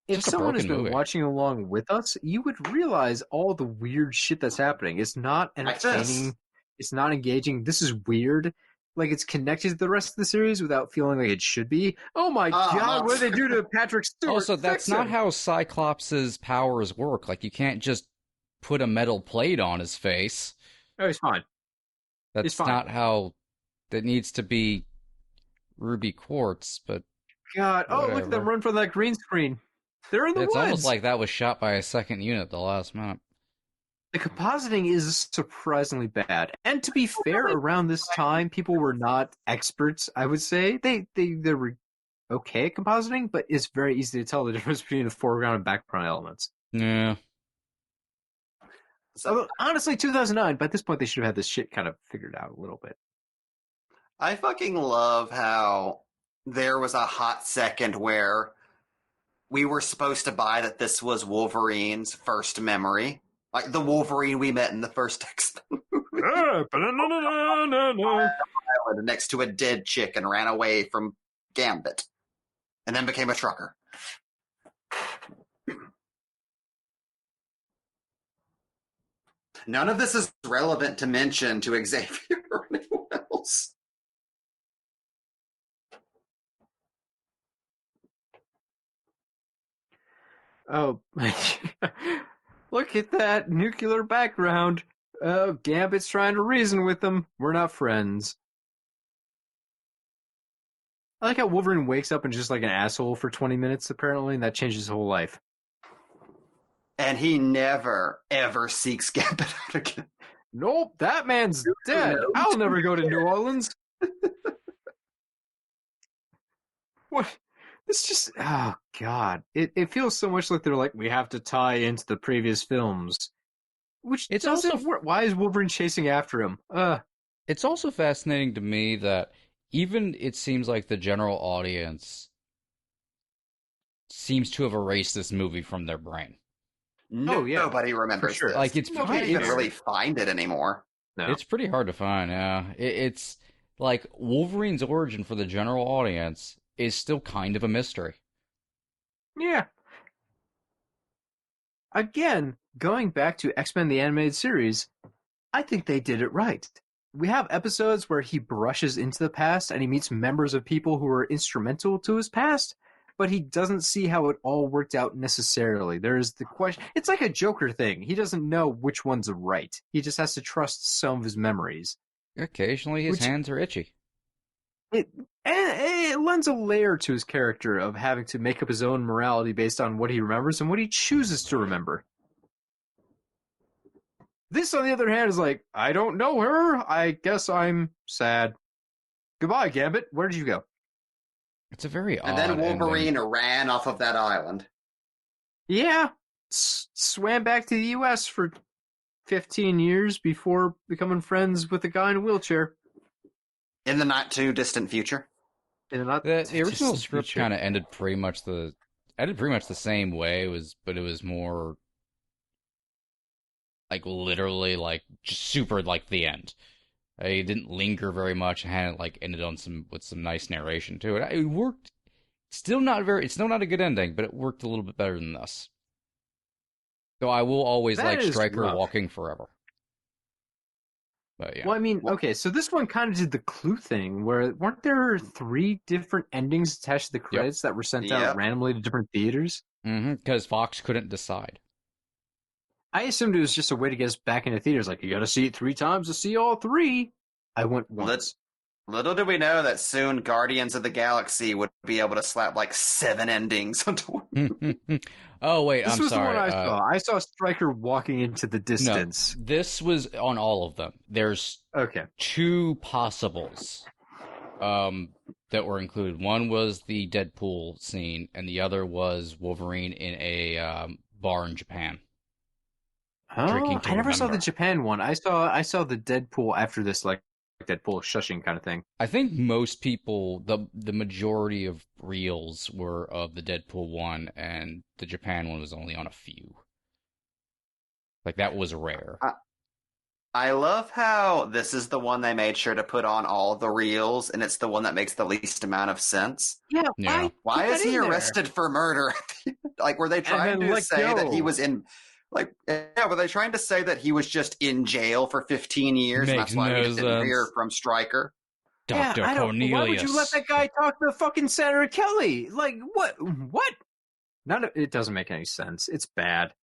Speaker 6: if someone has been watching along with us, you would realize all the weird shit that's happening. It's not entertaining. It's not engaging. This is weird. Like, it's connected to the rest of the series without feeling like it should be. Oh my god, what did they do to Patrick Stewart?
Speaker 5: Also, that's not how Cyclops' powers work. Like, you can't just put a metal plate on his face.
Speaker 6: Oh, he's fine.
Speaker 5: That's not how... That needs to be ruby quartz, but...
Speaker 6: God,
Speaker 5: whatever.
Speaker 6: Look at them run from that green screen. They're in the woods.
Speaker 5: It's almost like that was shot by a second unit the last minute.
Speaker 6: The compositing is surprisingly bad. And to be fair, around this time, people were not experts, I would say. They were okay at compositing, but it's very easy to tell the difference between the foreground and background elements.
Speaker 5: Yeah.
Speaker 6: So, honestly, 2009, by this point, they should have had this shit kind of figured out a little bit.
Speaker 7: I fucking love how there was a hot second where we were supposed to buy that this was Wolverine's first memory. Like the Wolverine we met in the first X-Men movie. Next to a dead chick and ran away from Gambit. And then became a trucker. None of this is relevant to mention to Xavier or anyone else.
Speaker 6: Oh, look at that nuclear background. Oh, Gambit's trying to reason with them. We're not friends. I like how Wolverine wakes up and just like an asshole for 20 minutes, apparently, and that changes his whole life.
Speaker 7: And he never, ever seeks Gambit out again.
Speaker 6: Nope, that man's dead. I'll never go to New Orleans. What? It's just, oh god, it feels so much like they're like, we have to tie into the previous films, which
Speaker 5: it's
Speaker 6: doesn't
Speaker 5: also
Speaker 6: work. Why is Wolverine chasing after him?
Speaker 5: It's also fascinating to me that even it seems like the general audience seems to have erased this movie from their brain.
Speaker 7: Nobody remembers
Speaker 6: sure.
Speaker 7: this.
Speaker 5: Like
Speaker 7: you can't even really find it anymore.
Speaker 6: No.
Speaker 5: It's pretty hard to find. Yeah, it's like Wolverine's origin for the general audience is still kind of a mystery.
Speaker 6: Yeah. Again, going back to X-Men the Animated Series, I think they did it right. We have episodes where he brushes into the past and he meets members of people who are instrumental to his past, but he doesn't see how it all worked out necessarily. There's the question. It's like a Joker thing. He doesn't know which one's right. He just has to trust some of his memories.
Speaker 5: Occasionally his hands are itchy.
Speaker 6: And it lends a layer to his character of having to make up his own morality based on what he remembers and what he chooses to remember. This, on the other hand, is like, I don't know her. I guess I'm sad. Goodbye, Gambit. Where did you go?
Speaker 5: It's a very odd
Speaker 7: And then Wolverine
Speaker 5: ending.
Speaker 7: ran off of that island.
Speaker 6: Yeah, swam back to the U.S. for 15 years before becoming friends with a guy in a wheelchair.
Speaker 7: In the not too distant future.
Speaker 5: The original script kind of ended pretty much the same way. But it was more like literally like just super like the end. It didn't linger very much and had it like ended on with some nice narration to it. It worked. It's still not a good ending, but it worked a little bit better than this. Though I will always like Stryker walking forever. But yeah.
Speaker 6: Well, I mean, okay, so this one kind of did the Clue thing, where weren't there 3 different endings attached to the credits that were sent out randomly to different theaters?
Speaker 5: Mm-hmm, because Fox couldn't decide.
Speaker 6: I assumed it was just a way to get us back into theaters, like, you gotta see it 3 times to see all 3. I went once.
Speaker 7: Little did we know that soon Guardians of the Galaxy would be able to slap like 7 endings onto one.
Speaker 5: Oh, wait,
Speaker 6: this
Speaker 5: I'm
Speaker 6: was
Speaker 5: sorry.
Speaker 6: The one I saw. I saw Stryker walking into the distance.
Speaker 5: No, this was on all of them. There's 2 possibles that were included. One was the Deadpool scene, and the other was Wolverine in a bar in Japan.
Speaker 6: Oh, I never saw the Japan one. I saw the Deadpool after this, like Deadpool shushing kind of thing.
Speaker 5: I think most people, the majority of reels were of the Deadpool one, and the Japan one was only on a few. Like, that was rare.
Speaker 7: I love how this is the one they made sure to put on all the reels, and it's the one that makes the least amount of sense.
Speaker 6: Yeah.
Speaker 7: Why is he arrested for murder? Like, were they trying to say that he was in... Like, yeah, were they trying to say that he was just in jail for 15 years, and that's why we just didn't hear from Stryker?
Speaker 5: Dr. Cornelius.
Speaker 6: Why would you let that guy talk to fucking Senator Kelly? Like, what? It doesn't make any sense. It's bad.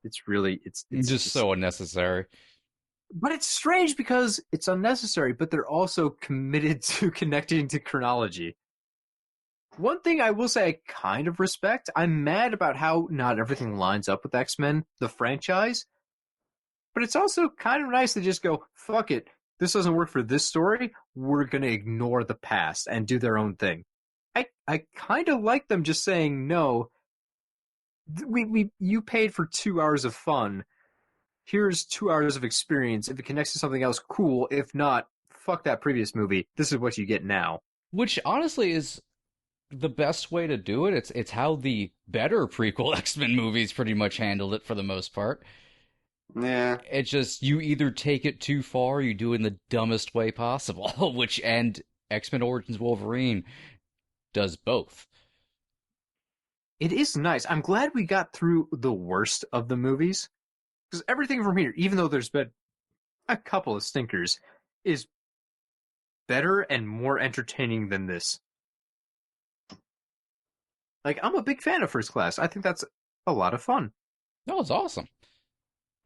Speaker 6: It's really, it's
Speaker 5: just so unnecessary.
Speaker 6: But it's strange because it's unnecessary, but they're also committed to connecting to chronology. One thing I will say I kind of respect, I'm mad about how not everything lines up with X-Men, the franchise, but it's also kind of nice to just go, fuck it, this doesn't work for this story, we're going to ignore the past and do their own thing. I kind of like them just saying, no, you paid for 2 hours of fun, here's 2 hours of experience, if it connects to something else, cool, if not, fuck that previous movie, this is what you get now.
Speaker 5: Which honestly is the best way to do it. It's how the better prequel X-Men movies pretty much handled it for the most part.
Speaker 7: Yeah.
Speaker 5: It's just, you either take it too far, or you do it in the dumbest way possible, and X-Men Origins Wolverine does both.
Speaker 6: It is nice. I'm glad we got through the worst of the movies, because everything from here, even though there's been a couple of stinkers, is better and more entertaining than this. Like, I'm a big fan of First Class. I think that's a lot of fun.
Speaker 5: That was awesome.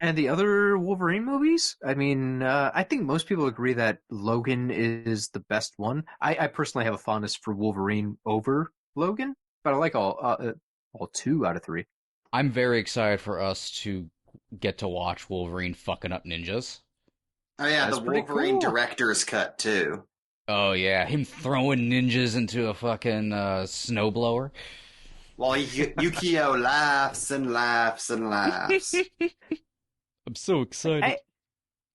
Speaker 6: And the other Wolverine movies? I mean, I think most people agree that Logan is the best one. I personally have a fondness for Wolverine over Logan, but I like all 2 out of 3.
Speaker 5: I'm very excited for us to get to watch Wolverine fucking up ninjas.
Speaker 7: Oh yeah, the Wolverine director's cut too.
Speaker 5: Oh yeah, him throwing ninjas into a fucking snowblower.
Speaker 7: While Yukio laughs and laughs and laughs.
Speaker 5: I'm so excited.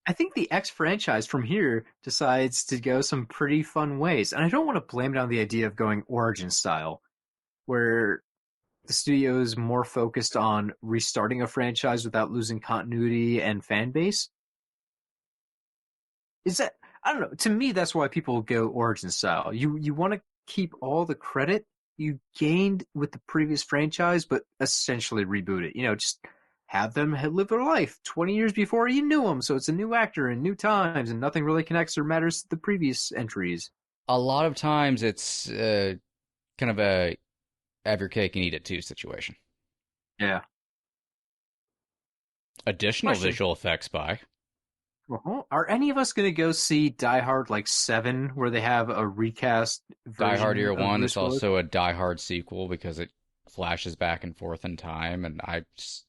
Speaker 6: I think the X franchise from here decides to go some pretty fun ways. And I don't want to blame it on the idea of going origin style, where the studio is more focused on restarting a franchise without losing continuity and fan base. Is that, I don't know, to me that's why people go origin style. You want to keep all the credit you gained with the previous franchise, but essentially reboot it. You know, just have them live their life 20 years before you knew them, so it's a new actor and new times, and nothing really connects or matters to the previous entries.
Speaker 5: A lot of times it's kind of a have your cake and eat it too situation.
Speaker 6: Yeah.
Speaker 5: Additional visual effects by
Speaker 6: Are any of us going to go see Die Hard like 7, where they have a recast version
Speaker 5: Die Hard Year
Speaker 6: of
Speaker 5: One
Speaker 6: Bruce
Speaker 5: is
Speaker 6: Willis?
Speaker 5: also a Die Hard sequel because it flashes back and forth in time, and I just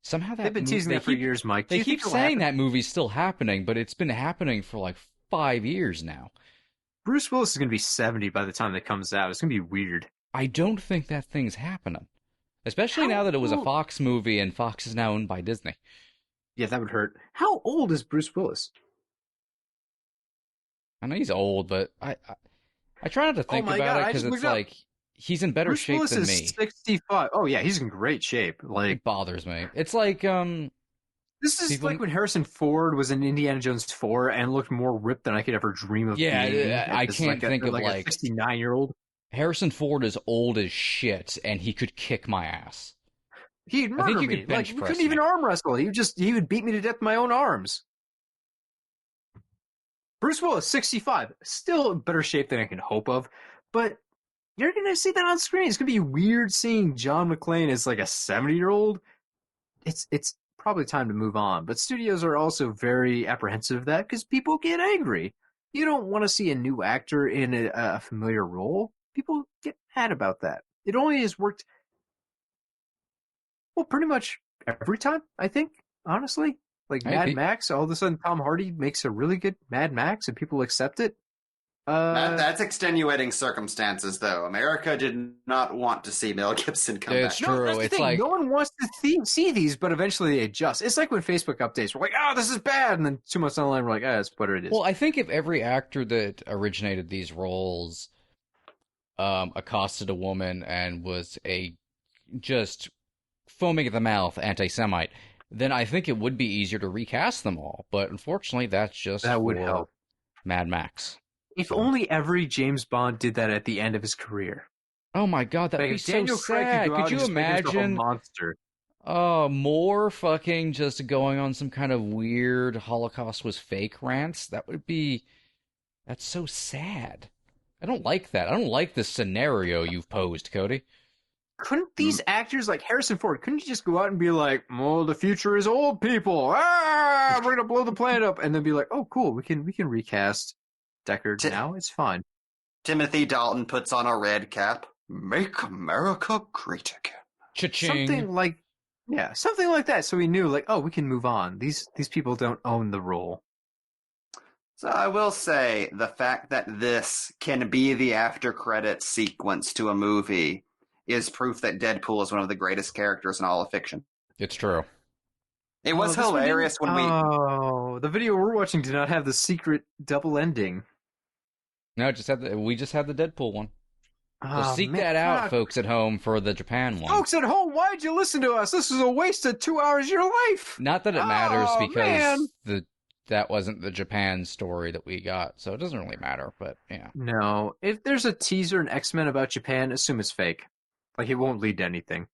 Speaker 5: somehow
Speaker 6: They've been teasing that for years, Mike. Do
Speaker 5: They
Speaker 6: you think
Speaker 5: keep
Speaker 6: it'll
Speaker 5: saying
Speaker 6: happen?
Speaker 5: that movie's still happening, but it's been happening for like 5 years now.
Speaker 6: Bruce Willis is going to be 70 by the time that comes out. It's going to be weird.
Speaker 5: I don't think that thing's happening. Especially now that it was a Fox movie and Fox is now owned by Disney.
Speaker 6: Yeah, that would hurt. How old is Bruce Willis?
Speaker 5: I know he's old, but I try not to think
Speaker 6: my
Speaker 5: about
Speaker 6: God,
Speaker 5: it
Speaker 6: I
Speaker 5: because
Speaker 6: just
Speaker 5: it's
Speaker 6: looked up.
Speaker 5: like he's in better
Speaker 6: Bruce
Speaker 5: shape
Speaker 6: Willis
Speaker 5: than
Speaker 6: is
Speaker 5: me.
Speaker 6: 65. Oh yeah, he's in great shape. Like
Speaker 5: It bothers me. It's like
Speaker 6: this is
Speaker 5: people-
Speaker 6: like when Harrison Ford was in Indiana Jones 4 and looked more ripped than I could ever dream of being.
Speaker 5: I
Speaker 6: As
Speaker 5: can't think of
Speaker 6: a
Speaker 5: like
Speaker 6: 69-year-old.
Speaker 5: Harrison Ford is old as shit, and he could kick my ass.
Speaker 6: He'd
Speaker 5: I
Speaker 6: murder
Speaker 5: think you
Speaker 6: me.
Speaker 5: could bench
Speaker 6: Like we
Speaker 5: press
Speaker 6: couldn't even
Speaker 5: me.
Speaker 6: arm wrestle. He would beat me to death with my own arms. Bruce Willis, 65, still in better shape than I can hope of, but you're gonna see that on screen. It's gonna be weird seeing John McClane as like a 70-year-old. It's probably time to move on. But studios are also very apprehensive of that because people get angry. You don't want to see a new actor in a familiar role. People get mad about that. It only has worked, well, pretty much every time, I think, honestly. Like
Speaker 5: Hey,
Speaker 6: Mad
Speaker 5: Pete.
Speaker 6: Max, all of a sudden Tom Hardy makes a really good Mad Max and people accept it.
Speaker 7: That's extenuating circumstances, though. America did not want to see Mel Gibson come
Speaker 5: It's
Speaker 7: back.
Speaker 5: true.
Speaker 6: No, that's the
Speaker 5: It's
Speaker 6: thing.
Speaker 5: like-
Speaker 6: No one wants to see these, but eventually they adjust. It's like when Facebook updates. We're like, oh, this is bad. And then 2 months down the line, we're like, that's what it is.
Speaker 5: Well, I think if every actor that originated these roles accosted a woman and was a just foaming at the mouth anti-Semite, then I think it would be easier to recast them all. But unfortunately, that's just
Speaker 6: That would
Speaker 5: for
Speaker 6: help.
Speaker 5: Mad Max.
Speaker 6: If only every James Bond did that at the end of his career.
Speaker 5: Oh my God, that'd
Speaker 6: Like,
Speaker 5: be
Speaker 6: if
Speaker 5: so
Speaker 6: Daniel Craig
Speaker 5: sad.
Speaker 6: could go out
Speaker 5: Could
Speaker 6: and
Speaker 5: you
Speaker 6: just make himself a
Speaker 5: imagine?
Speaker 6: monster.
Speaker 5: More fucking just going on some kind of weird Holocaust was fake rants. That's so sad. I don't like that. I don't like the scenario you've posed, Cody.
Speaker 6: Couldn't these actors, like Harrison Ford, couldn't you just go out and be like, "Oh, the future is old people. Ah, we're gonna blow the planet up," and then be like, "Oh, cool, we can recast Deckard now. It's fine."
Speaker 7: Timothy Dalton puts on a red cap. Make America great again.
Speaker 5: Cha-ching.
Speaker 6: Something like that. So we knew, like, oh, we can move on. These people don't own the role.
Speaker 7: So I will say the fact that this can be the after credits sequence to a movie is proof that Deadpool is one of the greatest characters in all of fiction.
Speaker 5: It's true.
Speaker 7: It was
Speaker 6: Oh, this one
Speaker 7: hilarious
Speaker 6: didn't-
Speaker 7: when we.
Speaker 6: Oh, the video we're watching did not have the secret double ending.
Speaker 5: No, we just had the Deadpool one. So
Speaker 6: Oh,
Speaker 5: seek
Speaker 6: man,
Speaker 5: that out,
Speaker 6: fuck.
Speaker 5: folks at home, for the Japan one.
Speaker 6: Folks at home, why'd you listen to us? This is a waste of 2 hours of your life.
Speaker 5: Not that it matters
Speaker 6: Oh,
Speaker 5: because
Speaker 6: man.
Speaker 5: that wasn't the Japan story that we got, so it doesn't really matter. But yeah,
Speaker 6: No, if there's a teaser in X-Men about Japan, assume it's fake. Like, it won't lead to anything.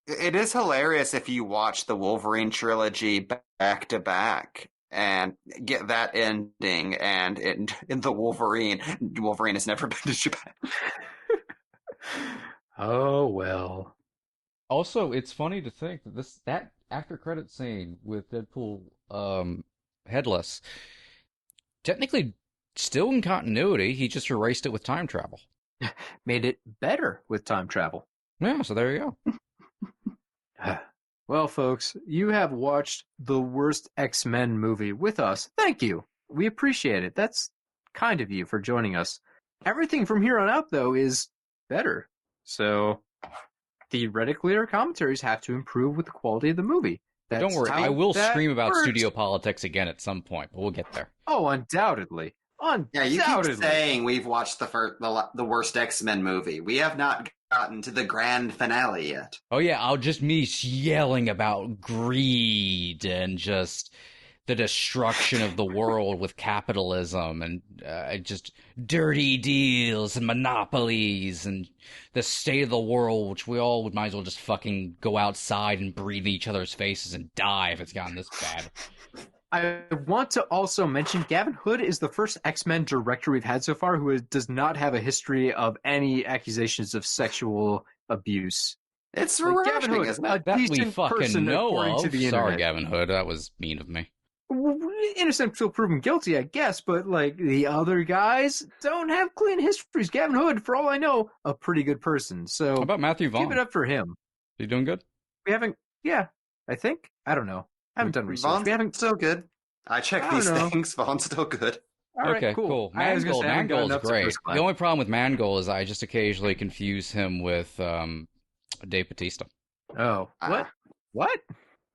Speaker 7: It is hilarious if you watch the Wolverine trilogy back to back and get that ending, and in the Wolverine has never been to Japan.
Speaker 6: Oh, well.
Speaker 5: also, it's funny to think that that after credit scene with Deadpool headless, technically still in continuity. He just erased it with time travel.
Speaker 6: Made it better with time travel.
Speaker 5: Yeah, so there you go.
Speaker 6: Well, folks, you have watched the worst X-Men movie with us. Thank you. We appreciate it. That's kind of you for joining us. Everything from here on out, though, is better. So, theoretically, our commentaries have to improve with the quality of the movie. That's
Speaker 5: Don't worry,
Speaker 6: how
Speaker 5: I will
Speaker 6: that
Speaker 5: scream about
Speaker 6: works.
Speaker 5: studio politics again at some point, but we'll get there.
Speaker 6: Oh, undoubtedly.
Speaker 7: Yeah, you keep
Speaker 6: Undoubtedly.
Speaker 7: saying we've watched the worst X-Men movie. We have not gotten to the grand finale yet.
Speaker 5: Oh yeah, I'll just me yelling about greed and just the destruction of the world with capitalism and just dirty deals and monopolies and the state of the world, which we all might as well just fucking go outside and breathe in each other's faces and die if it's gotten this bad.
Speaker 6: I want to also mention Gavin Hood is the first X-Men director we've had so far who does not have a history of any accusations of sexual abuse.
Speaker 7: It's
Speaker 6: Like, Gavin
Speaker 7: refreshing,
Speaker 6: Hood,
Speaker 7: isn't
Speaker 6: a
Speaker 7: it?
Speaker 5: That we
Speaker 6: decent
Speaker 5: fucking
Speaker 6: person
Speaker 5: know
Speaker 6: according
Speaker 5: of.
Speaker 6: to the
Speaker 5: Sorry,
Speaker 6: internet.
Speaker 5: Gavin Hood, that was mean of me.
Speaker 6: innocent till proven guilty, I guess, but like the other guys don't have clean histories. Gavin Hood, for all I know, a pretty good person. So
Speaker 5: How about Matthew Vaughn?
Speaker 6: give it up for him.
Speaker 5: You doing good?
Speaker 6: We haven't, yeah, I think. I don't know. I haven't done research.
Speaker 7: Vaughn's
Speaker 6: We haven't.
Speaker 7: still good. I check these things. Vaughn's still good.
Speaker 6: All right,
Speaker 5: Okay, cool.
Speaker 6: I was gonna say, I haven't gotten
Speaker 5: Mangold's
Speaker 6: up to
Speaker 5: great.
Speaker 6: first class.
Speaker 5: The only problem with Mangold is I just occasionally confuse him with Dave Bautista.
Speaker 6: Oh, what? What?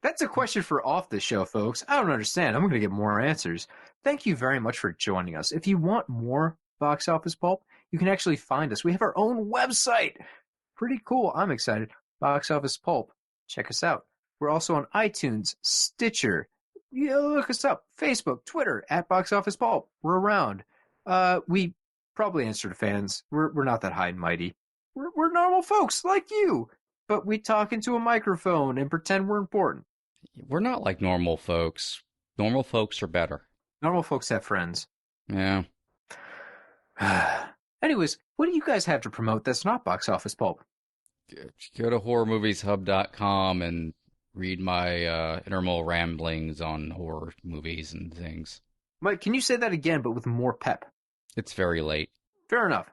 Speaker 6: That's a question for off the show, folks. I don't understand. I'm going to get more answers. Thank you very much for joining us. If you want more Box Office Pulp, you can actually find us. We have our own website. Pretty cool. I'm excited. Box Office Pulp. Check us out. We're also on iTunes, Stitcher. You look us up. Facebook, Twitter, at Box Office Pulp. We're around. We probably answer to fans. We're not that high and mighty. We're normal folks like you. But we talk into a microphone and pretend we're important.
Speaker 5: We're not like normal folks. Normal folks are better.
Speaker 6: Normal folks have friends.
Speaker 5: Yeah.
Speaker 6: Anyways, what do you guys have to promote that's not Box Office Pulp?
Speaker 5: Go to horrormovieshub.com and read my intermal ramblings on horror movies and things.
Speaker 6: Mike, can you say that again, but with more pep?
Speaker 5: It's very late.
Speaker 6: Fair enough.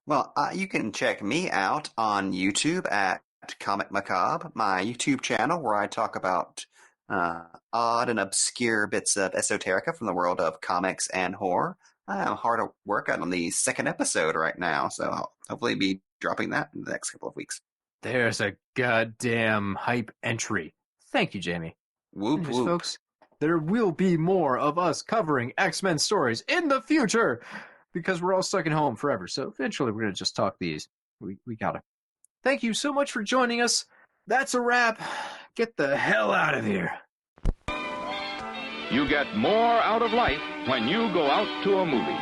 Speaker 7: Well, you can check me out on YouTube at Comic Macabre, my YouTube channel where I talk about odd and obscure bits of esoterica from the world of comics and horror. I'm hard at work on the second episode right now, so I'll hopefully be dropping that in the next couple of weeks.
Speaker 6: There's a goddamn hype entry. Thank you, Jamie.
Speaker 7: Whoop,
Speaker 6: Anyways,
Speaker 7: whoop.
Speaker 6: folks, there will be more of us covering X-Men stories in the future because we're all stuck at home forever. So eventually we're going to just talk these. We gotta. Thank you so much for joining us. That's a wrap. Get the hell out of here.
Speaker 4: You get more out of life when you go out to a movie.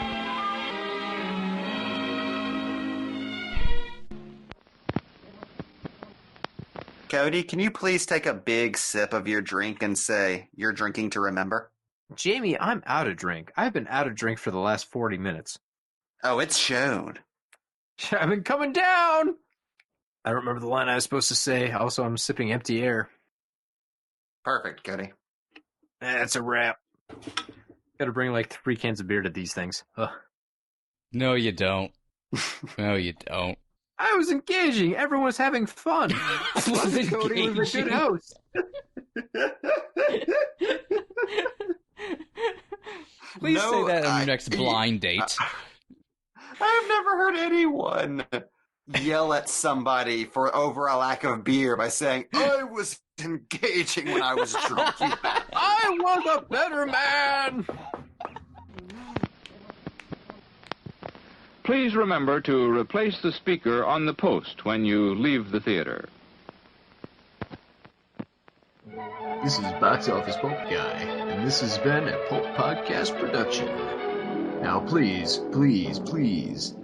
Speaker 7: Cody, can you please take a big sip of your drink and say, you're drinking to remember?
Speaker 6: Jamie, I'm out of drink. I've been out of drink for the last 40 minutes.
Speaker 7: Oh, it's shown.
Speaker 6: I've been coming down. I don't remember the line I was supposed to say. Also, I'm sipping empty air.
Speaker 7: Perfect, Cody.
Speaker 6: That's a wrap. Got to bring like 3 cans of beer to these things. Ugh.
Speaker 5: No, you don't. No, you don't.
Speaker 6: I was engaging. Everyone was having fun.
Speaker 5: Was
Speaker 6: Cody was a good host.
Speaker 5: Please
Speaker 7: No,
Speaker 5: say that on your next blind date.
Speaker 7: I've never heard anyone yell at somebody for over a lack of beer by saying, I was engaging when I was drunk. You bastard."
Speaker 6: I was a better man.
Speaker 4: Please remember to replace the speaker on the post when you leave the theater.
Speaker 6: This is Box Office Pulp Guy, and this has been a Pulp Podcast production. Now please, please, please,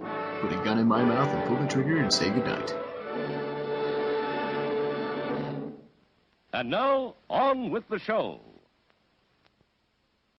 Speaker 6: put a gun in my mouth and pull the trigger and say goodnight.
Speaker 3: And now, on with the show.